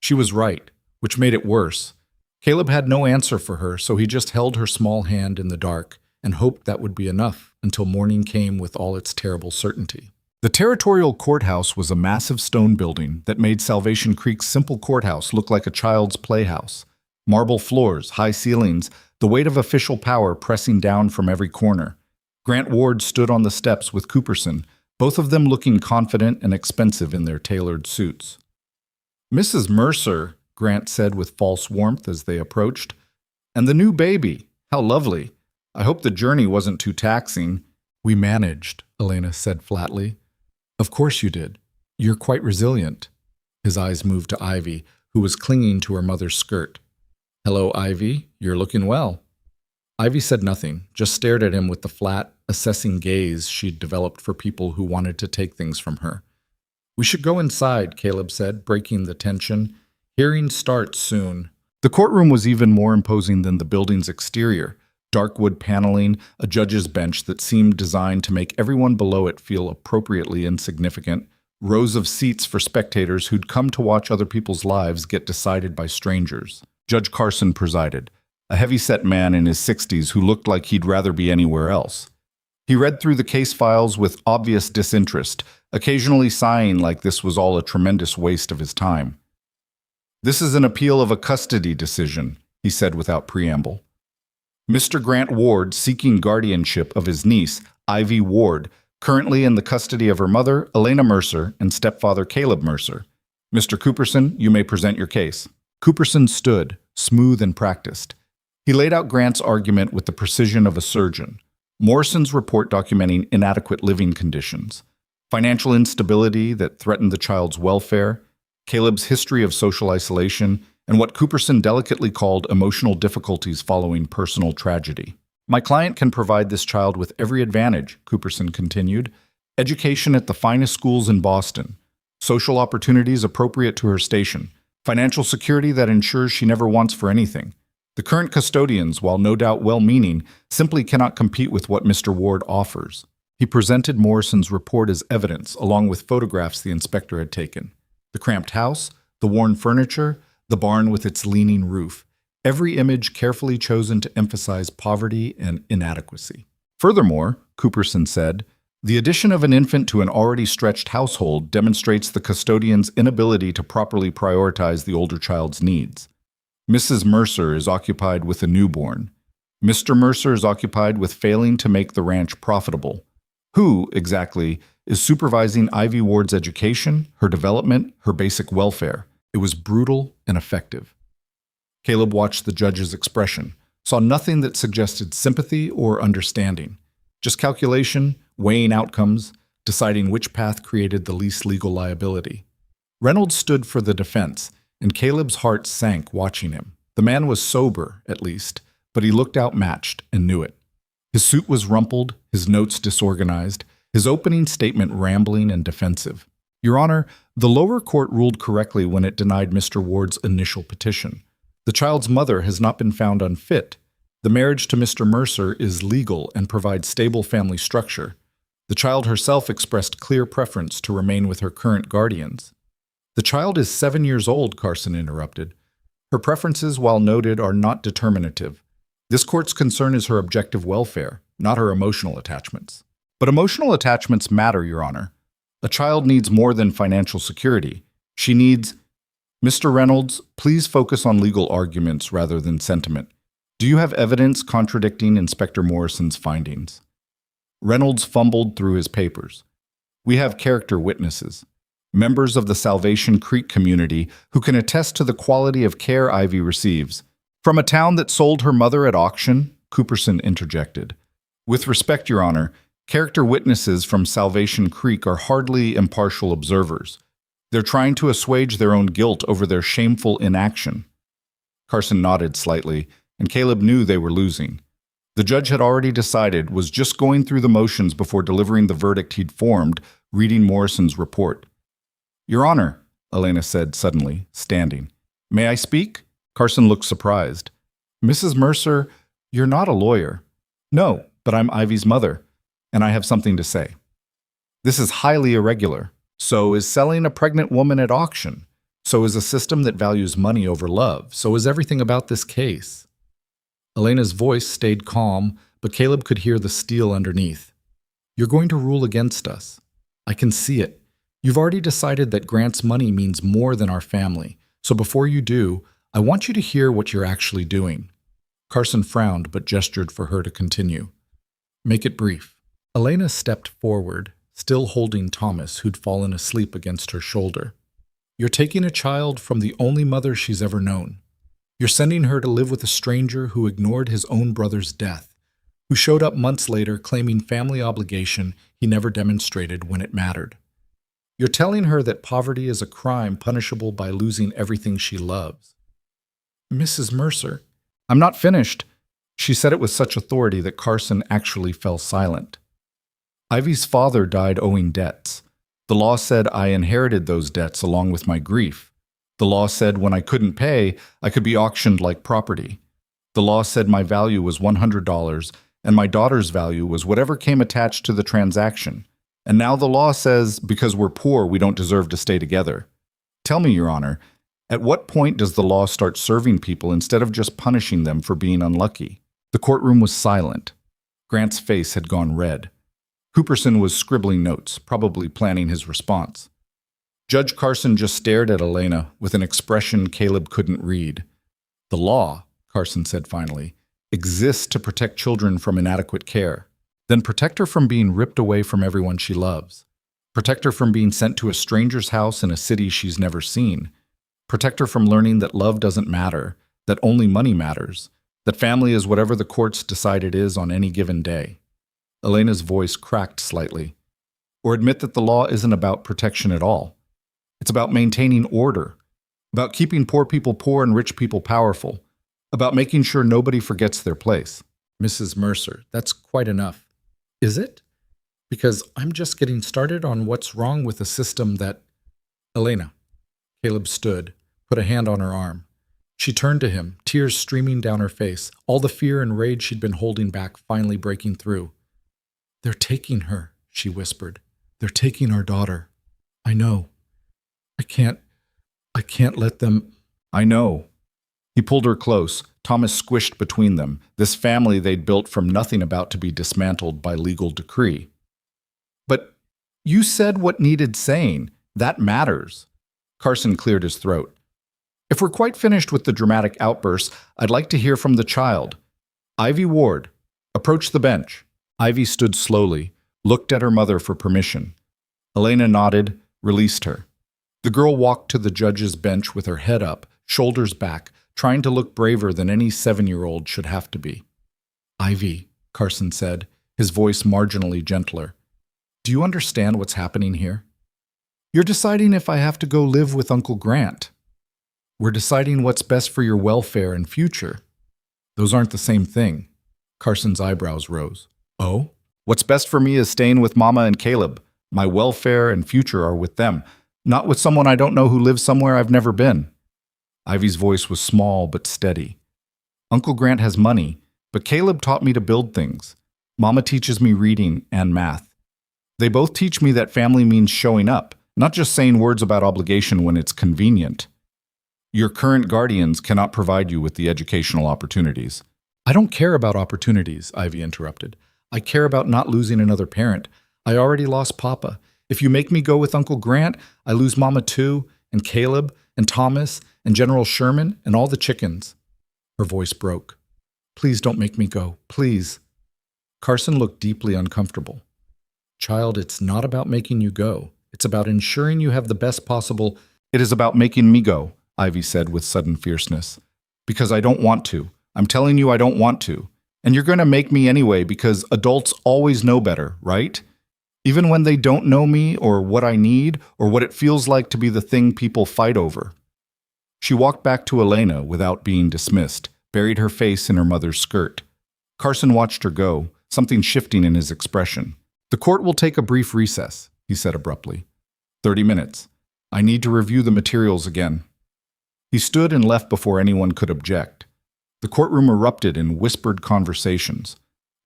She was right, which made it worse. Caleb had no answer for her, so he just held her small hand in the dark and hoped that would be enough until morning came with all its terrible certainty. The territorial courthouse was a massive stone building that made Salvation Creek's simple courthouse look like a child's playhouse. Marble floors, high ceilings, the weight of official power pressing down from every corner. Grant Ward stood on the steps with Cooperson, both of them looking confident and expensive in their tailored suits. Mrs. Mercer, Grant said with false warmth as they approached. And the new baby. How lovely. I hope the journey wasn't too taxing. We managed, Elena said flatly. Of course you did. You're quite resilient. His eyes moved to Ivy, who was clinging to her mother's skirt. Hello, Ivy. You're looking well. Ivy said nothing, just stared at him with the flat, assessing gaze she'd developed for people who wanted to take things from her. We should go inside, Caleb said, breaking the tension. Hearing starts soon. The courtroom was even more imposing than the building's exterior. Dark wood paneling, a judge's bench that seemed designed to make everyone below it feel appropriately insignificant, rows of seats for spectators who'd come to watch other people's lives get decided by strangers. Judge Carson presided, a heavy-set man in his 60s who looked like he'd rather be anywhere else. He read through the case files with obvious disinterest, occasionally sighing like this was all a tremendous waste of his time. This is an appeal of a custody decision, he said without preamble. Mr. Grant Ward seeking guardianship of his niece, Ivy Ward, currently in the custody of her mother, Elena Mercer, and stepfather Caleb Mercer. Mr. Cooperson, you may present your case. Cooperson stood, smooth and practiced. He laid out Grant's argument with the precision of a surgeon. Morrison's report documenting inadequate living conditions, financial instability that threatened the child's welfare, Caleb's history of social isolation, and what Cooperson delicately called emotional difficulties following personal tragedy. My client can provide this child with every advantage, Cooperson continued. Education at the finest schools in Boston, social opportunities appropriate to her station, financial security that ensures she never wants for anything. The current custodians, while no doubt well-meaning, simply cannot compete with what Mr. Ward offers. He presented Morrison's report as evidence, along with photographs the inspector had taken. The cramped house, the worn furniture, the barn with its leaning roof. Every image carefully chosen to emphasize poverty and inadequacy. Furthermore, Cooperson said, the addition of an infant to an already stretched household demonstrates the custodian's inability to properly prioritize the older child's needs. Mrs. Mercer is occupied with a newborn. Mr. Mercer is occupied with failing to make the ranch profitable. Who, exactly, is supervising Ivy Ward's education, her development, her basic welfare? It was brutal and effective. Caleb watched the judge's expression, saw nothing that suggested sympathy or understanding. Just calculation, weighing outcomes, deciding which path created the least legal liability. Reynolds stood for the defense, and Caleb's heart sank watching him. The man was sober, at least, but he looked outmatched and knew it. His suit was rumpled, his notes disorganized, his opening statement rambling and defensive. Your Honor, the lower court ruled correctly when it denied Mr. Ward's initial petition. The child's mother has not been found unfit. The marriage to Mr. Mercer is legal and provides stable family structure. The child herself expressed clear preference to remain with her current guardians. The child is 7 years old, Carson interrupted. Her preferences, while noted, are not determinative. This court's concern is her objective welfare, not her emotional attachments. But emotional attachments matter, Your Honor. A child needs more than financial security. She needs... Mr. Reynolds, please focus on legal arguments rather than sentiment. Do you have evidence contradicting Inspector Morrison's findings? Reynolds fumbled through his papers. We have character witnesses, members of the Salvation Creek community who can attest to the quality of care Ivy receives. From a town that sold her mother at auction, Cooperson interjected. With respect, Your Honor, character witnesses from Salvation Creek are hardly impartial observers. They're trying to assuage their own guilt over their shameful inaction. Carson nodded slightly, and Caleb knew they were losing. The judge had already decided, was just going through the motions before delivering the verdict he'd formed, reading Morrison's report. Your Honor, Elena said suddenly, standing. May I speak? Carson looked surprised. Mrs. Mercer, you're not a lawyer. No, but I'm Ivy's mother, and I have something to say. This is highly irregular. So is selling a pregnant woman at auction. So is a system that values money over love. So is everything about this case. Elena's voice stayed calm, but Caleb could hear the steel underneath. You're going to rule against us. I can see it. You've already decided that Grant's money means more than our family. So before you do, I want you to hear what you're actually doing. Carson frowned but gestured for her to continue. Make it brief. Elena stepped forward, still holding Thomas, who'd fallen asleep against her shoulder. You're taking a child from the only mother she's ever known. You're sending her to live with a stranger who ignored his own brother's death, who showed up months later claiming family obligation he never demonstrated when it mattered. You're telling her that poverty is a crime punishable by losing everything she loves. Mrs. Mercer, I'm not finished. She said it with such authority that Carson actually fell silent. Ivy's father died owing debts. The law said I inherited those debts along with my grief. The law said when I couldn't pay, I could be auctioned like property. The law said my value was $100 and my daughter's value was whatever came attached to the transaction. And now the law says because we're poor, we don't deserve to stay together. Tell me, Your Honor, at what point does the law start serving people instead of just punishing them for being unlucky? The courtroom was silent. Grant's face had gone red. Cooperson was scribbling notes, probably planning his response. Judge Carson just stared at Elena with an expression Caleb couldn't read. The law, Carson said finally, exists to protect children from inadequate care. Then protect her from being ripped away from everyone she loves. Protect her from being sent to a stranger's house in a city she's never seen. Protect her from learning that love doesn't matter, that only money matters, that family is whatever the courts decide it is on any given day. Elena's voice cracked slightly. Or admit that the law isn't about protection at all. It's about maintaining order, about keeping poor people poor and rich people powerful, about making sure nobody forgets their place. Mrs. Mercer, that's quite enough. Is it? Because I'm just getting started on what's wrong with a system that... Elena. Caleb stood, put a hand on her arm. She turned to him, tears streaming down her face, all the fear and rage she'd been holding back finally breaking through. They're taking her, she whispered. They're taking our daughter. I know. I can't. I can't let them. I know. He pulled her close, Thomas squished between them, this family they'd built from nothing about to be dismantled by legal decree. But you said what needed saying. That matters. Carson cleared his throat. If we're quite finished with the dramatic outbursts, I'd like to hear from the child. Ivy Ward, approach the bench. Ivy stood slowly, looked at her mother for permission. Elena nodded, released her. The girl walked to the judge's bench with her head up, shoulders back, trying to look braver than any 7-year-old should have to be. Ivy, Carson said, his voice marginally gentler. Do you understand what's happening here? You're deciding if I have to go live with Uncle Grant. We're deciding what's best for your welfare and future. Those aren't the same thing. Carson's eyebrows rose. Oh? What's best for me is staying with Mama and Caleb. My welfare and future are with them, not with someone I don't know who lives somewhere I've never been. Ivy's voice was small but steady. Uncle Grant has money, but Caleb taught me to build things. Mama teaches me reading and math. They both teach me that family means showing up, not just saying words about obligation when it's convenient. Your current guardians cannot provide you with the educational opportunities. I don't care about opportunities, Ivy interrupted. I care about not losing another parent. I already lost Papa. If you make me go with Uncle Grant, I lose Mama too, and Caleb, and Thomas, and General Sherman, and all the chickens. Her voice broke. Please don't make me go, please. Carson looked deeply uncomfortable. Child, it's not about making you go. It's about ensuring you have the best possible. It is about making me go, Ivy said with sudden fierceness. Because I don't want to. I'm telling you I don't want to. And you're going to make me anyway because adults always know better, right? Even when they don't know me or what I need or what it feels like to be the thing people fight over. She walked back to Elena without being dismissed, buried her face in her mother's skirt. Carson watched her go, something shifting in his expression. The court will take a brief recess, he said abruptly. 30 minutes. I need to review the materials again. He stood and left before anyone could object. The courtroom erupted in whispered conversations.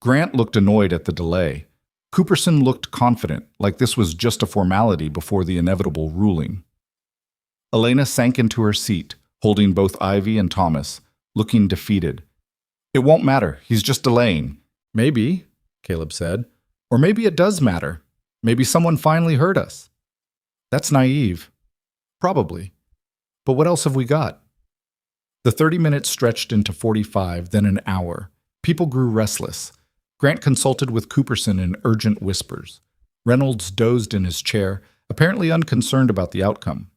Grant looked annoyed at the delay. Cooperson looked confident, like this was just a formality before the inevitable ruling. Elena sank into her seat, holding both Ivy and Thomas, looking defeated. It won't matter, he's just delaying. Maybe, Caleb said. Or maybe it does matter. Maybe someone finally heard us. That's naive. Probably. But what else have we got? The 30 minutes stretched into 45, then an hour. People grew restless. Grant consulted with Cooperson in urgent whispers. Reynolds dozed in his chair, apparently unconcerned about the outcome.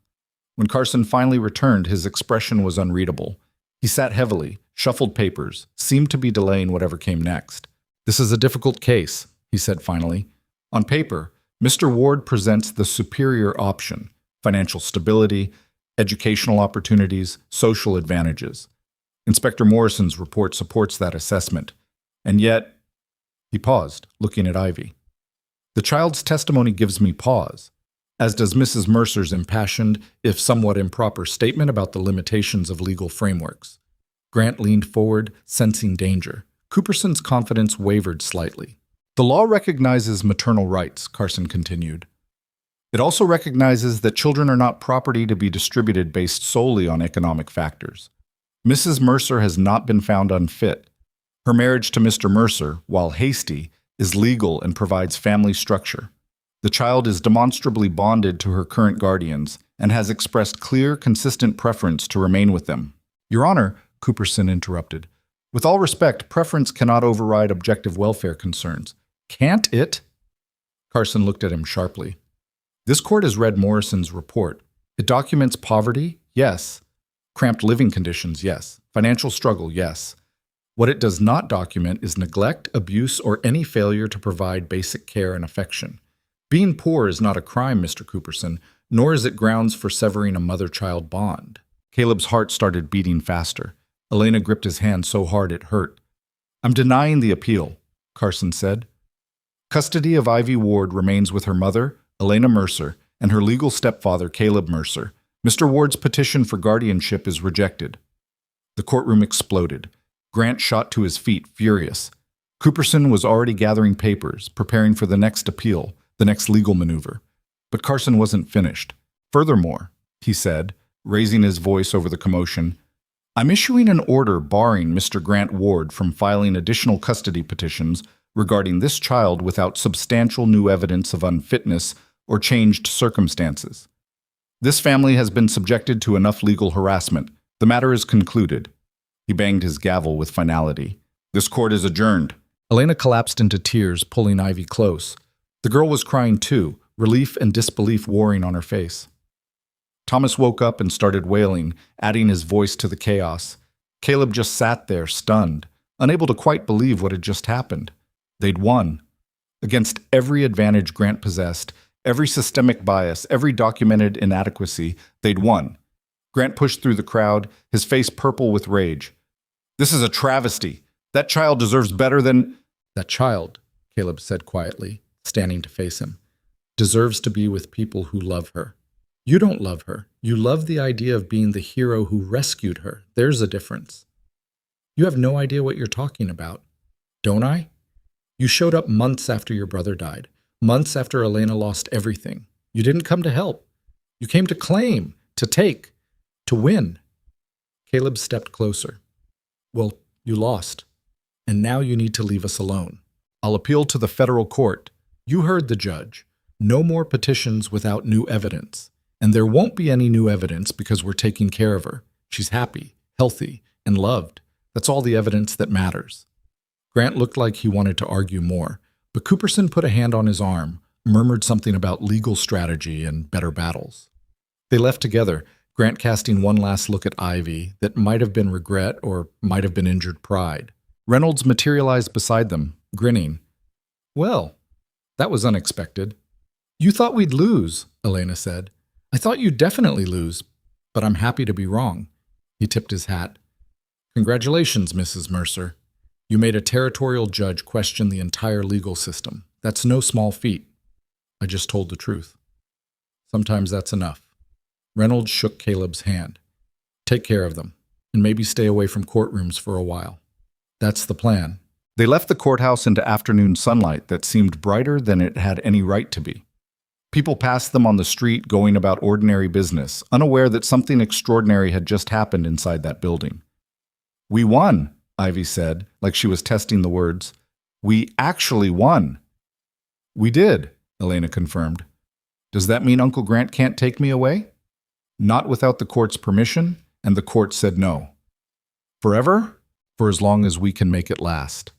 When Carson finally returned, his expression was unreadable. He sat heavily, shuffled papers, seemed to be delaying whatever came next. This is a difficult case, he said finally. On paper, Mr. Ward presents the superior option: financial stability, educational opportunities, social advantages. Inspector Morrison's report supports that assessment. And yet, he paused, looking at Ivy. The child's testimony gives me pause, as does Mrs. Mercer's impassioned, if somewhat improper, statement about the limitations of legal frameworks. Grant leaned forward, sensing danger. Cooperson's confidence wavered slightly. The law recognizes maternal rights, Carson continued. It also recognizes that children are not property to be distributed based solely on economic factors. Mrs. Mercer has not been found unfit. Her marriage to Mr. Mercer, while hasty, is legal and provides family structure. The child is demonstrably bonded to her current guardians and has expressed clear, consistent preference to remain with them. Your Honor, Cooperson interrupted, with all respect, preference cannot override objective welfare concerns. Can't it? Carson looked at him sharply. This court has read Morrison's report. It documents poverty, yes. Cramped living conditions, yes. Financial struggle, yes. What it does not document is neglect, abuse, or any failure to provide basic care and affection. Being poor is not a crime, Mr. Cooperson, nor is it grounds for severing a mother-child bond. Caleb's heart started beating faster. Elena gripped his hand so hard it hurt. I'm denying the appeal, Carson said. Custody of Ivy Ward remains with her mother, Elena Mercer, and her legal stepfather, Caleb Mercer. Mr. Ward's petition for guardianship is rejected. The courtroom exploded. Grant shot to his feet, furious. Cooperson was already gathering papers, preparing for the next appeal, the next legal maneuver. But Carson wasn't finished. Furthermore, he said, raising his voice over the commotion. I'm issuing an order barring Mr. Grant Ward from filing additional custody petitions regarding this child without substantial new evidence of unfitness or changed circumstances. This family has been subjected to enough legal harassment. The matter is concluded. He banged his gavel with finality. This court is adjourned. Elena collapsed into tears, pulling Ivy close. The girl was crying too, relief and disbelief warring on her face. Thomas woke up and started wailing, adding his voice to the chaos. Caleb just sat there, stunned, unable to quite believe what had just happened. They'd won. Against every advantage Grant possessed, every systemic bias, every documented inadequacy, they'd won. Grant pushed through the crowd, his face purple with rage. This is a travesty. That child deserves better than... That child, Caleb said quietly, standing to face him, deserves to be with people who love her. You don't love her. You love the idea of being the hero who rescued her. There's a difference. You have no idea what you're talking about. Don't I? You showed up months after your brother died, months after Elena lost everything. You didn't come to help. You came to claim, to take, to win. Caleb stepped closer. Well, you lost, and now you need to leave us alone. I'll appeal to the federal court. You heard the judge. No more petitions without new evidence. And there won't be any new evidence because we're taking care of her. She's happy, healthy, and loved. That's all the evidence that matters. Grant looked like he wanted to argue more, but Cooperson put a hand on his arm, murmured something about legal strategy and better battles. They left together, Grant casting one last look at Ivy that might have been regret or might have been injured pride. Reynolds materialized beside them, grinning. Well, that was unexpected. You thought we'd lose, Elena said. I thought you'd definitely lose, but I'm happy to be wrong. He tipped his hat. Congratulations, Mrs. Mercer. You made a territorial judge question the entire legal system. That's no small feat. I just told the truth. Sometimes that's enough. Reynolds shook Caleb's hand. Take care of them, and maybe stay away from courtrooms for a while. That's the plan. They left the courthouse into afternoon sunlight that seemed brighter than it had any right to be. People passed them on the street going about ordinary business, unaware that something extraordinary had just happened inside that building. We won, Ivy said, like she was testing the words. We actually won. We did, Elena confirmed. Does that mean Uncle Grant can't take me away? Not without the court's permission, and the court said no. Forever? For as long as we can make it last.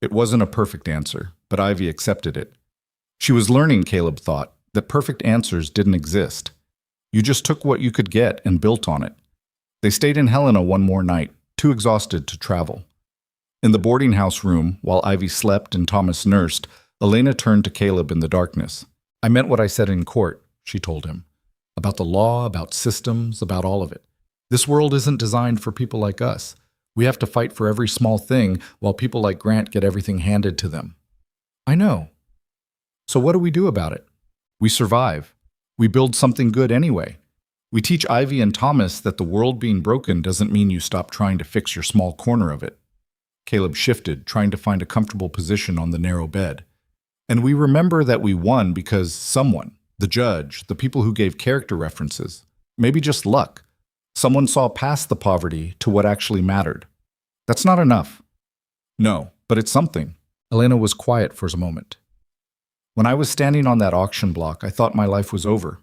It wasn't a perfect answer, but Ivy accepted it. She was learning, Caleb thought, that perfect answers didn't exist. You just took what you could get and built on it. They stayed in Helena one more night, too exhausted to travel. In the boarding house room, while Ivy slept and Thomas nursed, Elena turned to Caleb in the darkness. I meant what I said in court, she told him. About the law, about systems, about all of it. This world isn't designed for people like us. We have to fight for every small thing while people like Grant get everything handed to them. I know. So what do we do about it? We survive. We build something good anyway. We teach Ivy and Thomas that the world being broken doesn't mean you stop trying to fix your small corner of it. Caleb shifted, trying to find a comfortable position on the narrow bed. And we remember that we won because someone, the judge, the people who gave character references, maybe just luck, someone saw past the poverty to what actually mattered. That's not enough. No, but it's something. Elena was quiet for a moment. When I was standing on that auction block, I thought my life was over.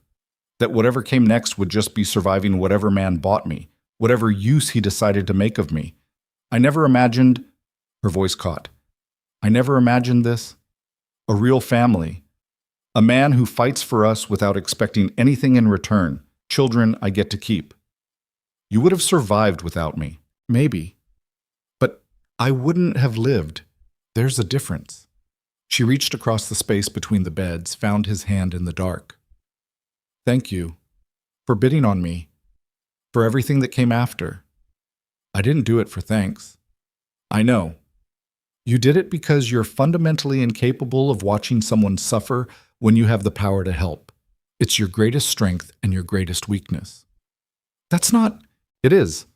That whatever came next would just be surviving whatever man bought me, whatever use he decided to make of me. I never imagined... Her voice caught. I never imagined this. A real family. A man who fights for us without expecting anything in return. Children I get to keep. You would have survived without me. Maybe. But I wouldn't have lived. There's a difference. She reached across the space between the beds, found his hand in the dark. Thank you. For bidding on me. For everything that came after. I didn't do it for thanks. I know. You did it because you're fundamentally incapable of watching someone suffer when you have the power to help. It's your greatest strength and your greatest weakness. That's not... It is.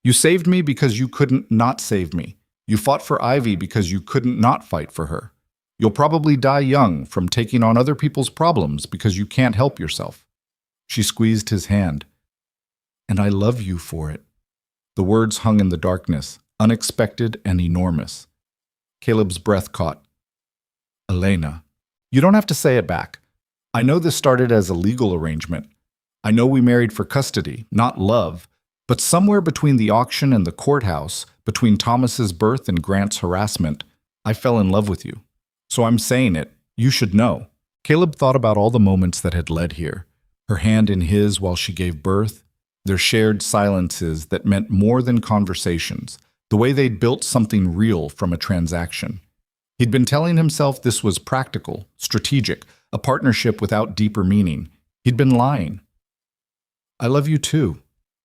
You saved me because you couldn't not save me. You fought for Ivy because you couldn't not fight for her. You'll probably die young from taking on other people's problems because you can't help yourself. She squeezed his hand. And I love you for it. The words hung in the darkness, unexpected and enormous. Caleb's breath caught. Elena. You don't have to say it back. I know this started as a legal arrangement. I know we married for custody, not love. But somewhere between the auction and the courthouse, between Thomas's birth and Grant's harassment, I fell in love with you. So I'm saying it. You should know. Caleb thought about all the moments that had led here. Her hand in his while she gave birth, their shared silences that meant more than conversations, the way they'd built something real from a transaction. He'd been telling himself this was practical, strategic, a partnership without deeper meaning. He'd been lying. I love you too,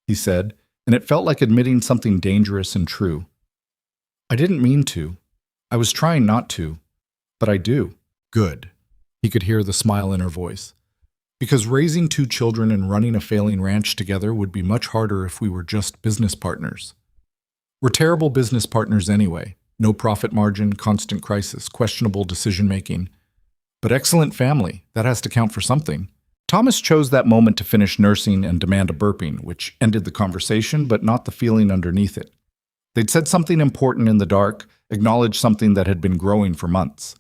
he said, and it felt like admitting something dangerous and true. I didn't mean to. I was trying not to, but I do. Good. He could hear the smile in her voice. Because raising 2 children and running a failing ranch together would be much harder if we were just business partners. We're terrible business partners anyway. No profit margin, constant crisis, questionable decision-making. But excellent family, that has to count for something. Thomas chose that moment to finish nursing and demand a burping, which ended the conversation, but not the feeling underneath it. They'd said something important in the dark, acknowledged something that had been growing for months.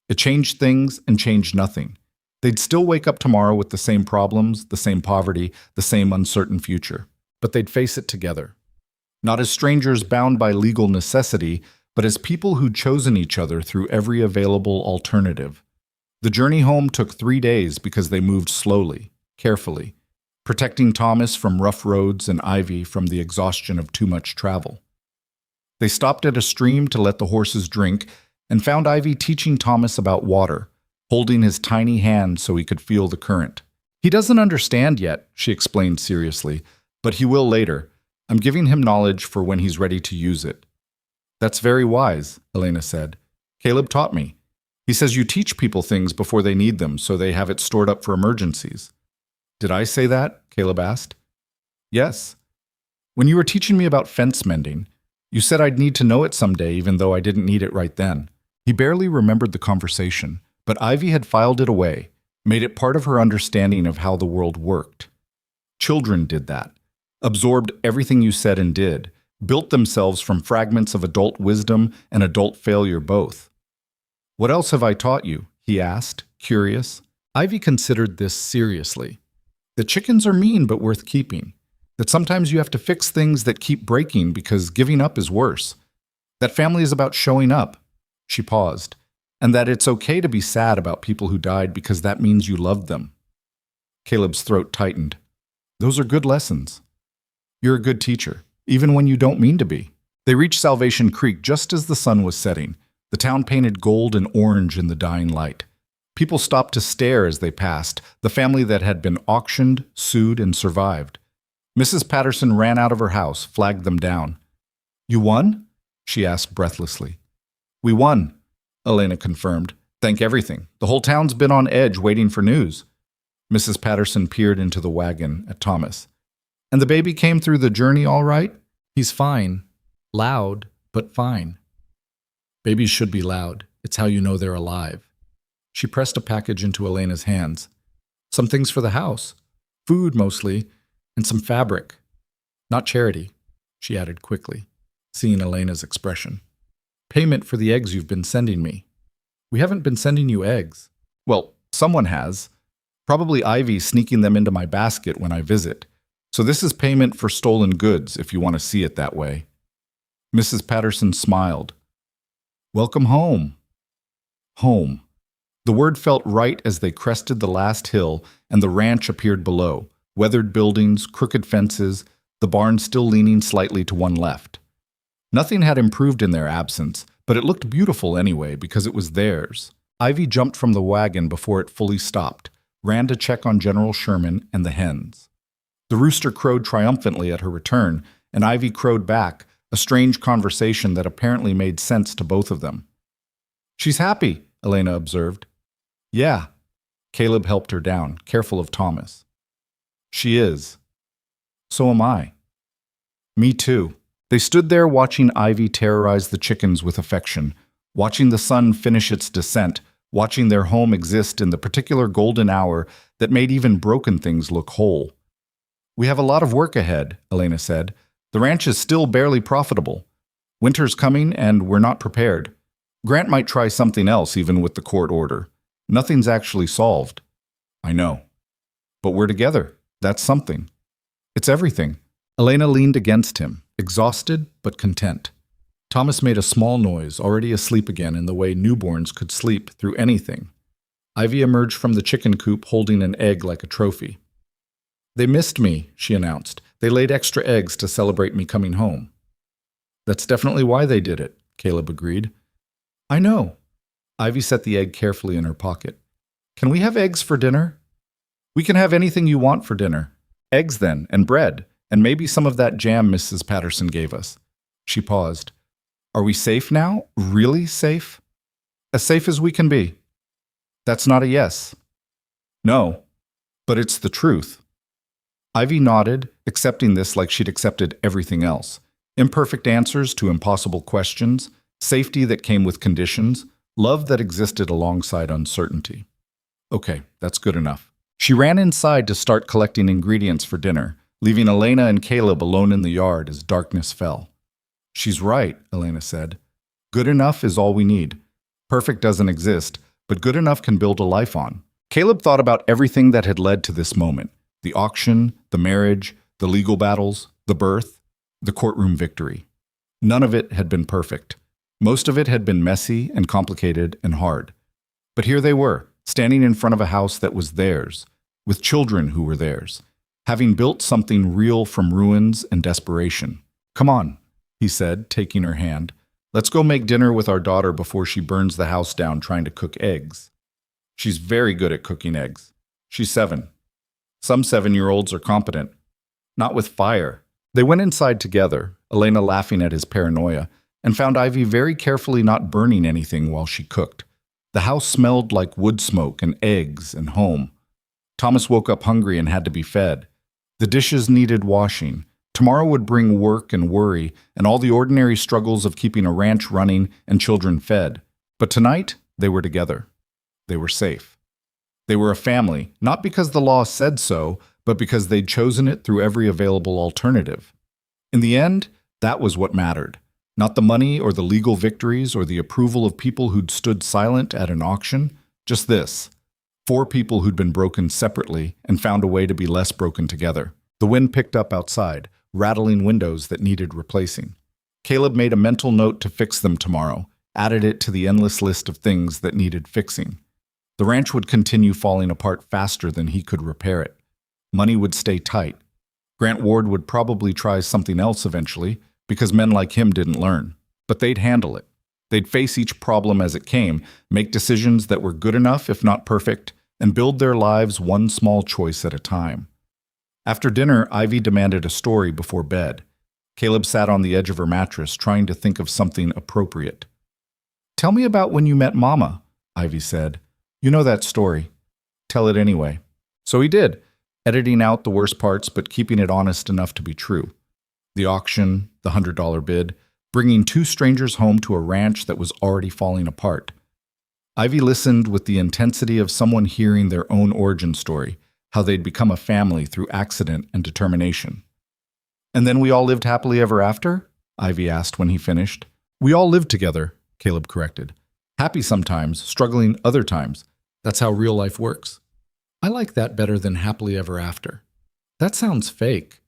It changed things and changed nothing. They'd still wake up tomorrow with the same problems, the same poverty, the same uncertain future. But they'd face it together. Not as strangers bound by legal necessity, but as people who'd chosen each other through every available alternative. The journey home took 3 days because they moved slowly, carefully, protecting Thomas from rough roads and Ivy from the exhaustion of too much travel. They stopped at a stream to let the horses drink and found Ivy teaching Thomas about water, holding his tiny hand so he could feel the current. He doesn't understand yet, she explained seriously, but he will later. I'm giving him knowledge for when he's ready to use it. That's very wise, Elena said. Caleb taught me. He says you teach people things before they need them so they have it stored up for emergencies. Did I say that? Caleb asked. Yes. When you were teaching me about fence mending, you said I'd need to know it someday even though I didn't need it right then. He barely remembered the conversation, but Ivy had filed it away, made it part of her understanding of how the world worked. Children did that, absorbed everything you said and did, built themselves from fragments of adult wisdom and adult failure both. What else have I taught you? He asked, curious. Ivy considered this seriously. That chickens are mean but worth keeping. That sometimes you have to fix things that keep breaking because giving up is worse. That family is about showing up. She paused. And that it's okay to be sad about people who died because that means you loved them. Caleb's throat tightened. Those are good lessons. You're a good teacher, even when you don't mean to be. They reached Salvation Creek just as the sun was setting, the town painted gold and orange in the dying light. People stopped to stare as they passed, the family that had been auctioned, sued, and survived. Mrs. Patterson ran out of her house, flagged them down. You won? She asked breathlessly. We won, Elena confirmed. Thank everything. The whole town's been on edge waiting for news. Mrs. Patterson peered into the wagon at Thomas. And the baby came through the journey all right? He's fine. Loud, but fine. Babies should be loud. It's how you know they're alive. She pressed a package into Elena's hands. Some things for the house. Food, mostly, and some fabric. Not charity, she added quickly, seeing Elena's expression. Payment for the eggs you've been sending me. We haven't been sending you eggs. Well, someone has. Probably Ivy sneaking them into my basket when I visit. So this is payment for stolen goods, if you want to see it that way. Mrs. Patterson smiled. Welcome home. Home. The word felt right as they crested the last hill and the ranch appeared below. Weathered buildings, crooked fences, the barn still leaning slightly to one left. Nothing had improved in their absence, but it looked beautiful anyway because it was theirs. Ivy jumped from the wagon before it fully stopped, ran to check on General Sherman and the hens. The rooster crowed triumphantly at her return, and Ivy crowed back, a strange conversation that apparently made sense to both of them. She's happy, Elena observed. Yeah. Caleb helped her down, careful of Thomas. She is. So am I. Me too. They stood there watching Ivy terrorize the chickens with affection, watching the sun finish its descent, watching their home exist in the particular golden hour that made even broken things look whole. We have a lot of work ahead, Elena said. The ranch is still barely profitable. Winter's coming and we're not prepared. Grant might try something else even with the court order. Nothing's actually solved. I know. But we're together. That's something. It's everything. Elena leaned against him, exhausted but content. Thomas made a small noise, already asleep again in the way newborns could sleep through anything. Ivy emerged from the chicken coop holding an egg like a trophy. They missed me, she announced. They laid extra eggs to celebrate me coming home. That's definitely why they did it, Caleb agreed. I know. Ivy set the egg carefully in her pocket. Can we have eggs for dinner? We can have anything you want for dinner. Eggs then, and bread, and maybe some of that jam Mrs. Patterson gave us. She paused. Are we safe now? Really safe? As safe as we can be. That's not a yes. No, but it's the truth. Ivy nodded, accepting this like she'd accepted everything else. Imperfect answers to impossible questions, safety that came with conditions, love that existed alongside uncertainty. Okay, that's good enough. She ran inside to start collecting ingredients for dinner, leaving Elena and Caleb alone in the yard as darkness fell. She's right, Elena said. Good enough is all we need. Perfect doesn't exist, but good enough can build a life on. Caleb thought about everything that had led to this moment. The auction, the marriage, the legal battles, the birth, the courtroom victory. None of it had been perfect. Most of it had been messy and complicated and hard. But here they were, standing in front of a house that was theirs, with children who were theirs, having built something real from ruins and desperation. Come on, he said, taking her hand. Let's go make dinner with our daughter before she burns the house down trying to cook eggs. She's very good at cooking eggs. She's 7. Some 7-year-olds are competent. Not with fire. They went inside together, Elena laughing at his paranoia, and found Ivy very carefully not burning anything while she cooked. The house smelled like wood smoke and eggs and home. Thomas woke up hungry and had to be fed. The dishes needed washing. Tomorrow would bring work and worry and all the ordinary struggles of keeping a ranch running and children fed. But tonight, they were together. They were safe. They were a family, not because the law said so, but because they'd chosen it through every available alternative. In the end, that was what mattered. Not the money or the legal victories or the approval of people who'd stood silent at an auction. Just this. 4 people who'd been broken separately and found a way to be less broken together. The wind picked up outside, rattling windows that needed replacing. Caleb made a mental note to fix them tomorrow, added it to the endless list of things that needed fixing. The ranch would continue falling apart faster than he could repair it. Money would stay tight. Grant Ward would probably try something else eventually, because men like him didn't learn. But they'd handle it. They'd face each problem as it came, make decisions that were good enough, if not perfect, and build their lives one small choice at a time. After dinner, Ivy demanded a story before bed. Caleb sat on the edge of her mattress, trying to think of something appropriate. Tell me about when you met Mama, Ivy said. You know that story. Tell it anyway. So he did, editing out the worst parts but keeping it honest enough to be true. The auction, the $100 bid, bringing 2 strangers home to a ranch that was already falling apart. Ivy listened with the intensity of someone hearing their own origin story, how they'd become a family through accident and determination. And then we all lived happily ever after? Ivy asked when he finished. We all lived together, Caleb corrected. Happy sometimes, struggling other times. That's how real life works. I like that better than happily ever after. That sounds fake.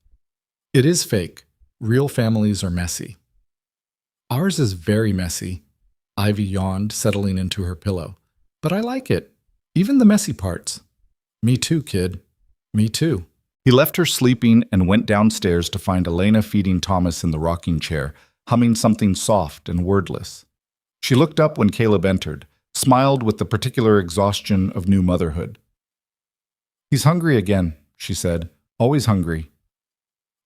It is fake. Real families are messy. Ours is very messy. Ivy yawned, settling into her pillow. But I like it. Even the messy parts. Me too, kid. Me too. He left her sleeping and went downstairs to find Elena feeding Thomas in the rocking chair, humming something soft and wordless. She looked up when Caleb entered, smiled with the particular exhaustion of new motherhood. He's hungry again, she said. Always hungry.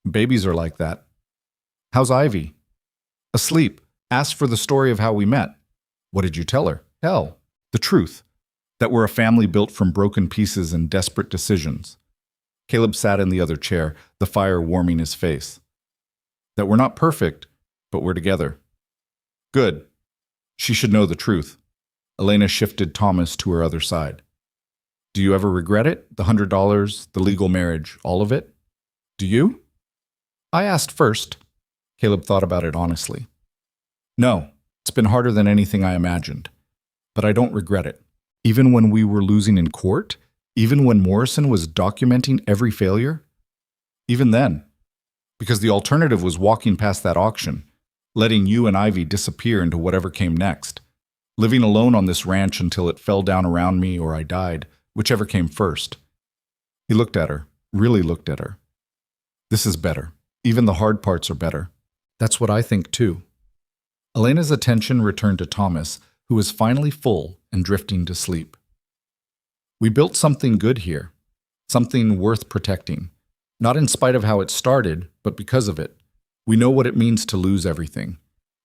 Babies are like that. How's Ivy? Asleep. Asked for the story of how we met. What did you tell her? Hell, the truth. That we're a family built from broken pieces and desperate decisions. Caleb sat in the other chair, the fire warming his face. That we're not perfect, but we're together. Good. She should know the truth. Elena shifted Thomas to her other side. Do you ever regret it? The $100, the legal marriage, all of it? Do you? I asked first. Caleb thought about it honestly. No, it's been harder than anything I imagined. But I don't regret it. Even when we were losing in court, even when Morrison was documenting every failure, even then. Because the alternative was walking past that auction, letting you and Ivy disappear into whatever came next, living alone on this ranch until it fell down around me or I died, whichever came first. He looked at her, really looked at her. This is better. Even the hard parts are better. That's what I think too. Elena's attention returned to Thomas, who was finally full and drifting to sleep. We built something good here, something worth protecting. Not in spite of how it started, but because of it. We know what it means to lose everything,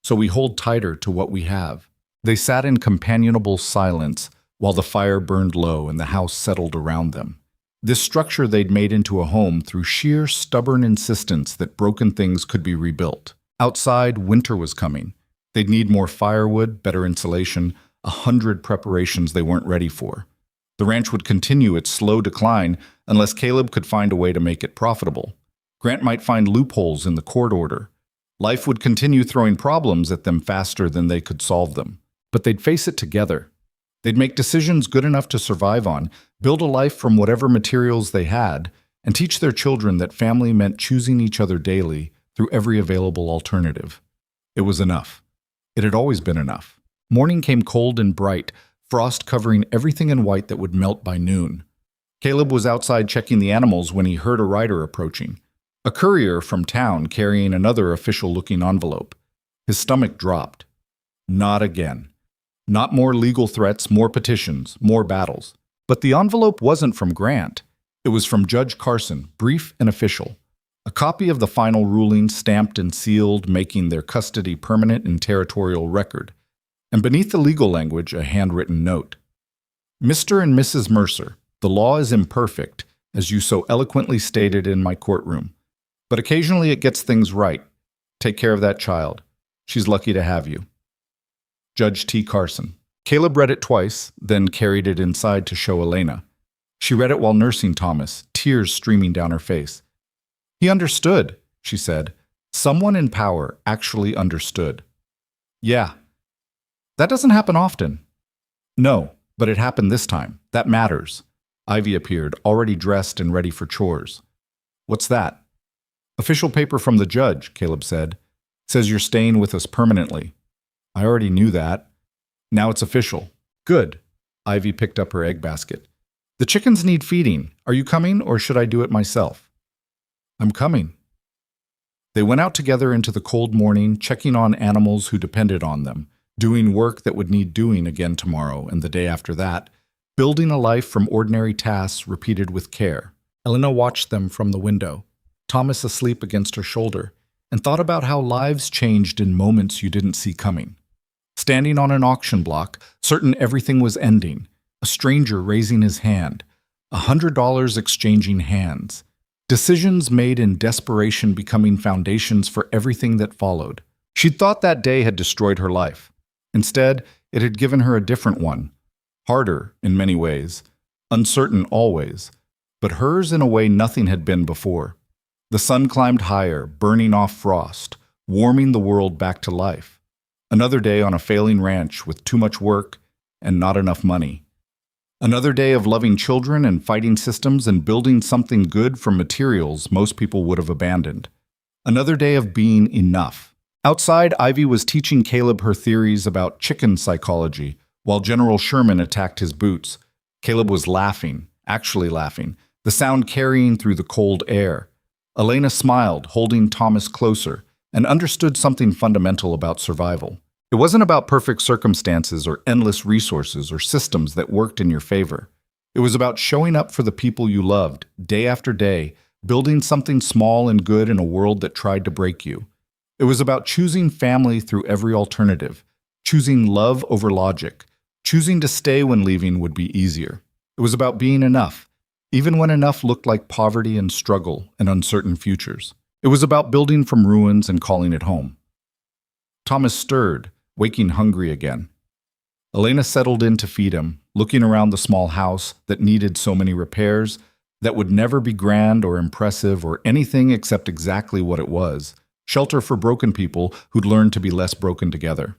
so we hold tighter to what we have. They sat in companionable silence while the fire burned low and the house settled around them. This structure they'd made into a home through sheer stubborn insistence that broken things could be rebuilt. Outside, winter was coming. They'd need more firewood, better insulation, 100 preparations they weren't ready for. The ranch would continue its slow decline unless Caleb could find a way to make it profitable. Grant might find loopholes in the court order. Life would continue throwing problems at them faster than they could solve them. But they'd face it together. They'd make decisions good enough to survive on, build a life from whatever materials they had, and teach their children that family meant choosing each other daily through every available alternative. It was enough. It had always been enough. Morning came cold and bright, frost covering everything in white that would melt by noon. Caleb was outside checking the animals when he heard a rider approaching. A courier from town carrying another official-looking envelope. His stomach dropped. Not again. Not more legal threats, more petitions, more battles. But the envelope wasn't from Grant. It was from Judge Carson, brief and official. A copy of the final ruling stamped and sealed, making their custody permanent in territorial record. And beneath the legal language, a handwritten note. Mr. and Mrs. Mercer, the law is imperfect, as you so eloquently stated in my courtroom. But occasionally it gets things right. Take care of that child. She's lucky to have you. Judge T. Carson. Caleb read it twice, then carried it inside to show Elena. She read it while nursing Thomas, tears streaming down her face. He understood, she said. Someone in power actually understood. Yeah. That doesn't happen often. No, but it happened this time. That matters. Ivy appeared, already dressed and ready for chores. What's that? Official paper from the judge, Caleb said. Says you're staying with us permanently. I already knew that. Now it's official. Good. Ivy picked up her egg basket. The chickens need feeding. Are you coming, or should I do it myself? I'm coming. They went out together into the cold morning, checking on animals who depended on them, doing work that would need doing again tomorrow and the day after that, building a life from ordinary tasks repeated with care. Elena watched them from the window, Thomas asleep against her shoulder, and thought about how lives changed in moments you didn't see coming. Standing on an auction block, certain everything was ending, a stranger raising his hand, $100 exchanging hands, decisions made in desperation becoming foundations for everything that followed. She'd thought that day had destroyed her life. Instead, it had given her a different one, harder in many ways, uncertain always, but hers in a way nothing had been before. The sun climbed higher, burning off frost, warming the world back to life. Another day on a failing ranch with too much work and not enough money. Another day of loving children and fighting systems and building something good from materials most people would have abandoned. Another day of being enough. Outside, Ivy was teaching Caleb her theories about chicken psychology, while General Sherman attacked his boots. Caleb was laughing, actually laughing, the sound carrying through the cold air. Elena smiled, holding Thomas closer, and understood something fundamental about survival. It wasn't about perfect circumstances or endless resources or systems that worked in your favor. It was about showing up for the people you loved, day after day, building something small and good in a world that tried to break you. It was about choosing family through every alternative, choosing love over logic, choosing to stay when leaving would be easier. It was about being enough, even when enough looked like poverty and struggle and uncertain futures. It was about building from ruins and calling it home. Thomas stirred, waking hungry again. Elena settled in to feed him, looking around the small house that needed so many repairs, that would never be grand or impressive or anything except exactly what it was: shelter for broken people who'd learned to be less broken together.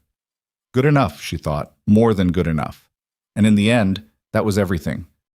Good enough, she thought, more than good enough. And in the end, that was everything.